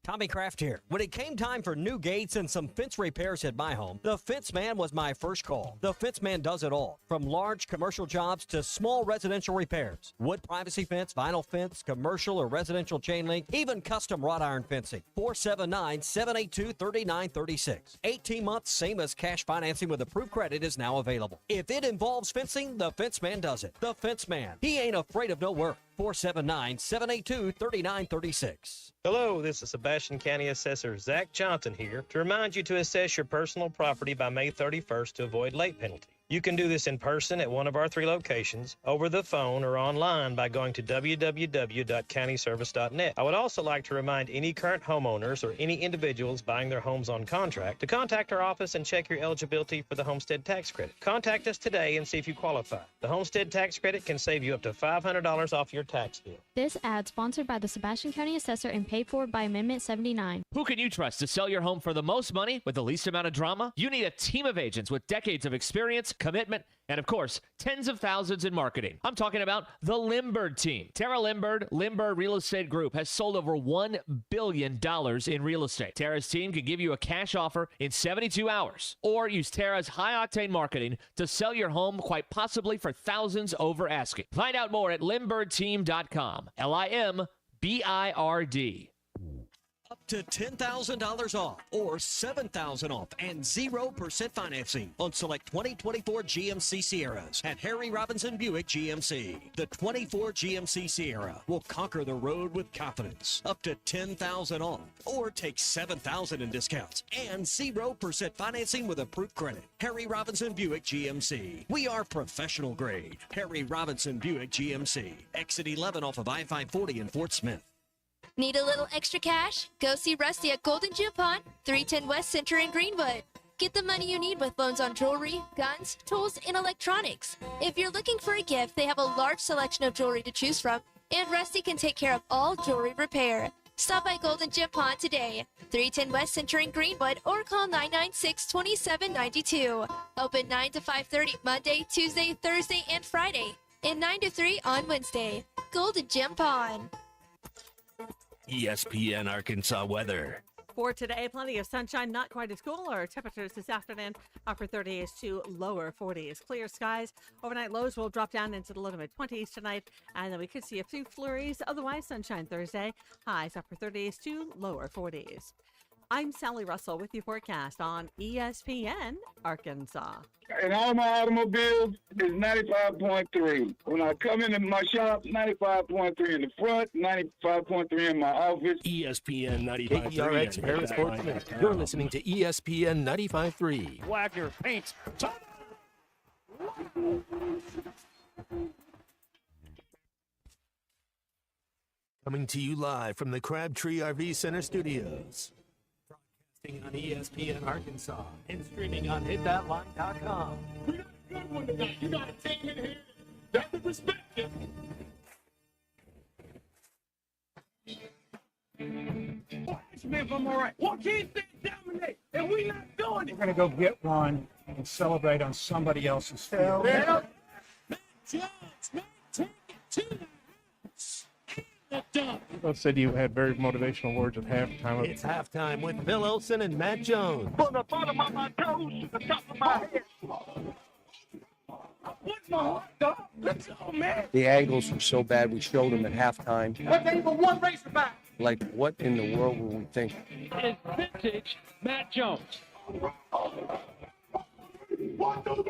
Tommy Kraft here. When it came time for new gates and some fence repairs at my home, the Fence Man was my first call. The Fence Man does it all, from large commercial jobs to small residential repairs. Wood privacy fence, vinyl fence, commercial or residential chain link, even custom wrought iron fencing. 479-782-3936. 18 months, same as cash financing with approved credit is now available. If it involves fencing, the Fence Man does it. The Fence Man. He ain't afraid of no work. 479-782-3936. Hello, this is Sebastian County Assessor Zach Johnson here to remind you to assess your personal property by May 31st to avoid late penalty. You can do this in person at one of our 3 locations, over the phone, or online by going to www.countyservice.net. I would also like to remind any current homeowners or any individuals buying their homes on contract to contact our office and check your eligibility for the homestead tax credit. Contact us today and see if you qualify. The homestead tax credit can save you up to $500 off your tax bill. This ad sponsored by the Sebastian County Assessor and paid for by Amendment 79. Who can you trust to sell your home for the most money with the least amount of drama? You need a team of agents with decades of experience, commitment, and of course, tens of thousands in marketing. I'm talking about the Limbird team. Tara Limbird Real Estate Group has sold over $1 billion in real estate. Tara's team can give you a cash offer in 72 hours, or use Tara's high-octane marketing to sell your home, quite possibly for thousands over asking. Find out more at LimbirdTeam.com. LIMBIRD. Up to $10,000 off or $7,000 off and 0% financing on select 2024 GMC Sierras at Harry Robinson Buick GMC. The 24 GMC Sierra will conquer the road with confidence. Up to $10,000 off or take $7,000 in discounts and 0% financing with approved credit. Harry Robinson Buick GMC. We are professional grade. Harry Robinson Buick GMC. Exit 11 off of I-540 in Fort Smith. Need a little extra cash? Go see Rusty at Golden Gym Pond, 310 West Center in Greenwood. Get the money you need with loans on jewelry, guns, tools, and electronics. If you're looking for a gift, they have a large selection of jewelry to choose from, and Rusty can take care of all jewelry repair. Stop by Golden Gym Pond today, 310 West Center in Greenwood, or call 996-2792. Open 9 to 5:30 Monday, Tuesday, Thursday, and Friday, and 9 to 3 on Wednesday. Golden Gym Pond. ESPN Arkansas weather. For today, plenty of sunshine, not quite as cool. Our temperatures this afternoon, upper 30s to lower 40s. Clear skies. Overnight lows will drop down into the low to mid 20s tonight, and then we could see a few flurries. Otherwise, sunshine Thursday. Highs upper 30s to lower 40s. I'm Sally Russell with your forecast on ESPN Arkansas. And all my automobiles is 95.3. When I come into my shop, 95.3 in the front, 95.3 in my office. ESPN 95.3. KERX Paris Fort Smith. You're listening to ESPN 95.3. Wagner paints. Coming to you live from the Crabtree RV Center studios. On ESPN Arkansas and streaming on hitthatline.com. We got a good one tonight. You got a team in here that will respect you. Ask me if I'm all right. What can't they dominate? And we not doing it. We're going to go get one and celebrate on somebody else's field. Yeah. Matt Jones, man, take it to the house. Both said you had very motivational words at halftime. It's halftime with Phil Olsen and Matt Jones. From the bottom of my toes to the top of my head. What's my heart, dog? Let's go, man. The angles were so bad, we showed them at halftime. But they were one Razorback. Like, what in the world were we thinking? It's vintage Matt Jones. 1, 2,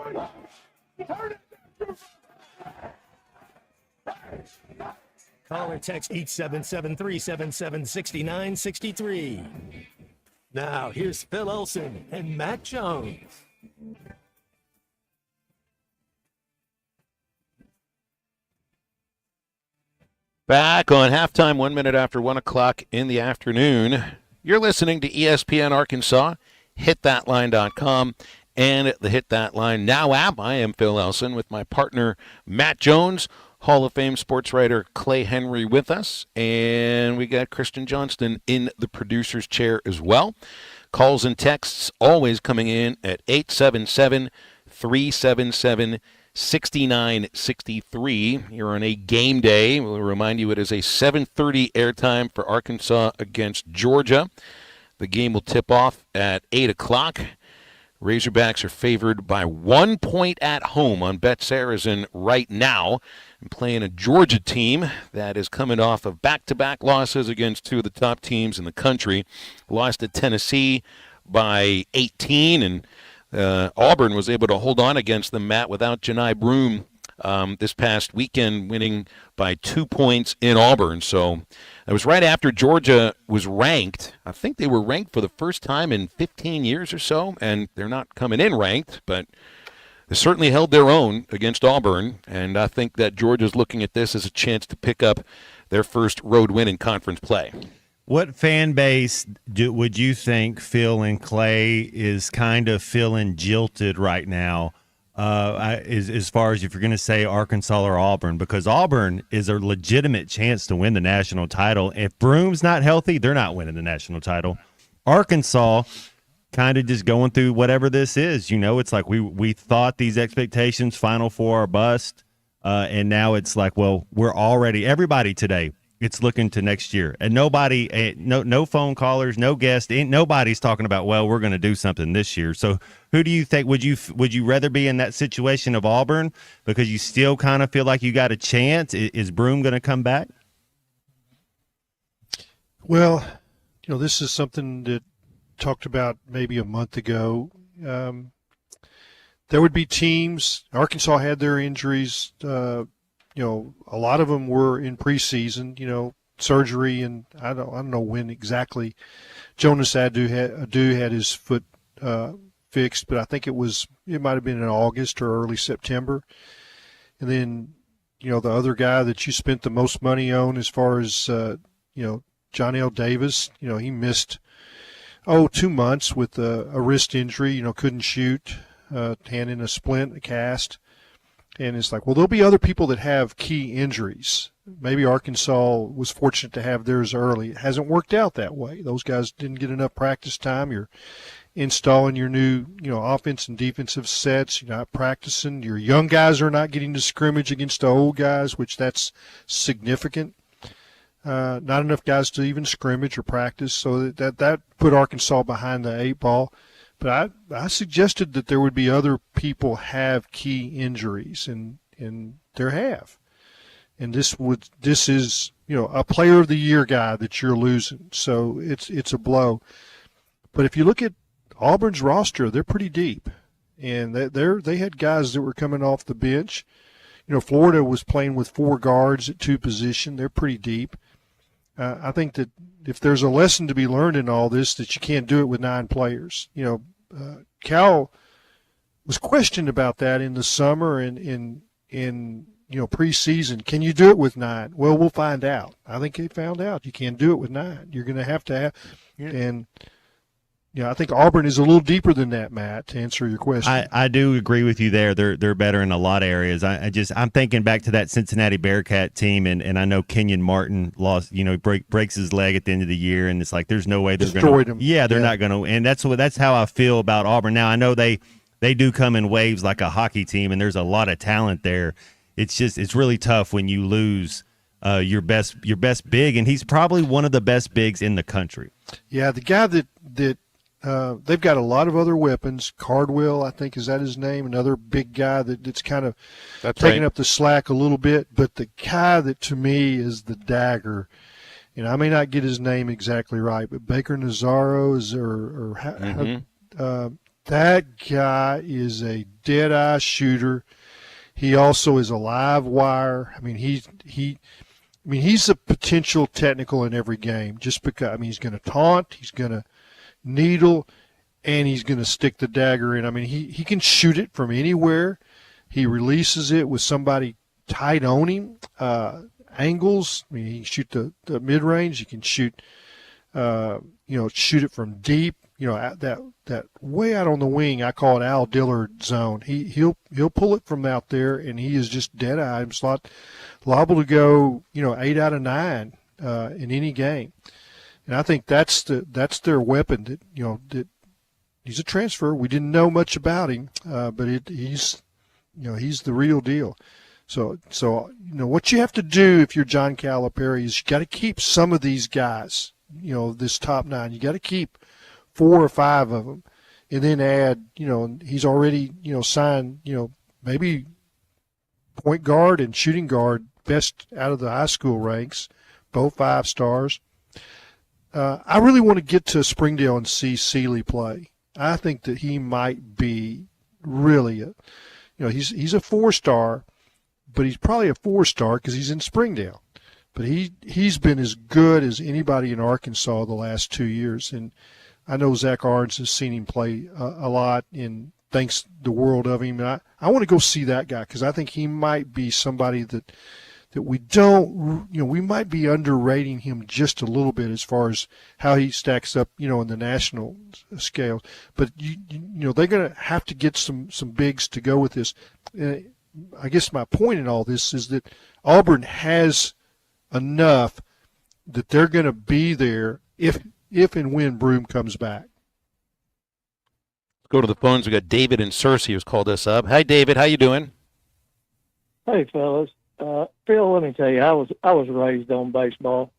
3. Turn it. Call or text 877-377-6963. Now, here's Phil Olsen and Matt Jones. Back on halftime, 1 minute after 1 o'clock in the afternoon. You're listening to ESPN Arkansas, hitthatline.com, and the Hit That Line Now app. I am Phil Elson with my partner, Matt Jones. Hall of Fame sports writer Clay Henry with us, and we got Kristen Johnston in the producer's chair as well. Calls and texts always coming in at 877-377-6963. 69-63 here on a game day. We'll remind you it is a 7:30 airtime for Arkansas against Georgia. The game will tip off at 8 o'clock. Razorbacks are favored by 1 point at home on Bet-Saracen right now, and playing a Georgia team that is coming off of back-to-back losses against two of the top teams in the country. Lost to Tennessee by 18, and Auburn was able to hold on against them, Matt, without Janai Broome this past weekend, winning by 2 points in Auburn. So it was right after Georgia was ranked. I think they were ranked for the first time in 15 years or so, and they're not coming in ranked, but they certainly held their own against Auburn, and I think that Georgia's looking at this as a chance to pick up their first road win in conference play. What fan base would you think Phil and Clay is kind of feeling jilted right now as far as if you're going to say Arkansas or Auburn? Because Auburn is a legitimate chance to win the national title. If Broome's not healthy, they're not winning the national title. Arkansas kind of just going through whatever this is. You know, it's like we thought these expectations, Final Four or bust, and now it's like, well, we're already – everybody today – it's looking to next year, and nobody, no phone callers, no guests, nobody's talking about, well, we're going to do something this year. So who do you think, would you rather be in that situation of Auburn because you still kind of feel like you got a chance? Is Broome going to come back? Well, this is something that talked about maybe a month ago. There would be teams, Arkansas had their injuries, a lot of them were in preseason, surgery, and I don't know when exactly. Jonas Adu had his foot fixed, but I think it might have been in August or early September. And then, the other guy that you spent the most money on as far as, John L. Davis, he missed, 2 months with a wrist injury, couldn't shoot, hand in a splint, a cast. And it's like, well, there'll be other people that have key injuries. Maybe Arkansas was fortunate to have theirs early. It hasn't worked out that way. Those guys didn't get enough practice time. You're installing your new, offense and defensive sets. You're not practicing. Your young guys are not getting to scrimmage against the old guys, which that's significant. Not enough guys to even scrimmage or practice. So that put Arkansas behind the 8 ball. But I suggested that there would be other people have key injuries, and there have. And this is a player of the year guy that you're losing. So it's a blow. But if you look at Auburn's roster, they're pretty deep, and they had guys that were coming off the bench. Florida was playing with 4 guards at 2 positions. They're pretty deep. I think that if there's a lesson to be learned in all this, that you can't do it with 9 players. Cal was questioned about that in the summer and in preseason. Can you do it with 9? Well, we'll find out. I think they found out you can't do it with 9. You're going to have, and I think Auburn is a little deeper than that, Matt, to answer your question. I do agree with you there. They're better in a lot of areas. I'm thinking back to that Cincinnati Bearcat team, and I know Kenyon Martin lost, breaks his leg at the end of the year, and it's like there's no way they're going to destroyed him. Yeah, they're not going to, and that's how I feel about Auburn. Now I know they do come in waves like a hockey team, and there's a lot of talent there. It's really tough when you lose your best big, and he's probably one of the best bigs in the country. Yeah, the guy that they've got a lot of other weapons. Cardwell, I think, is that his name? Another big guy that's kind of taking up the slack a little bit. But the guy that to me is the dagger, and I may not get his name exactly right, but Baker Nazaro that guy is a dead-eye shooter. He also is a live wire. I mean, he's a potential technical in every game. Just because he's going to taunt, he's going to needle, and he's going to stick the dagger in. I mean, he can shoot it from anywhere. He releases it with somebody tight on him. Angles. I mean, he can shoot the mid-range. He can shoot, shoot it from deep. That way out on the wing, I call it Al Dillard zone. He'll pull it from out there, and he is just dead-eye. He's liable to go, 8 out of 9 in any game. And I think that's their weapon. That he's a transfer. We didn't know much about him, but he's he's the real deal. So what you have to do if you're John Calipari is you got to keep some of these guys, this top 9. You got to keep 4 or 5 of them, and then add, he's already, signed, maybe point guard and shooting guard, best out of the high school ranks, both 5 stars. I really want to get to Springdale and see Seeley play. I think that he might be really he's a 4-star, but he's probably a 4-star because he's in Springdale. But he's been as good as anybody in Arkansas the last 2 years, and I know Zach Arns has seen him play a lot and thinks the world of him. And I want to go see that guy because I think he might be somebody that we don't, we might be underrating him just a little bit as far as how he stacks up, in the national scale. But they're going to have to get some bigs to go with this. I guess my point in all this is that Auburn has enough that they're going to be there if and when Broome comes back. Let's go to the phones. We got David in Searcy who's called us up. Hi, David. How you doing? Hey, fellas. Phil, let me tell you, I was raised on baseball,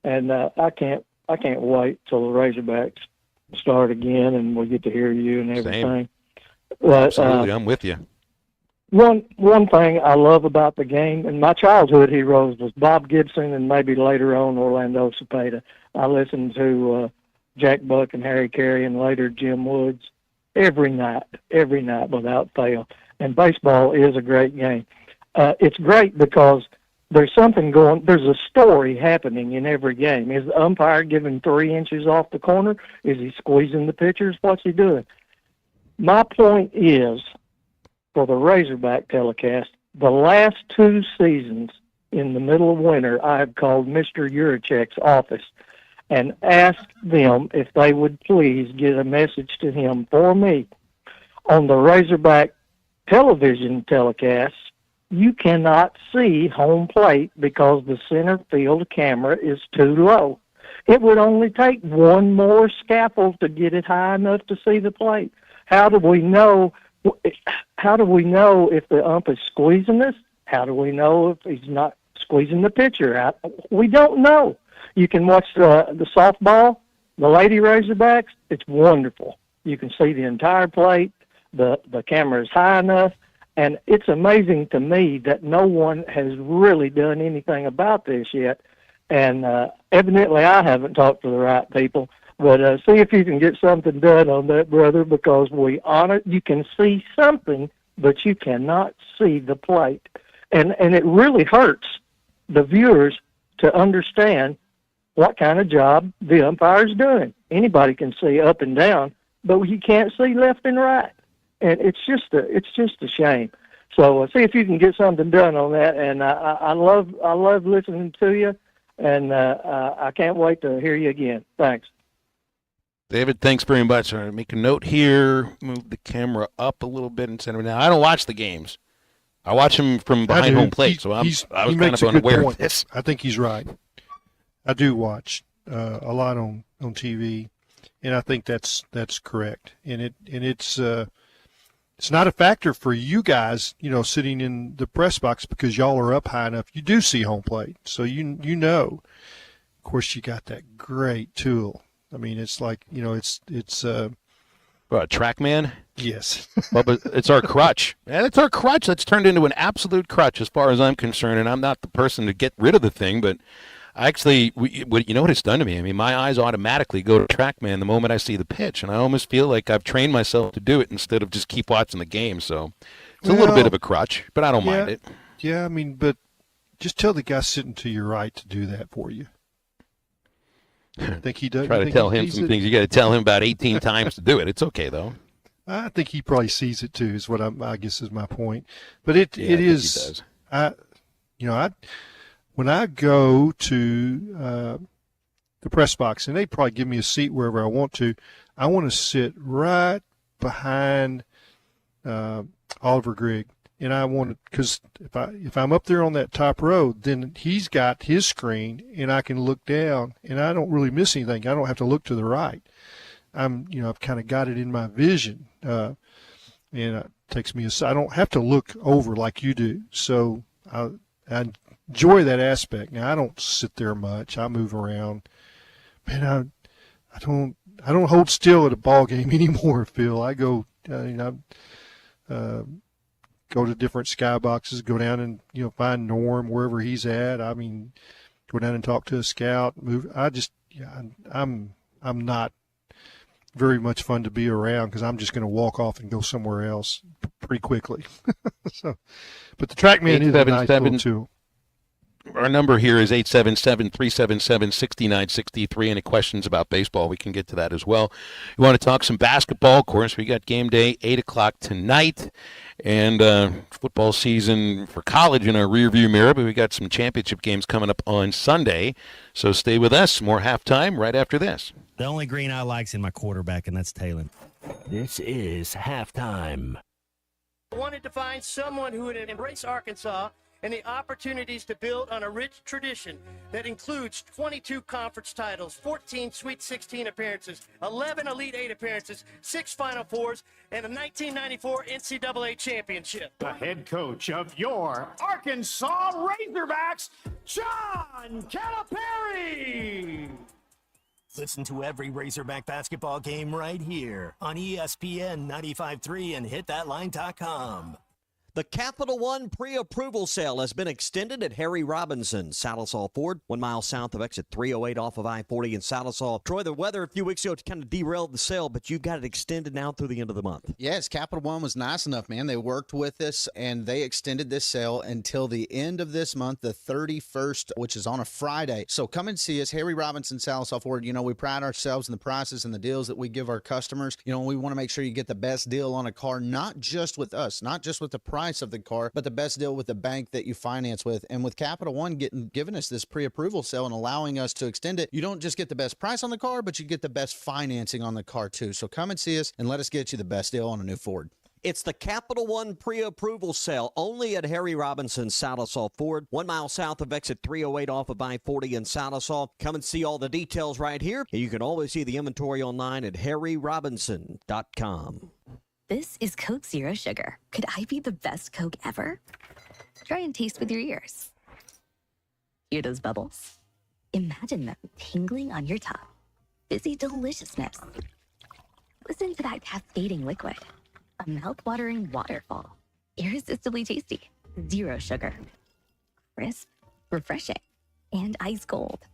and I can't wait till the Razorbacks start again, and we'll get to hear you and everything. Same. But, Absolutely, I'm with you. One thing I love about the game, and my childhood heroes was Bob Gibson and maybe later on Orlando Cepeda. I listened to Jack Buck and Harry Carey and later Jim Woods every night without fail. And baseball is a great game. It's great because there's something there's a story happening in every game. Is the umpire giving 3 inches off the corner? Is he squeezing the pitchers? What's he doing? My point is, for the Razorback telecast, the last 2 seasons in the middle of winter, I have called Mr. Yurichek's office and asked them if they would please get a message to him for me. On the Razorback television telecasts, you cannot see home plate because the center field camera is too low. It would only take one more scaffold to get it high enough to see the plate. How do we know if the ump is squeezing us? How do we know if he's not squeezing the pitcher? We don't know. You can watch the softball, the Lady Razorbacks. It's wonderful. You can see the entire plate. The camera is high enough. And it's amazing to me that no one has really done anything about this yet. And evidently I haven't talked to the right people. But see if you can get something done on that, brother, because you can see something, but you cannot see the plate. And it really hurts the viewers to understand what kind of job the umpire's doing. Anybody can see up and down, but you can't see left and right. And it's just a shame. So see if you can get something done on that. And I love listening to you, and I can't wait to hear you again. Thanks. David, thanks very much. All right, make a note here. Move the camera up a little bit and center. Now, I don't watch the games. I watch them from behind home plate, so I was kind of unaware of this. I think he's right. I do watch a lot on TV, and I think that's correct. And it's not a factor for you guys, sitting in the press box because y'all are up high enough. You do see home plate, so you know. Of course, you got that great tool. I mean, it's like it's a TrackMan. Yes, Bubba, it's our crutch. And it's our crutch that's turned into an absolute crutch as far as I'm concerned. And I'm not the person to get rid of the thing, but actually, you know what it's done to me? I mean, my eyes automatically go to TrackMan the moment I see the pitch, and I almost feel like I've trained myself to do it instead of just keep watching the game. So it's a little bit of a crutch, but I don't mind it. Yeah, I mean, but just tell the guy sitting to your right to do that for you. I think he does. Try to tell him some things. You got to tell him about 18 times to do it. It's okay though. I think he probably sees it too. Is what I guess is my point. But it is. When I go to the press box, and they probably give me a seat wherever I want to sit right behind Oliver Grigg. And I want to, because if I'm up there on that top row, then he's got his screen, and I can look down, and I don't really miss anything. I don't have to look to the right. I've kind of got it in my vision. and it takes me aside. I don't have to look over like you do. So I enjoy that aspect. Now, I don't sit there much. I move around. Man, I don't hold still at a ball game anymore, Phil. I go, go to different skyboxes, go down and find Norm wherever he's at. I mean, go down and talk to a scout. Move. I'm not very much fun to be around because I'm just going to walk off and go somewhere else pretty quickly. So, but the TrackMan is a nice little tool. Our number here is 877-377-6963. Any questions about baseball, we can get to that as well. You want to talk some basketball, of course, we got game day, 8 o'clock tonight. And football season for college in our rearview mirror, but we got some championship games coming up on Sunday. So stay with us. More halftime right after this. The only green I like's in my quarterback, and that's Talon. This is halftime. I wanted to find someone who would embrace Arkansas and the opportunities to build on a rich tradition that includes 22 conference titles, 14 Sweet 16 appearances, 11 Elite 8 appearances, 6 Final Fours, and a 1994 NCAA championship. The head coach of your Arkansas Razorbacks, John Calipari. Listen to every Razorback basketball game right here on ESPN 95.3 and hitthatline.com. The Capital One pre-approval sale has been extended at Harry Robinson, Salisaw Ford, 1 mile south of exit 308 off of I-40 in Salisaw. Troy, the weather a few weeks ago kind of derailed the sale, but you've got it extended now through the end of the month. Yes, Capital One was nice enough, man. They worked with us, and they extended this sale until the end of this month, the 31st, which is on a Friday. So come and see us, Harry Robinson, Salisaw Ford. You know, we pride ourselves in the prices and the deals that we give our customers. You know, we want to make sure you get the best deal on a car, not just with us, not just with the price of the car, but the best deal with the bank that you finance with. And with Capital One giving us this pre-approval sale and allowing us to extend it, you don't just get the best price on the car, but you get the best financing on the car too. So come and see us and let us get you the best deal on a new Ford. It's the Capital One pre-approval sale only at Harry Robinson, Salisaw Ford, 1 mile south of exit 308 off of I-40 in Salisaw. Come and see all the details right here. You can always see the inventory online at harryrobinson.com. This is Coke Zero Sugar. Could I be the best Coke ever? Try and taste with your ears. Hear those bubbles? Imagine them tingling on your tongue. Fizzy deliciousness. Listen to that cascading liquid. A mouth-watering waterfall. Irresistibly tasty. Zero sugar. Crisp, refreshing, and ice cold.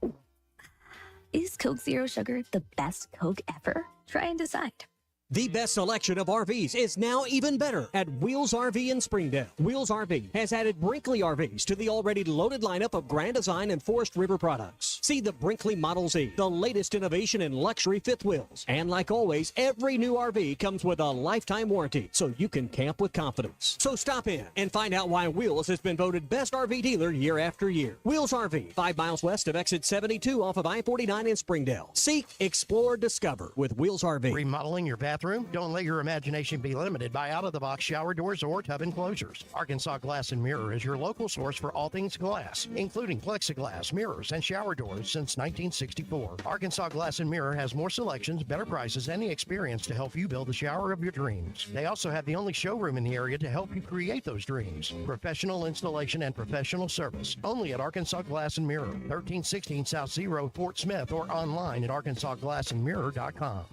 Is Coke Zero Sugar the best Coke ever? Try and decide. The best selection of RVs is now even better at Wheels RV in Springdale. Wheels RV has added Brinkley RVs to the already loaded lineup of Grand Design and Forest River products. See the Brinkley Model Z, the latest innovation in luxury fifth wheels. And like always, every new RV comes with a lifetime warranty, so you can camp with confidence. So stop in and find out why Wheels has been voted best RV dealer year after year. Wheels RV, 5 miles west of exit 72 off of I-49 in Springdale. Seek, explore, discover with Wheels RV. Remodeling your bathroom? Don't let your imagination be limited by out-of-the-box shower doors or tub enclosures. Arkansas Glass and Mirror is your local source for all things glass, including plexiglass, mirrors, and shower doors since 1964. Arkansas Glass and Mirror has more selections, better prices, and the experience to help you build the shower of your dreams. They also have the only showroom in the area to help you create those dreams. Professional installation and professional service. Only at Arkansas Glass and Mirror, 1316 South Zero, Fort Smith, or online at arkansasglassandmirror.com.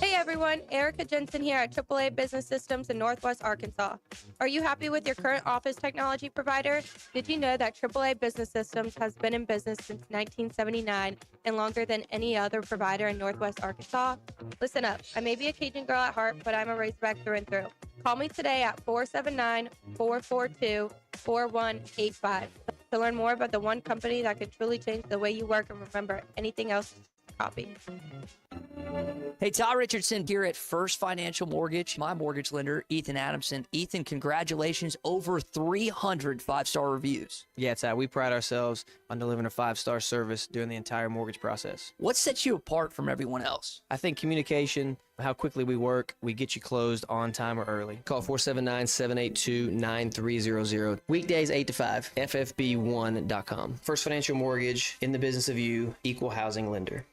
Hey everyone, Erica Jensen here at AAA Business Systems in Northwest Arkansas. Are you happy with your current office technology provider? Did you know that AAA Business Systems has been in business since 1979 and longer than any other provider in Northwest Arkansas? Listen up, I may be a Cajun girl at heart, but I'm a Razorback through and through. Call me today at 479-442-4185 to learn more about the one company that could truly change the way you work and remember anything else copy. Hey, Todd Richardson here at First Financial Mortgage. My mortgage lender, Ethan Adamson. Ethan, congratulations. Over 300 five-star reviews. Yeah, Todd, we pride ourselves on delivering a five-star service during the entire mortgage process. What sets you apart from everyone else? I think communication, how quickly we work, we get you closed on time or early. Call 479-782-9300. Weekdays 8 to 5, ffb1.com. First Financial Mortgage, in the business of you, equal housing lender.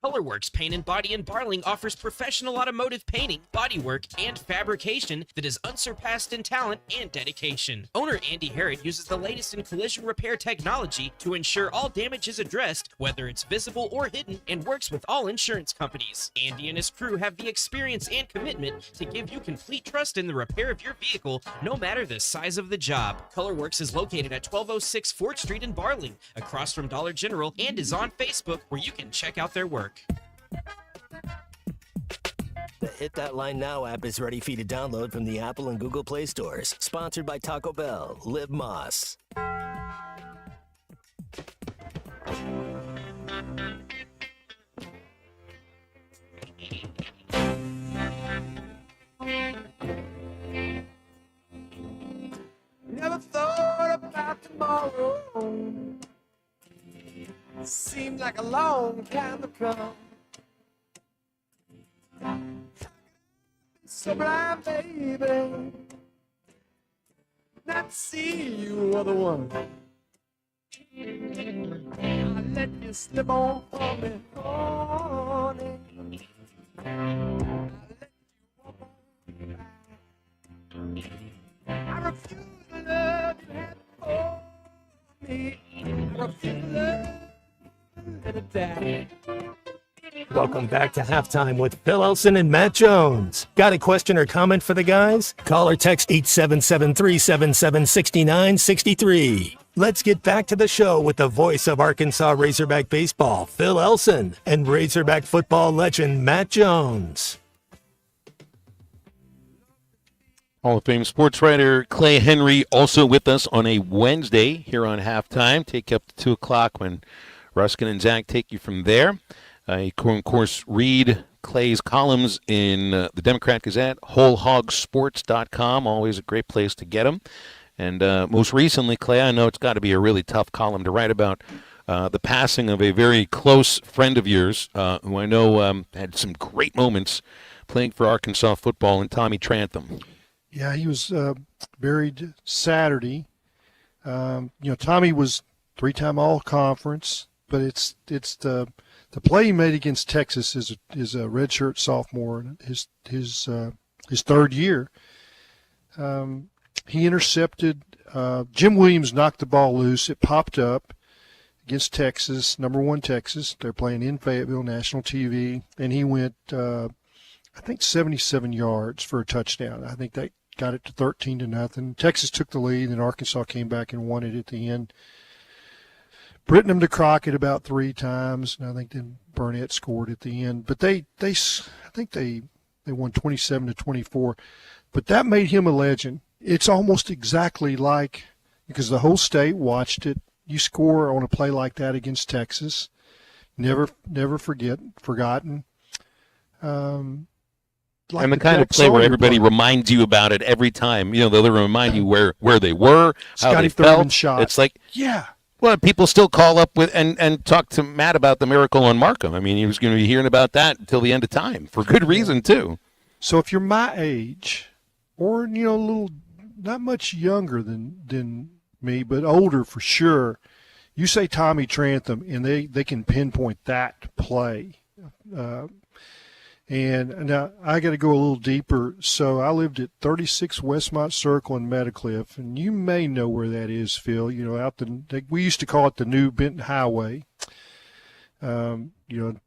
Colorworks Paint and Body in Barling offers professional automotive painting, bodywork, and fabrication that is unsurpassed in talent and dedication. Owner Andy Harrod uses the latest in collision repair technology to ensure all damage is addressed, whether it's visible or hidden, and works with all insurance companies. Andy and his crew have the experience and commitment to give you complete trust in the repair of your vehicle, no matter the size of the job. Colorworks is located at 1206 4th Street in Barling, across from Dollar General, and is on Facebook, where you can check out their work. The Hit That Line Now app is ready for you to download from the Apple and Google Play stores. Sponsored by Taco Bell. Live Moss. Never thought about tomorrow. Seemed like a long time to come. So blind, baby, not to see you are the one. I let you slip on for me, honey. I refuse the love you had for me. I refuse the love that it died. Welcome back to Halftime with Phil Elson and Matt Jones. Got a question or comment for the guys? Call or text 877-377-6963. Let's get back to the show with the voice of Arkansas Razorback baseball, Phil Elson, and Razorback football legend Matt Jones. Hall of Fame sports writer Clay Henry also with us on a Wednesday here on Halftime. Take you up to 2 o'clock when Ruskin and Zach take you from there. You can, of course, read Clay's columns in the Democrat Gazette, wholehogsports.com, always a great place to get them. And most recently, Clay, I know it's got to be a really tough column to write about the passing of a very close friend of yours, who I know had some great moments playing for Arkansas football, and Tommy Trantham. Yeah, he was buried Saturday. Tommy was 3-time All-Conference, but it's the play he made against Texas is a redshirt sophomore in his third year. He intercepted. Jim Williams knocked the ball loose. It popped up against Texas, number 1 Texas. They're playing in Fayetteville, national TV, and he went, I think, 77 yards for a touchdown. I think they got it to 13-0. Texas took the lead, and Arkansas came back and won it at the end. Brittenham to Crockett about 3 times, and I think then Burnett scored at the end. But I think they won 27-24. But that made him a legend. It's almost exactly like, because the whole state watched it. You score on a play like that against Texas, never forgotten. And the kind of play where everybody reminds you about it every time. They'll remind you where they were, how Scotty they felt. Thurman shot. It's like, yeah. Well, people still call up with and talk to Matt about the miracle on Markham. I mean, he was going to be hearing about that until the end of time, for good reason, too. So if you're my age, or, a little, not much younger than me, but older for sure, you say Tommy Trantham, and they can pinpoint that play. And now I got to go a little deeper. So I lived at 36 Westmont Circle in Meadowcliff, and you may know where that is, Phil. We used to call it the New Benton Highway.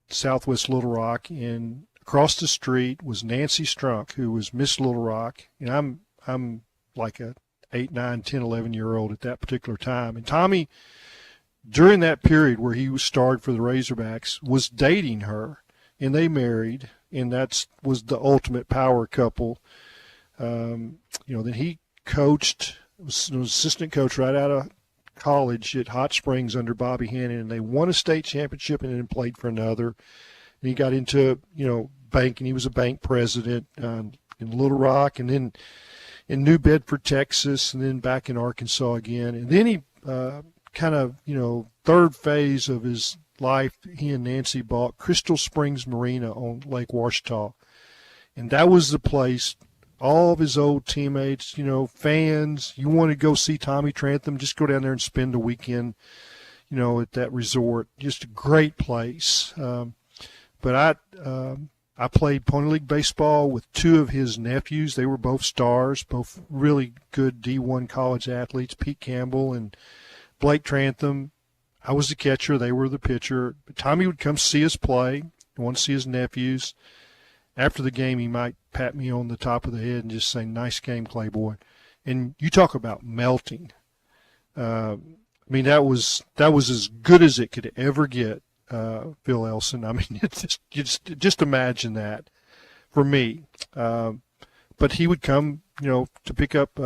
Southwest Little Rock, and across the street was Nancy Strunk, who was Miss Little Rock, and I'm like a 8, 9, 10, 11-year-old at that particular time. And Tommy, during that period where he was starred for the Razorbacks, was dating her, and they married. And that was the ultimate power couple. Then he coached, was an assistant coach right out of college at Hot Springs under Bobby Hannon, and they won a state championship and then played for another. And he got into, banking. He was a bank president in Little Rock, and then in New Bedford, Texas, and then back in Arkansas again. And then he third phase of his life, he and Nancy bought Crystal Springs Marina on Lake Washita. And that was the place, all of his old teammates, fans, you want to go see Tommy Trantham, just go down there and spend a weekend, at that resort. Just a great place. but I played Pony League baseball with two of his nephews. They were both stars, both really good D1 college athletes, Pete Campbell and Blake Trantham. I was the catcher. They were the pitcher. But Tommy would come see us play. He wanted to see his nephews. After the game, he might pat me on the top of the head and just say, "Nice game, Clayboy." And you talk about melting. I mean, that was as good as it could ever get, Phil Elson. I mean, just imagine that for me. But he would come, to pick up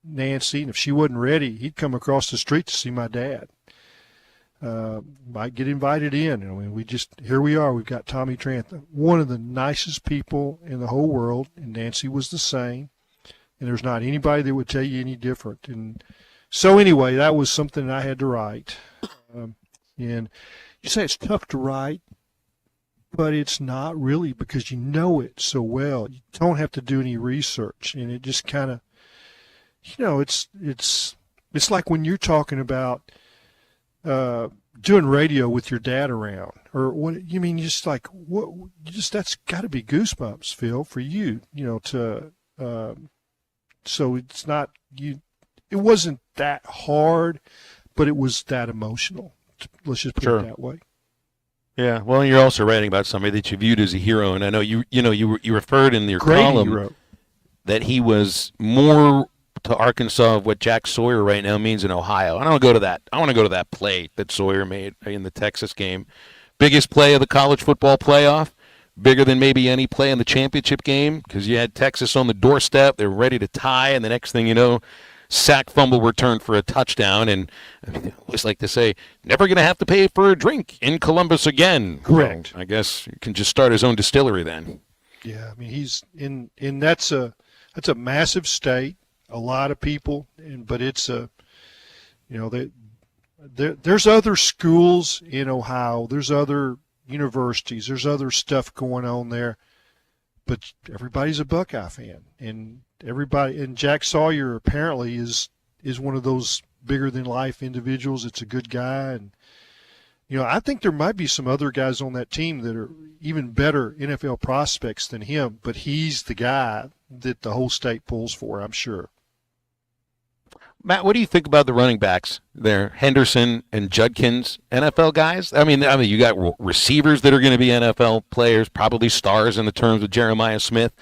Nancy, and if she wasn't ready, he'd come across the street to see my dad. Might get invited in. I mean, here we are. We've got Tommy Trantham, one of the nicest people in the whole world, and Nancy was the same. And there's not anybody that would tell you any different. And so anyway, that was something that I had to write. And you say it's tough to write, but it's not really, because you know it so well. You don't have to do any research, and it just kind of, it's like when you're talking about doing radio with your dad around, or what you mean. Just like that's got to be goosebumps, Phil, for you. So it's not you. It wasn't that hard, but it was that emotional. Let's just put it that way. Yeah. Well, you're also writing about somebody that you viewed as a hero, and I know you referred in your Great column hero. that he was more to Arkansas of what Jack Sawyer right now means in Ohio. I don't want to go to that. I want to go to that play that Sawyer made in the Texas game. Biggest play of the college football playoff, bigger than maybe any play in the championship game, because you had Texas on the doorstep. They were ready to tie, and the next thing you know, sack, fumble, return for a touchdown. And I always like to say, never going to have to pay for a drink in Columbus again. Correct. So I guess he can just start his own distillery then. Yeah, I mean, he's in that's a massive state. A lot of people, but it's there's other schools in Ohio. There's other universities. There's other stuff going on there, but everybody's a Buckeye fan, and Jack Sawyer apparently is one of those bigger than life individuals. It's a good guy, and I think there might be some other guys on that team that are even better NFL prospects than him, but he's the guy that the whole state pulls for, I'm sure. Matt, what do you think about the running backs there, Henderson and Judkins, NFL guys? I mean, you got receivers that are going to be NFL players, probably stars in the terms of Jeremiah Smith.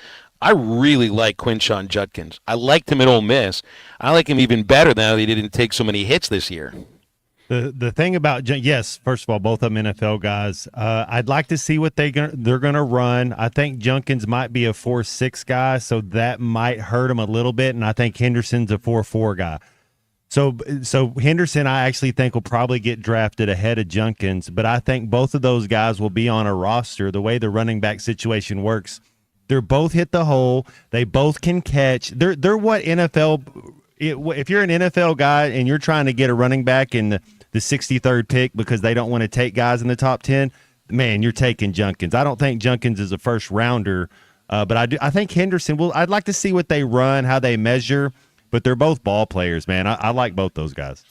I really like Quinshon Judkins. I liked him at Ole Miss. I like him even better now that he didn't take so many hits this year. The thing about, yes, first of all, both of them NFL guys. I'd like to see what they're going to run. I think Judkins might be a 4.6 guy, so that might hurt him a little bit, and I think Henderson's a 4.4 guy. So Henderson, I actually think, will probably get drafted ahead of Judkins, but I think both of those guys will be on a roster. The way the running back situation works, they're both hit the hole. They both can catch. They're what NFL. If you're an NFL guy and you're trying to get a running back in the 63rd pick because they don't want to take guys in the top 10, man, you're taking Judkins. I don't think Judkins is a first rounder, but I think Henderson will. I'd like to see what they run, how they measure, but they're both ball players, man. I like both those guys.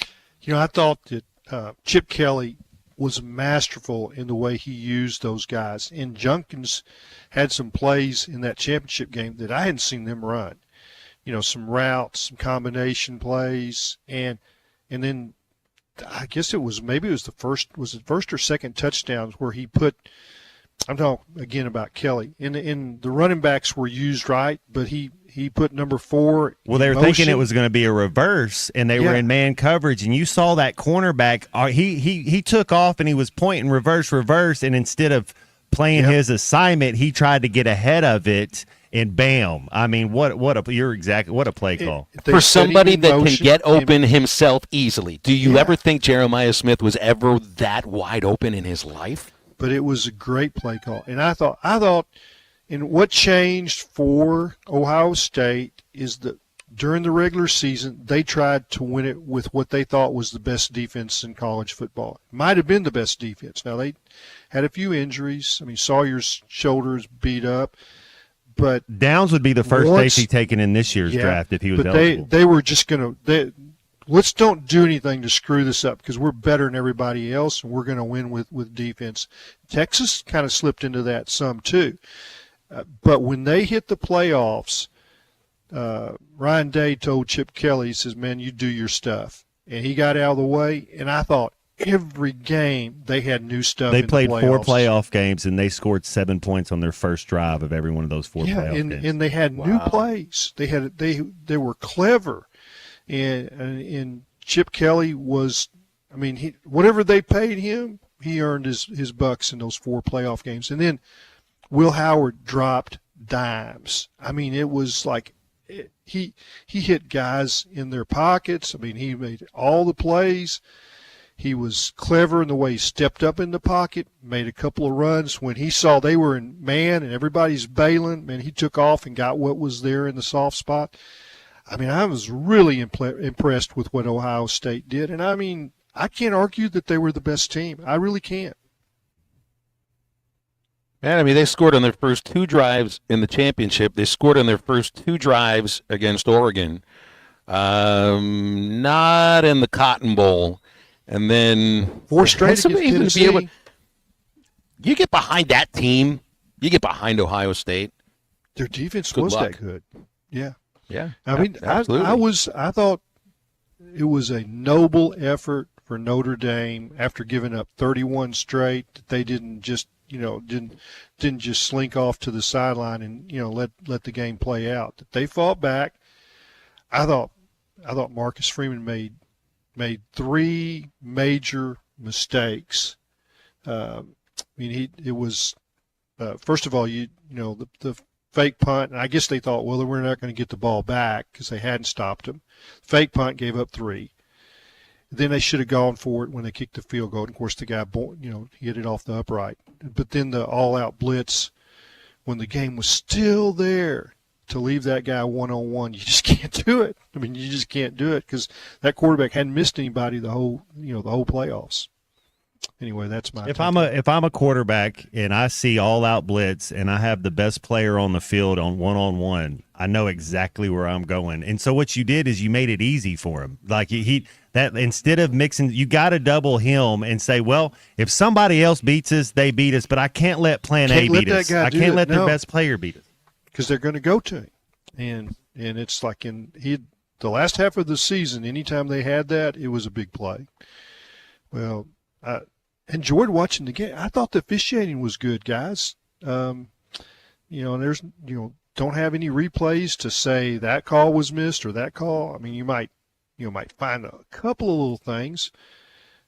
I thought that Chip Kelly was masterful in the way he used those guys, and Judkins had some plays in that championship game that I hadn't seen them run. Some routes, some combination plays, and then I guess the first or second touchdowns where he put. I'm talking again about Kelly. In the running backs were used right, but he put number 4. Well, they were thinking it was going to be a reverse, and they were in man coverage, and you saw that cornerback. He took off and he was pointing reverse, and instead of playing his assignment, he tried to get ahead of it. And bam! I mean, what a play call for somebody that can get open himself easily. Do you ever think Jeremiah Smith was ever that wide open in his life? But it was a great play call, and I thought, and what changed for Ohio State is that during the regular season they tried to win it with what they thought was the best defense in college football. It might have been the best defense. Now they had a few injuries. I mean, Sawyer's shoulders beat up. But Downs would be the first safety taken in this year's draft if he was eligible. They were just going to let's don't do anything to screw this up because we're better than everybody else and we're going to win with defense. Texas kind of slipped into that some too. But when they hit the playoffs, Ryan Day told Chip Kelly, he says, man, you do your stuff. And he got out of the way, and I thought every game they had new stuff. They in played the 4 playoffs. playoff games, and they scored 7 points on their first drive of every one of those 4 playoff games. And they had new plays. They were clever, and Chip Kelly was, I mean, whatever they paid him, he earned his bucks in those 4 playoff games. And then Will Howard dropped dimes. I mean, it was like he hit guys in their pockets. I mean, he made all the plays. He was clever in the way he stepped up in the pocket, made a couple of runs. When he saw they were in man and everybody's bailing, man, he took off and got what was there in the soft spot. I mean, I was really impressed with what Ohio State did. And, I mean, I can't argue that they were the best team. I really can't. Man, I mean, they scored on their first 2 drives in the championship. They scored on their first 2 drives against Oregon. Not in the Cotton Bowl. And then 4 straight against Tennessee. You get behind that team. You get behind Ohio State. Their defense Good was luck. that good. Yeah. Yeah. I mean, absolutely. I thought it was a noble effort for Notre Dame after giving up 31 straight that they didn't just, didn't just slink off to the sideline and, let the game play out. That they fought back. I thought Marcus Freeman made 3 major mistakes. It was first of all, the fake punt, and I guess they thought, well, we're not going to get the ball back because they hadn't stopped him. Fake punt gave up 3. Then they should have gone for it when they kicked the field goal. And of course, the guy, he hit it off the upright. But then the all-out blitz, when the game was still there, to leave that guy one-on-one, you just can't do it. I mean, you just can't do it because that quarterback hadn't missed anybody the whole playoffs. Anyway, that's my. If I'm a quarterback and I see all out blitz and I have the best player on the field on one-on-one, I know exactly where I'm going. And so what you did is you made it easy for him. Like that instead of mixing, you got to double him and say, well, if somebody else beats us, they beat us, but I can't let Plan A beat us. I can't let their best player beat us because they're going to go to him. And it's like the last half of the season, anytime they had that, it was a big play. Well, I enjoyed watching the game. I thought the officiating was good, guys. And there's, don't have any replays to say that call was missed or that call. I mean, you might find a couple of little things.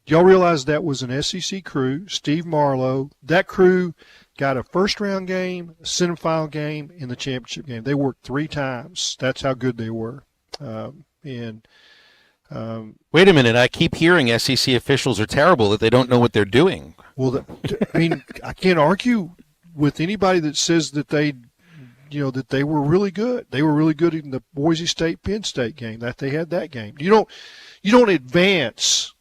Do y'all realize that was an SEC crew, Steve Marlowe? That crew got a first-round game, a semifinal game, and the championship game. They worked 3 times. That's how good they were. Wait a minute. I keep hearing SEC officials are terrible, that they don't know what they're doing. Well, I can't argue with anybody that says that that they were really good. They were really good in the Boise State-Penn State game, that they had that game. You don't advance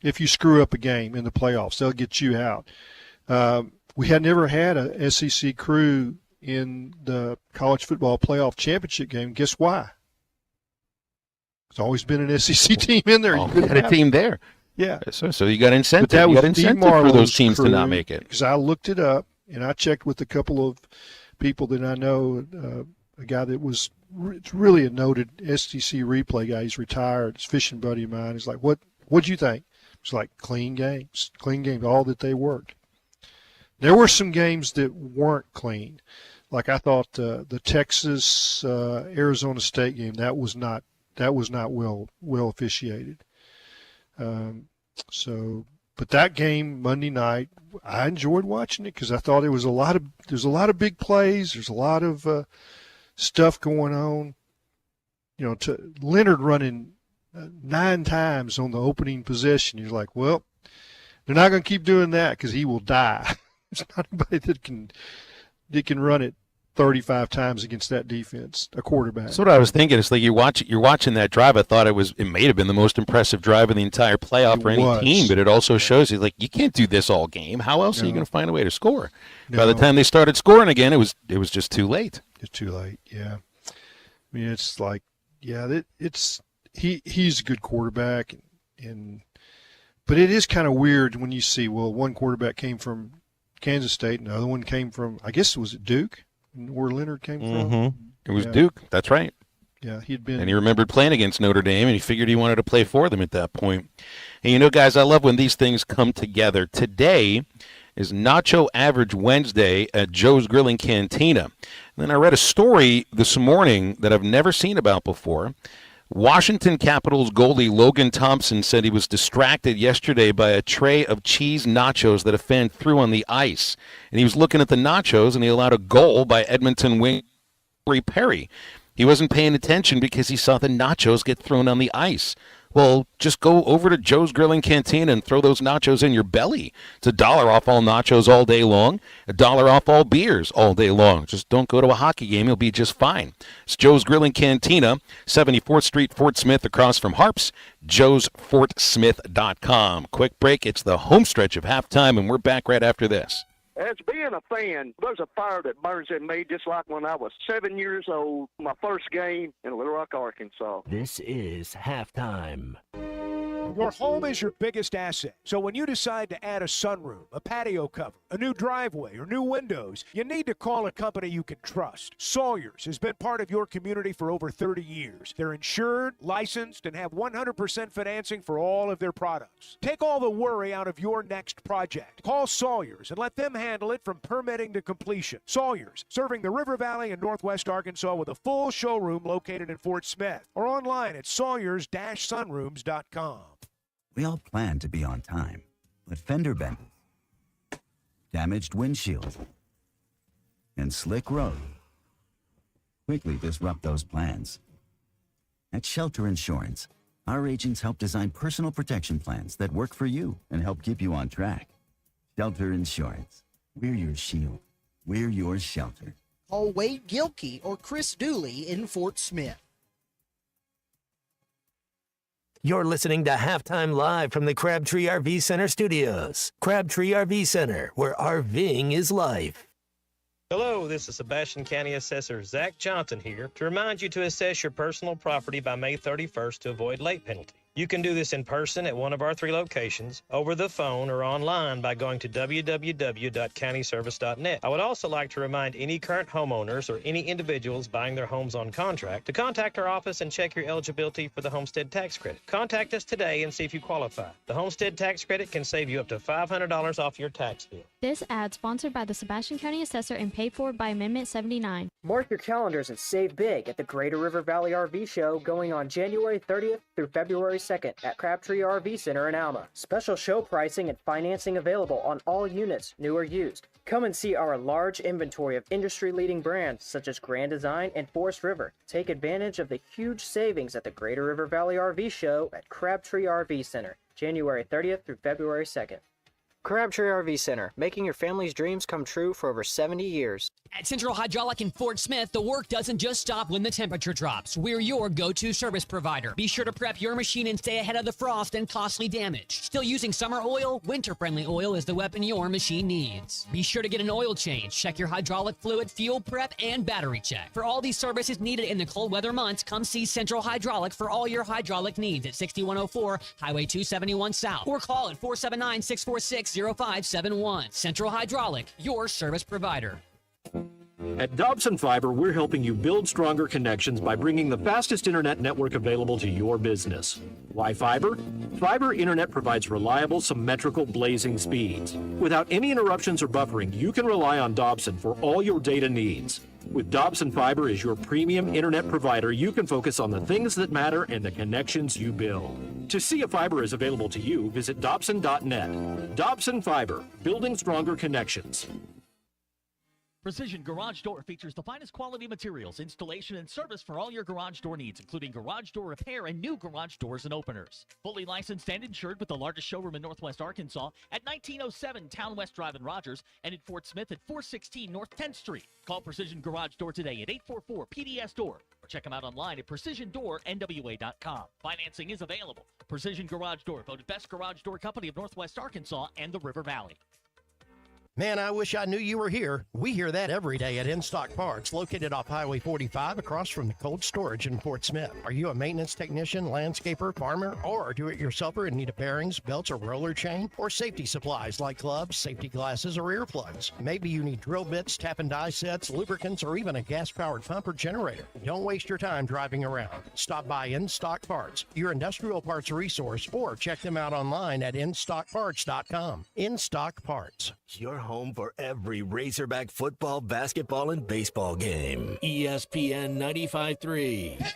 if you screw up a game in the playoffs. They'll get you out. We had never had a SEC crew in the college football playoff championship game. Guess why? There's always been an SEC team in there. You had a team there. Yeah. So you got incentive. But that you was got incentive Steve for those Marlowe's teams to crew, not make it. Because I looked it up, and I checked with a couple of people that I know, a guy that was really a noted SEC replay guy. He's retired. He's a fishing buddy of mine. He's like, what'd you think? It's like clean games, all that they worked. There were some games that weren't clean. Like I thought the Texas Arizona State game, that was not well officiated. But that game Monday night, I enjoyed watching it because I thought there's a lot of big plays. There's a lot of stuff going on. To Leonard running 9 times on the opening possession. You're like, well, they're not going to keep doing that because he will die. There's not anybody that can run it 35 times against that defense, a quarterback. That's what I was thinking. It's like you're watching that drive. I thought it may have been the most impressive drive in the entire playoff for any team, but it also shows you, like, you can't do this all game. How else are you going to find a way to score? By the time they started scoring again, it was just too late. It's too late, yeah. I mean, it's like, yeah, it's he's a good quarterback, but it is kind of weird when you see, well, one quarterback came from Kansas State, and the other one came from, I guess, was it Duke, where Leonard came from? It was Duke. That's right. Yeah, he'd been. And he remembered playing against Notre Dame, and he figured he wanted to play for them at that point. And you know, guys, I love when these things come together. Today is Nacho Average Wednesday at Joe's Grilling Cantina. And then I read a story this morning that I've never seen about before. Washington Capitals goalie Logan Thompson said he was distracted yesterday by a tray of cheese nachos that a fan threw on the ice. And he was looking at the nachos, and he allowed a goal by Edmonton wing Corey Perry. He wasn't paying attention because he saw the nachos get thrown on the ice. Well, just go over to Joe's Grilling Cantina and throw those nachos in your belly. It's $1 off all nachos all day long, $1 off all beers all day long. Just don't go to a hockey game. You'll be just fine. It's Joe's Grilling Cantina, 74th Street, Fort Smith, across from Harps, joesfortsmith.com. Quick break. It's the home stretch of halftime, and we're back right after this. As being a fan, there's a fire that burns in me just like when I was 7 years old, my first game in Little Rock, Arkansas. This is halftime. Your home is your biggest asset. So when you decide to add a sunroom, a patio cover, a new driveway, or new windows, you need to call a company you can trust. Sawyers has been part of your community for over 30 years. They're insured, licensed, and have 100% financing for all of their products. Take all the worry out of your next project. Call Sawyers and let them handle it from permitting to completion. Sawyers, serving the River Valley and Northwest Arkansas with a full showroom located in Fort Smith or online at sawyers-sunrooms.com. We all plan to be on time, but fender benders, damaged windshields, and slick road quickly disrupt those plans. At Shelter Insurance, our agents help design personal protection plans that work for you and help keep you on track. Shelter Insurance. We're your shield. We're your shelter. Call Wade Gilkey or Chris Dooley in Fort Smith. You're listening to Halftime Live from the Crabtree RV Center studios. Crabtree RV Center, where RVing is life. Hello, this is Sebastian County Assessor Zach Johnson here to remind you to assess your personal property by May 31st to avoid late penalty. You can do this in person at one of our 3 locations, over the phone, or online by going to www.countyservice.net. I would also like to remind any current homeowners or any individuals buying their homes on contract to contact our office and check your eligibility for the homestead tax credit. Contact us today and see if you qualify. The homestead tax credit can save you up to $500 off your tax bill. This ad sponsored by the Sebastian County Assessor and paid for by Amendment 79. Mark your calendars and save big at the Greater River Valley RV Show going on January 30th through February 2nd at Crabtree RV Center in Alma. Special show pricing and financing available on all units, new or used. Come and see our large inventory of industry-leading brands such as Grand Design and Forest River. Take advantage of the huge savings at the Greater River Valley RV Show at Crabtree RV Center, January 30th through February 2nd. Crabtree RV Center, making your family's dreams come true for over 70 years. At Central Hydraulic in Fort Smith, the work doesn't just stop when the temperature drops. We're your go-to service provider. Be sure to prep your machine and stay ahead of the frost and costly damage. Still using summer oil? Winter-friendly oil is the weapon your machine needs. Be sure to get an oil change. Check your hydraulic fluid, fuel prep, and battery check. For all these services needed in the cold weather months, come see Central Hydraulic for all your hydraulic needs at 6104 Highway 271 South or call at 479-646-0571. Central Hydraulic, your service provider. At Dobson Fiber, we're helping you build stronger connections by bringing the fastest internet network available to your business. Why fiber? Fiber internet provides reliable, symmetrical, blazing speeds. Without any interruptions or buffering, you can rely on Dobson for all your data needs. With Dobson Fiber as your premium internet provider, you can focus on the things that matter and the connections you build. To see if fiber is available to you, visit Dobson.net. Dobson Fiber, building stronger connections. Precision Garage Door features the finest quality materials, installation, and service for all your garage door needs, including garage door repair and new garage doors and openers. Fully licensed and insured with the largest showroom in Northwest Arkansas at 1907 Town West Drive in Rogers and in Fort Smith at 416 North 10th Street. Call Precision Garage Door today at 844-PDS-DOOR or check them out online at PrecisionDoorNWA.com. Financing is available. Precision Garage Door, voted best garage door company of Northwest Arkansas and the River Valley. Man, I wish I knew you were here. We hear that every day at In Stock Parts, located off Highway 45 across from the cold storage in Fort Smith. Are you a maintenance technician, landscaper, farmer, or a do-it-yourselfer in need of bearings, belts, or roller chain? Or safety supplies like gloves, safety glasses, or earplugs? Maybe you need drill bits, tap and die sets, lubricants, or even a gas-powered pump or generator. Don't waste your time driving around. Stop by In Stock Parts, your industrial parts resource, or check them out online at InStockParts.com. In Stock Parts. Your home for every Razorback football, basketball, and baseball game. ESPN 95.3.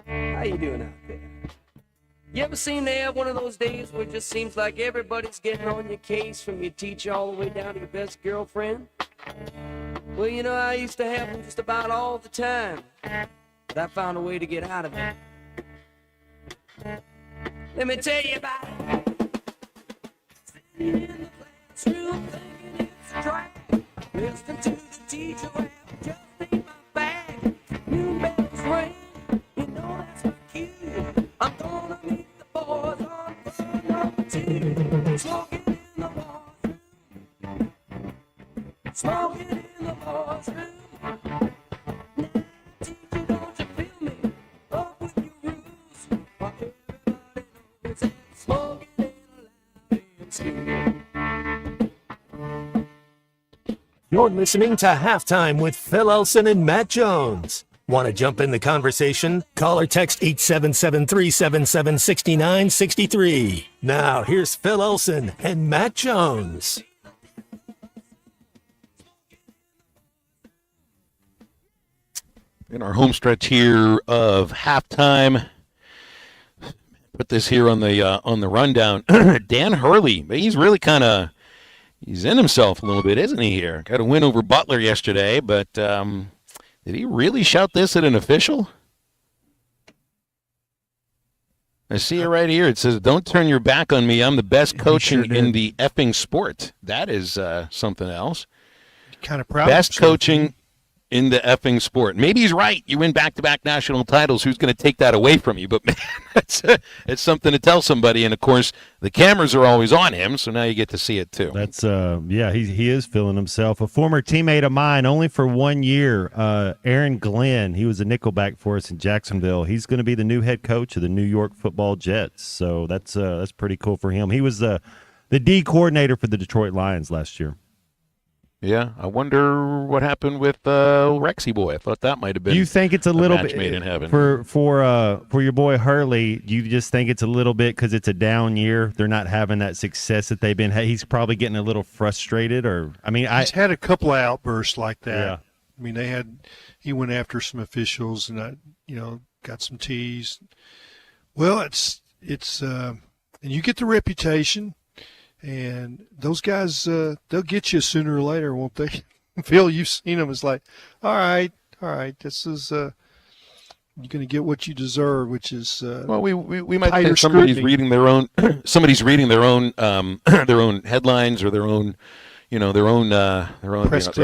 How you doing out there? You ever seen they have one of those days where it just seems like everybody's getting on your case from your teacher all the way down to your best girlfriend? Well, you know, I used to have them just about all the time, but I found a way to get out of it. Let me tell you about it. Sitting in the classroom thinking it's a drag. Listening to the teacher laugh, just ain't my bag. New bells ring, you know that's my cue. I'm gonna meet the boys on fun number 2. Smoking in the washroom. Smoking in the washroom. Now, teacher, don't you feel me? Up with your rules. You're listening to Halftime with Phil Elson and Matt Jones. Want to jump in the conversation? Call or text 877-377-6963. Now, here's Phil Elson and Matt Jones. In our home stretch here of halftime, put this here on the rundown. Dan Hurley, he's really he's in himself a little bit, isn't he? Here, got a win over Butler yesterday, but did he really shout this at an official? I see it right here. It says, "Don't turn your back on me. I'm the best coaching in the effing sport." That is something else. Kind of proud. Best coaching in the effing sport. Maybe he's right. You win back-to-back national titles. Who's going to take that away from you? But man, it's something to tell somebody. And of course, the cameras are always on him, so now you get to see it too. That's he is feeling himself. A former teammate of mine, only for 1 year, Aaron Glenn. He was a nickelback for us in Jacksonville. He's going to be the new head coach of the New York Football Jets. So that's pretty cool for him. He was the D coordinator for the Detroit Lions last year. Yeah, I wonder what happened with Rexy boy. I thought that might have been. Do you think it's a little bit made in heaven for your boy Hurley? Do you just think it's a little bit because it's a down year? They're not having that success that they've been. He's probably getting a little frustrated, or he's had a couple of outbursts like that. Yeah. I mean, he went after some officials and got some teased. Well, it's and you get the reputation. And those guys, they'll get you sooner or later, won't they? Phil, you've seen them. It's like, all right, this is you're going to get what you deserve, which is well, we might think somebody's reading their own their own headlines or their own their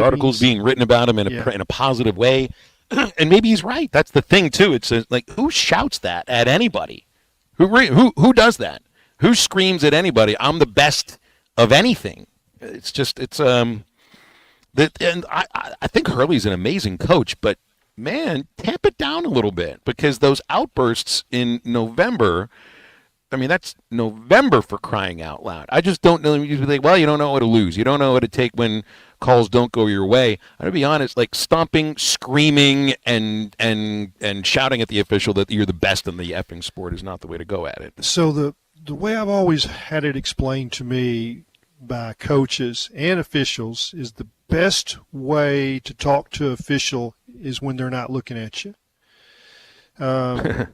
articles being written about them in a positive way, and maybe he's right. That's the thing too. It's like, who shouts that at anybody? Who does that? Who screams at anybody, "I'm the best of anything"? And I think Hurley's an amazing coach, but man, tamp it down a little bit, because those outbursts in November, I mean, that's November, for crying out loud. I just don't know. You think, well, you don't know what to lose. You don't know what to take when calls don't go your way. I'm gonna be honest, like stomping, screaming, and shouting at the official that you're the best in the effing sport is not the way to go at it. So the way I've always had it explained to me by coaches and officials is the best way to talk to an official is when they're not looking at you. And,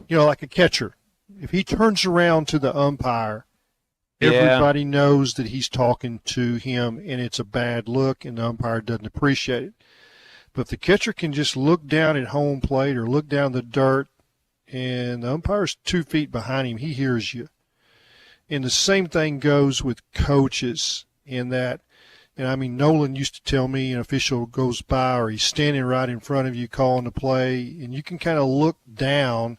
like a catcher, if he turns around to the umpire, everybody knows that he's talking to him, and it's a bad look, and the umpire doesn't appreciate it. But if the catcher can just look down at home plate or look down the dirt, and the umpire's 2 feet behind him, he hears you. And the same thing goes with coaches in that, Nolan used to tell me an official goes by or he's standing right in front of you calling the play, and you can kind of look down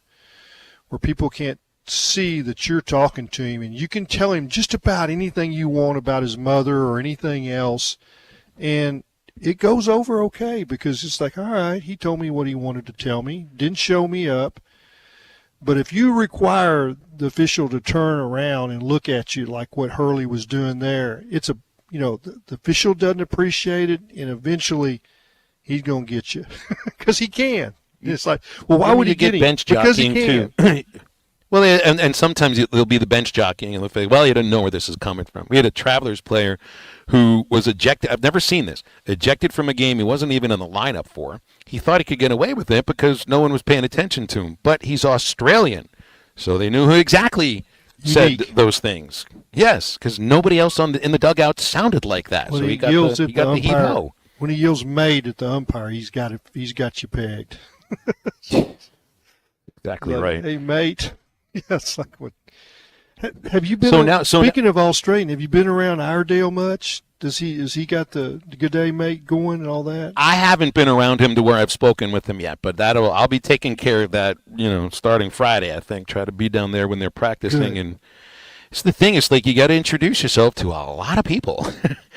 where people can't see that you're talking to him, and you can tell him just about anything you want about his mother or anything else, and it goes over okay because it's like, all right, he told me what he wanted to tell me, didn't show me up. But if you require the official to turn around and look at you like what Hurley was doing there, it's the official doesn't appreciate it, and eventually he's going to get you because he can. It's like, well, why would he get him? Bench Because he jockeying can. too. Well, and sometimes there'll be the bench jockeying, and they'll say, well, you didn't know where this is coming from. We had a Travelers player who was ejected. I've never seen this. Ejected from a game he wasn't even in the lineup for. He thought he could get away with it because no one was paying attention to him. But he's Australian, so they knew who exactly said those things. Yes, because nobody else in the dugout sounded like that. When so he he got yells the, at he got the umpire, heave-ho. when he yells "mate" at the umpire, he's got you pegged. Exactly Like, right. Hey, mate. Yeah, it's like what? Have you been? Speaking of Australian, have you been around Iredale much? Has he got the good day mate going and all that? I haven't been around him to where I've spoken with him yet, but I'll be taking care of that. Starting Friday, I think. Try to be down there when they're practicing, and it's the thing. It's like you got to introduce yourself to a lot of people.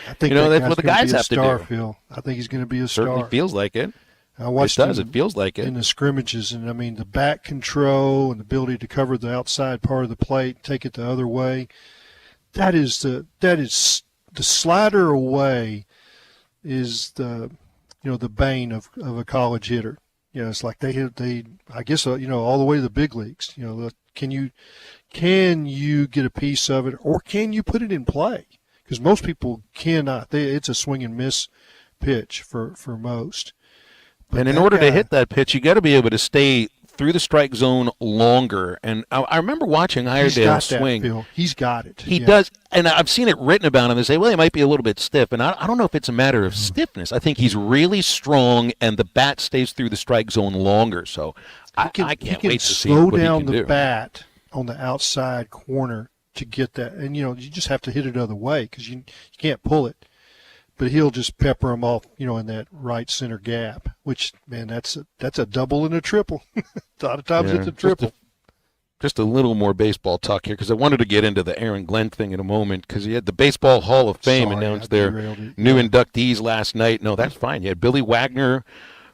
I think that's what the guys have to do. Phil. I think he's going to be a star. Certainly feels like it. I watched it does. him It feels like it in the scrimmages, and I mean the back control and the ability to cover the outside part of the plate, take it the other way. That is the slider away is the bane of a college hitter. It's like they I guess all the way to the big leagues. Can you get a piece of it, or can you put it in play? Because most people cannot. It's a swing and miss pitch for most. But and in that order guy- to hit that pitch, you got to be able to stay through the strike zone longer. And I remember watching He's Iredale got that, swing. Phil. He's got it. He Yeah. does, and I've seen it written about him. They say, well, he might be a little bit stiff, and I don't know if it's a matter of stiffness. I think he's really strong, and the bat stays through the strike zone longer. So I can't he can wait to see slow what he down can the do. bat on the outside corner to get that, and you just have to hit it other way because you can't pull it. But he'll just pepper him off, in that right center gap. Which, man, that's a double and a triple. A lot of times Yeah, it's a triple. Just a little more baseball talk here because I wanted to get into the Aaron Glenn thing in a moment because he had the Baseball Hall of Fame Sorry, announced I their derailed it. new inductees last night. No, that's fine. You had Billy Wagner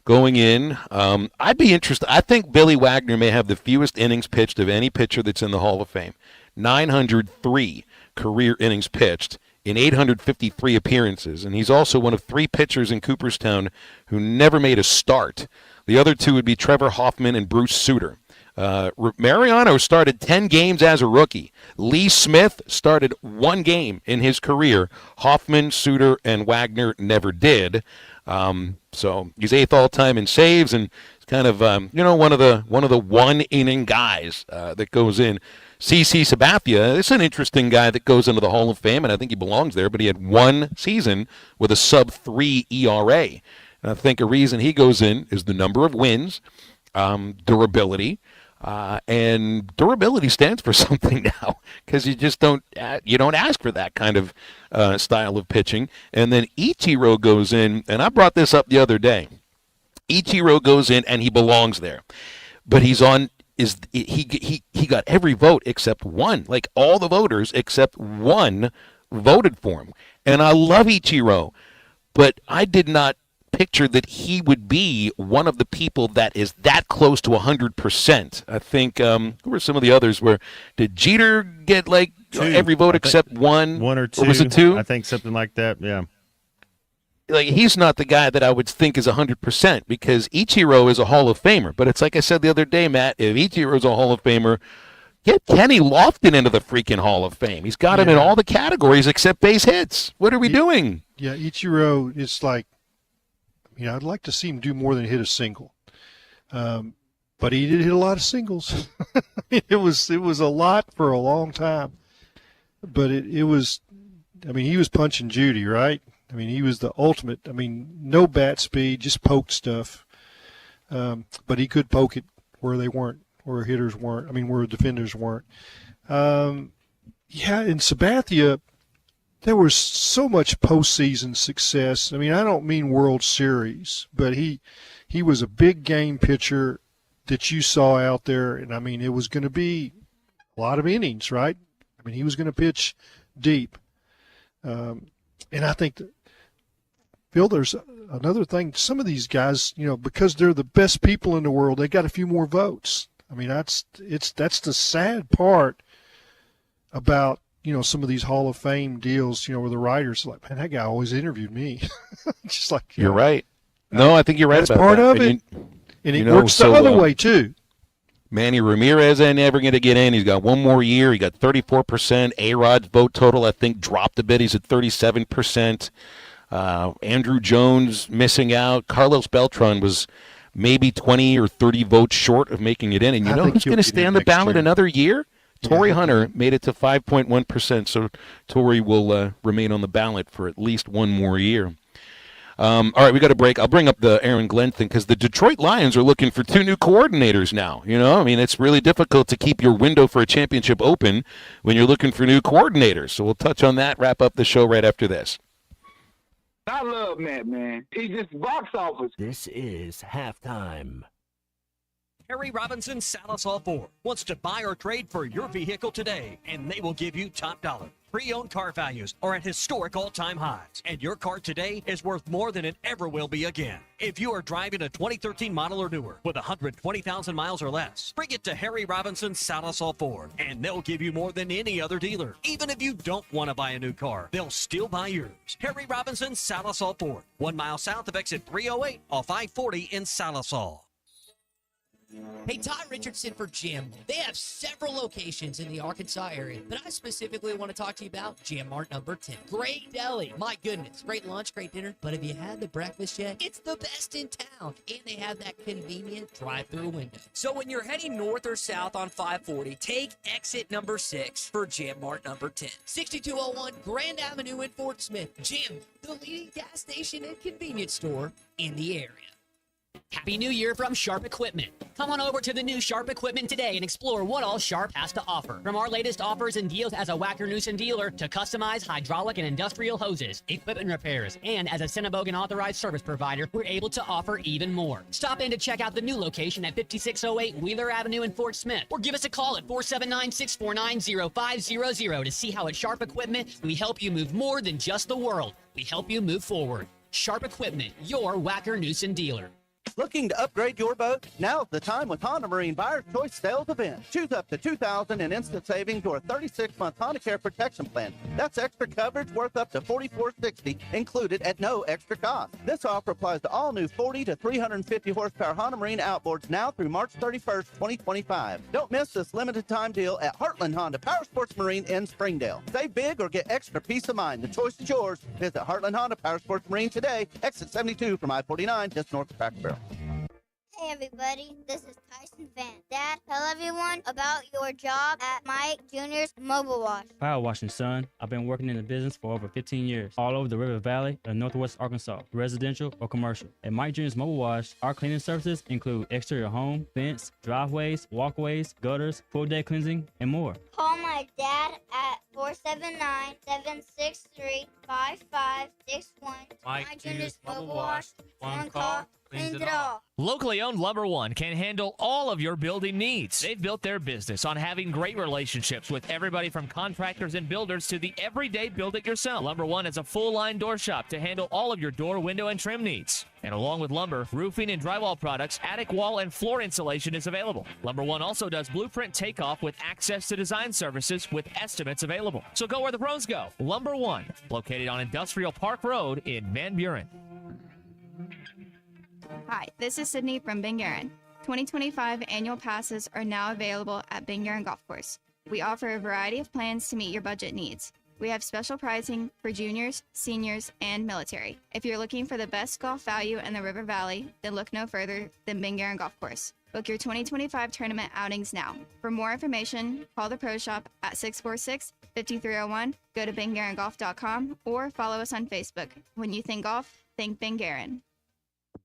going in. I'd be interested. I think Billy Wagner may have the fewest innings pitched of any pitcher that's in the Hall of Fame. 903 career innings pitched in 853 appearances, and he's also one of 3 pitchers in Cooperstown who never made a start. The other 2 would be Trevor Hoffman and Bruce Sutter. Mariano started 10 games as a rookie. Lee Smith started 1 game in his career. Hoffman, Sutter, and Wagner never did. So he's 8th all-time in saves, and he's kind of one of the one-inning guys that goes in. CC Sabathia is an interesting guy that goes into the Hall of Fame, and I think he belongs there, but he had 1 season with a sub-3 ERA. And I think a reason he goes in is the number of wins, durability, and durability stands for something now because you just don't ask for that kind of style of pitching. And then Ichiro goes in, and I brought this up the other day. Ichiro goes in, and he belongs there, but he's on. He got every vote except 1. Like all the voters except 1 voted for him. And I love Ichiro, but I did not picture that he would be one of the people that is that close to 100%. I think who were some of the others? Did Jeter get like 2, every vote except 1? 1 or 2. Or was it 2? I think something like that. Yeah. Like he's not the guy that I would think is 100% because Ichiro is a Hall of Famer. But it's like I said the other day, Matt, if Ichiro is a Hall of Famer, get Kenny Lofton into the freaking Hall of Fame. He's got him in all the categories except base hits. What are we doing? Yeah, Ichiro is like, I'd like to see him do more than hit a single. But he did hit a lot of singles. It was a lot for a long time. But it was, he was punching Judy, right? He was the ultimate. No bat speed, just poked stuff. But he could poke it where they weren't, where hitters weren't. Where defenders weren't. In Sabathia, there was so much postseason success. I don't mean World Series, but he was a big game pitcher that you saw out there. And, it was going to be a lot of innings, right? I mean, he was going to pitch deep. And I think that, Phil, there's another thing. Some of these guys, because they're the best people in the world, they got a few more votes. I mean, that's the sad part about, some of these Hall of Fame deals, where the writers are like, man, that guy always interviewed me. Just like You're right. No, I think you're right that's about part that. of it. And it works the other way, too. Manny Ramirez ain't never going to get in. He's got one more year. He got 34%. A-Rod's vote total, I think, dropped a bit. He's at 37%. Andrew Jones missing out. Carlos Beltran was maybe 20 or 30 votes short of making it in. And you know who's going to stay on the ballot another year? Torrey Hunter made it to 5.1%. So Torrey will remain on the ballot for at least one more year. All right, we got a break. I'll bring up the Aaron Glenn thing because the Detroit Lions are looking for 2 new coordinators now. I mean, it's really difficult to keep your window for a championship open when you're looking for new coordinators. So we'll touch on that, wrap up the show right after this. I love Matt, man. He's just box office. This is halftime. Harry Robinson Salisal Ford wants to buy or trade for your vehicle today, and they will give you top dollar. Pre-owned car values are at historic all-time highs, and your car today is worth more than it ever will be again. If you are driving a 2013 model or newer with 120,000 miles or less, bring it to Harry Robinson Salisal Ford, and they'll give you more than any other dealer. Even if you don't want to buy a new car, they'll still buy yours. Harry Robinson Salisal Ford, 1 mile south of exit 308 off I-40 in Salisal. Hey, Todd Richardson for Jim. They have several locations in the Arkansas area, but I specifically want to talk to you about Jim Mart number 10. Great deli. My goodness. Great lunch, great dinner. But have you had the breakfast yet? It's the best in town. And they have that convenient drive-through window. So when you're heading north or south on 540, take exit number 6 for Jim Mart number 10. 6201 Grand Avenue in Fort Smith. Jim, the leading gas station and convenience store in the area. Happy New Year from Sharp Equipment. Come on over to the new Sharp Equipment today and explore what all Sharp has to offer. From our latest offers and deals as a Wacker Neuson dealer to customized hydraulic and industrial hoses, equipment repairs, and as a Cinnabogan authorized service provider, we're able to offer even more. Stop in to check out the new location at 5608 Wheeler Avenue in Fort Smith, or give us a call at 479-649-0500 to see how at Sharp Equipment we help you move more than just the world. We help you move forward. Sharp Equipment, your Wacker Neuson dealer. Looking to upgrade your boat? Now's the time with Honda Marine Buyer's Choice Sales Event. Choose up to $2,000 in instant savings or a 36-month Honda Care Protection Plan. That's extra coverage worth up to $44.60 included at no extra cost. This offer applies to all new 40 to 350 horsepower Honda Marine outboards now through March 31st, 2025. Don't miss this limited time deal at Heartland Honda Power Sports Marine in Springdale. Save big or get extra peace of mind. The choice is yours. Visit Heartland Honda Power Sports Marine today. Exit 72 from I-49 just north of Cracker Barrel. Hey everybody, this is Tyson Van. Dad, tell everyone about your job at Mike Jr.'s Mobile Wash. Power washing, son. I've been working in the business for over 15 years, all over the River Valley and Northwest Arkansas, residential or commercial. At Mike Jr.'s Mobile Wash, our cleaning services include exterior home, fence, driveways, walkways, gutters, full day cleansing, and more. Call my dad at 479-763-5561. Mike Jr.'s Mobile Wash. One call. Cleans it all. Locally owned Lumber One can handle all of your building needs. They've built their business on having great relationships with everybody from contractors and builders to the everyday build-it-yourself. Lumber One is a full-line door shop to handle all of your door, window, and trim needs. And along with lumber, roofing and drywall products, attic wall and floor insulation is available. Lumber One also does blueprint takeoff with access to design services with estimates available. So go where the pros go. Lumber One, located on Industrial Park Road in Van Buren. Hi, this is Sydney from Ben Guerin. 2025 annual passes are now available at Ben Guerin Golf Course. We offer a variety of plans to meet your budget needs. We have special pricing for juniors, seniors, and military. If you're looking for the best golf value in the River Valley, then look no further than Ben Guerin Golf Course. Book your 2025 tournament outings now. For more information, call the Pro Shop at 646-5301, go to benguerengolf.com, or follow us on Facebook. When you think golf, think Ben Guerin.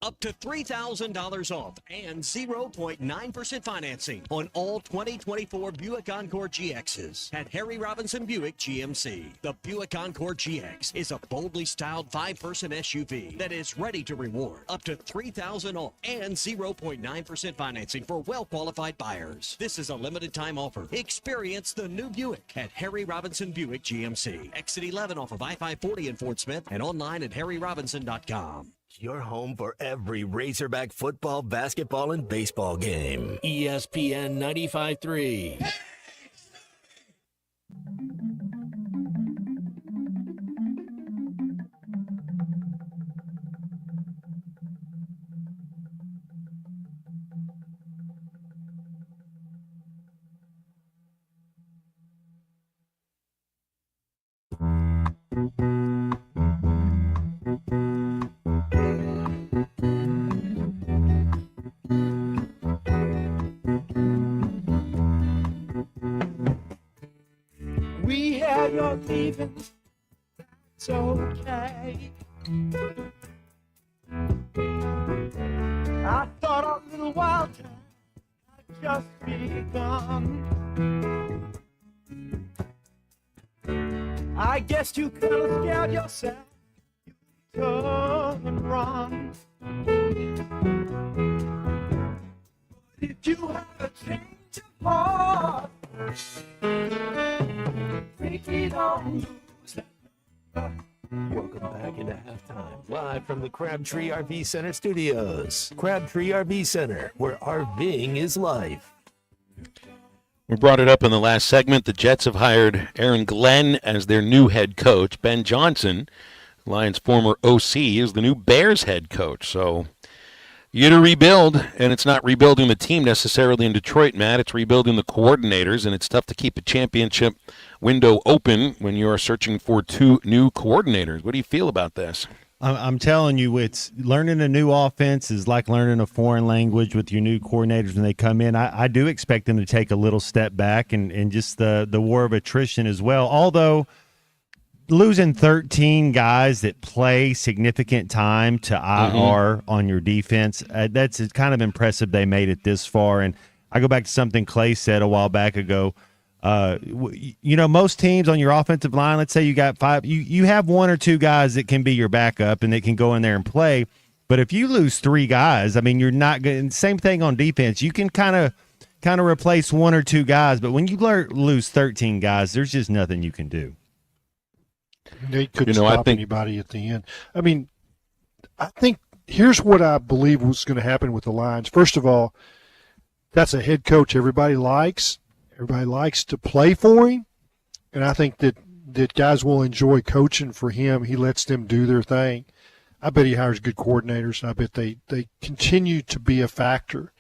Up to $3,000 off and 0.9% financing on all 2024 Buick Encore GXs at Harry Robinson Buick GMC. The Buick Encore GX is a boldly styled 5-person SUV that is ready to reward. Up to $3,000 off and 0.9% financing for well-qualified buyers. This is a limited time offer. Experience the new Buick at Harry Robinson Buick GMC. Exit 11 off of I-540 in Fort Smith and online at harryrobinson.com. Your home for every Razorback football, basketball, and baseball game. ESPN 95.3. We had your leaving, it's okay. I thought our little wild time had just begun. I guess you kind of scared yourself, you turn and run. But if you had a change of heart, take it on, lose that number. Welcome back into halftime, live from the Crabtree RV Center studios. Crabtree RV Center, where RVing is life. We brought it up in the last segment. The Jets have hired Aaron Glenn as their new head coach. Ben Johnson, Lions' former OC, is the new Bears head coach. So you to rebuild, and it's not rebuilding the team necessarily in Detroit, Matt. It's rebuilding the coordinators, and it's tough to keep a championship window open when you are searching for 2 new coordinators. What do you feel about this? I'm telling you, it's learning a new offense is like learning a foreign language with your new coordinators when they come in. I do expect them to take a little step back and just the war of attrition as well. Although losing 13 guys that play significant time to IR on your defense, that's kind of impressive they made it this far. And I go back to something Clay said a while back ago. Most teams on your offensive line, let's say you got 5, you have 1 or 2 guys that can be your backup and that can go in there and play. But if you lose 3 guys, I mean, you're not going. Same thing on defense. You can kind of replace 1 or 2 guys, but when you lose 13 guys, there's just nothing you can do. They couldn't stop anybody at the end. I mean, I think here's what I believe was going to happen with the Lions. First of all, that's a head coach everybody likes. Everybody likes to play for him, and I think that guys will enjoy coaching for him. He lets them do their thing. I bet he hires good coordinators, and I bet they continue to be a factor.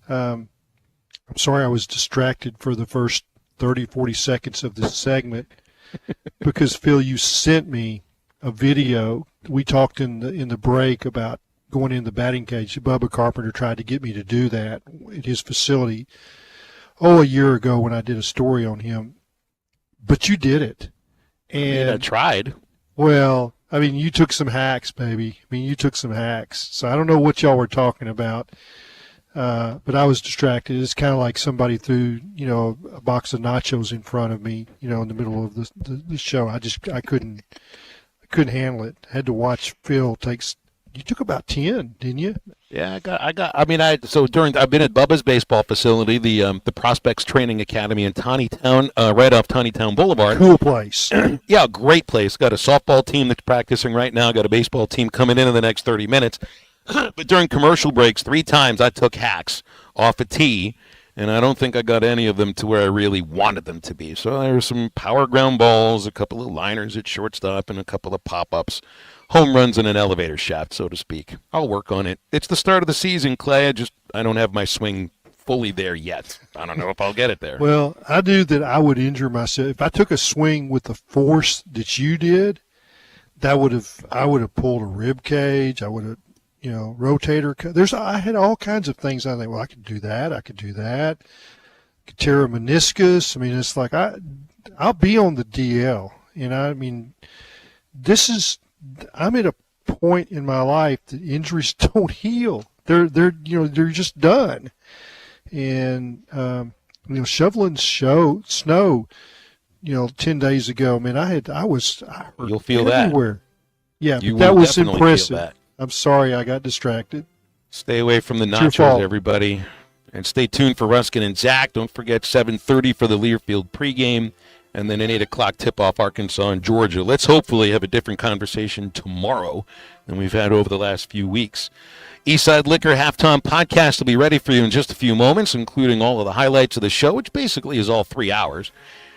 I'm sorry I was distracted for the first 30, 40 seconds of this segment because, Phil, you sent me a video. We talked in the break about going in the batting cage. Bubba Carpenter tried to get me to do that at his facility a year ago when I did a story on him. But you did it. And I tried. Well, I mean, you took some hacks, baby. I mean, you took some hacks. So I don't know what y'all were talking about, but I was distracted. It's kind of like somebody threw, a box of nachos in front of me, in the middle of the show. I couldn't handle it. I had to watch Phil take. You took about 10, didn't you? Yeah, I've been at Bubba's baseball facility, the Prospects Training Academy in Tawnytown, right off Tawnytown Boulevard. Cool place. Yeah, great place. Got a softball team that's practicing right now. Got a baseball team coming in the next 30 minutes. But during commercial breaks, 3 times I took hacks off a tee, and I don't think I got any of them to where I really wanted them to be. So there were some power ground balls, a couple of liners at shortstop, and a couple of pop-ups. Home runs in an elevator shaft, so to speak. I'll work on it. It's the start of the season, Clay. I don't have my swing fully there yet. I don't know if I'll get it there. Well, I knew that I would injure myself. If I took a swing with the force that you did, I would have pulled a rib cage. I would have, rotator. I had all kinds of things. I think, well, I could do that. I could do that. I could tear a meniscus. I mean, it's like I'll be on the DL. I mean, I'm at a point in my life that injuries don't heal. They're just done. And shoveling snow, 10 days ago, man, I was hurt. You'll feel everywhere. that. Yeah, You but that will was definitely impressive. feel that. I'm sorry I got distracted. Stay away from the It's your nachos, fault. everybody. And stay tuned for Ruskin and Zach. Don't forget 7:30 for the Learfield pregame, and then an 8 o'clock tip-off Arkansas and Georgia. Let's hopefully have a different conversation tomorrow than we've had over the last few weeks. Eastside Liquor Halftime Podcast will be ready for you in just a few moments, including all of the highlights of the show, which basically is all 3 hours.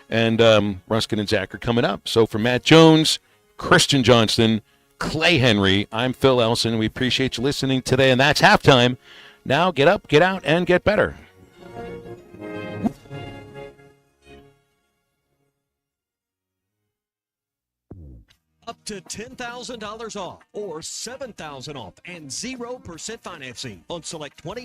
And Ruskin and Zach are coming up. So for Matt Jones, Christian Johnston, Clay Henry, I'm Phil Elson. We appreciate you listening today, and that's halftime. Now get up, get out, and get better. Up to $10,000 off or $7,000 off and 0% financing on select 20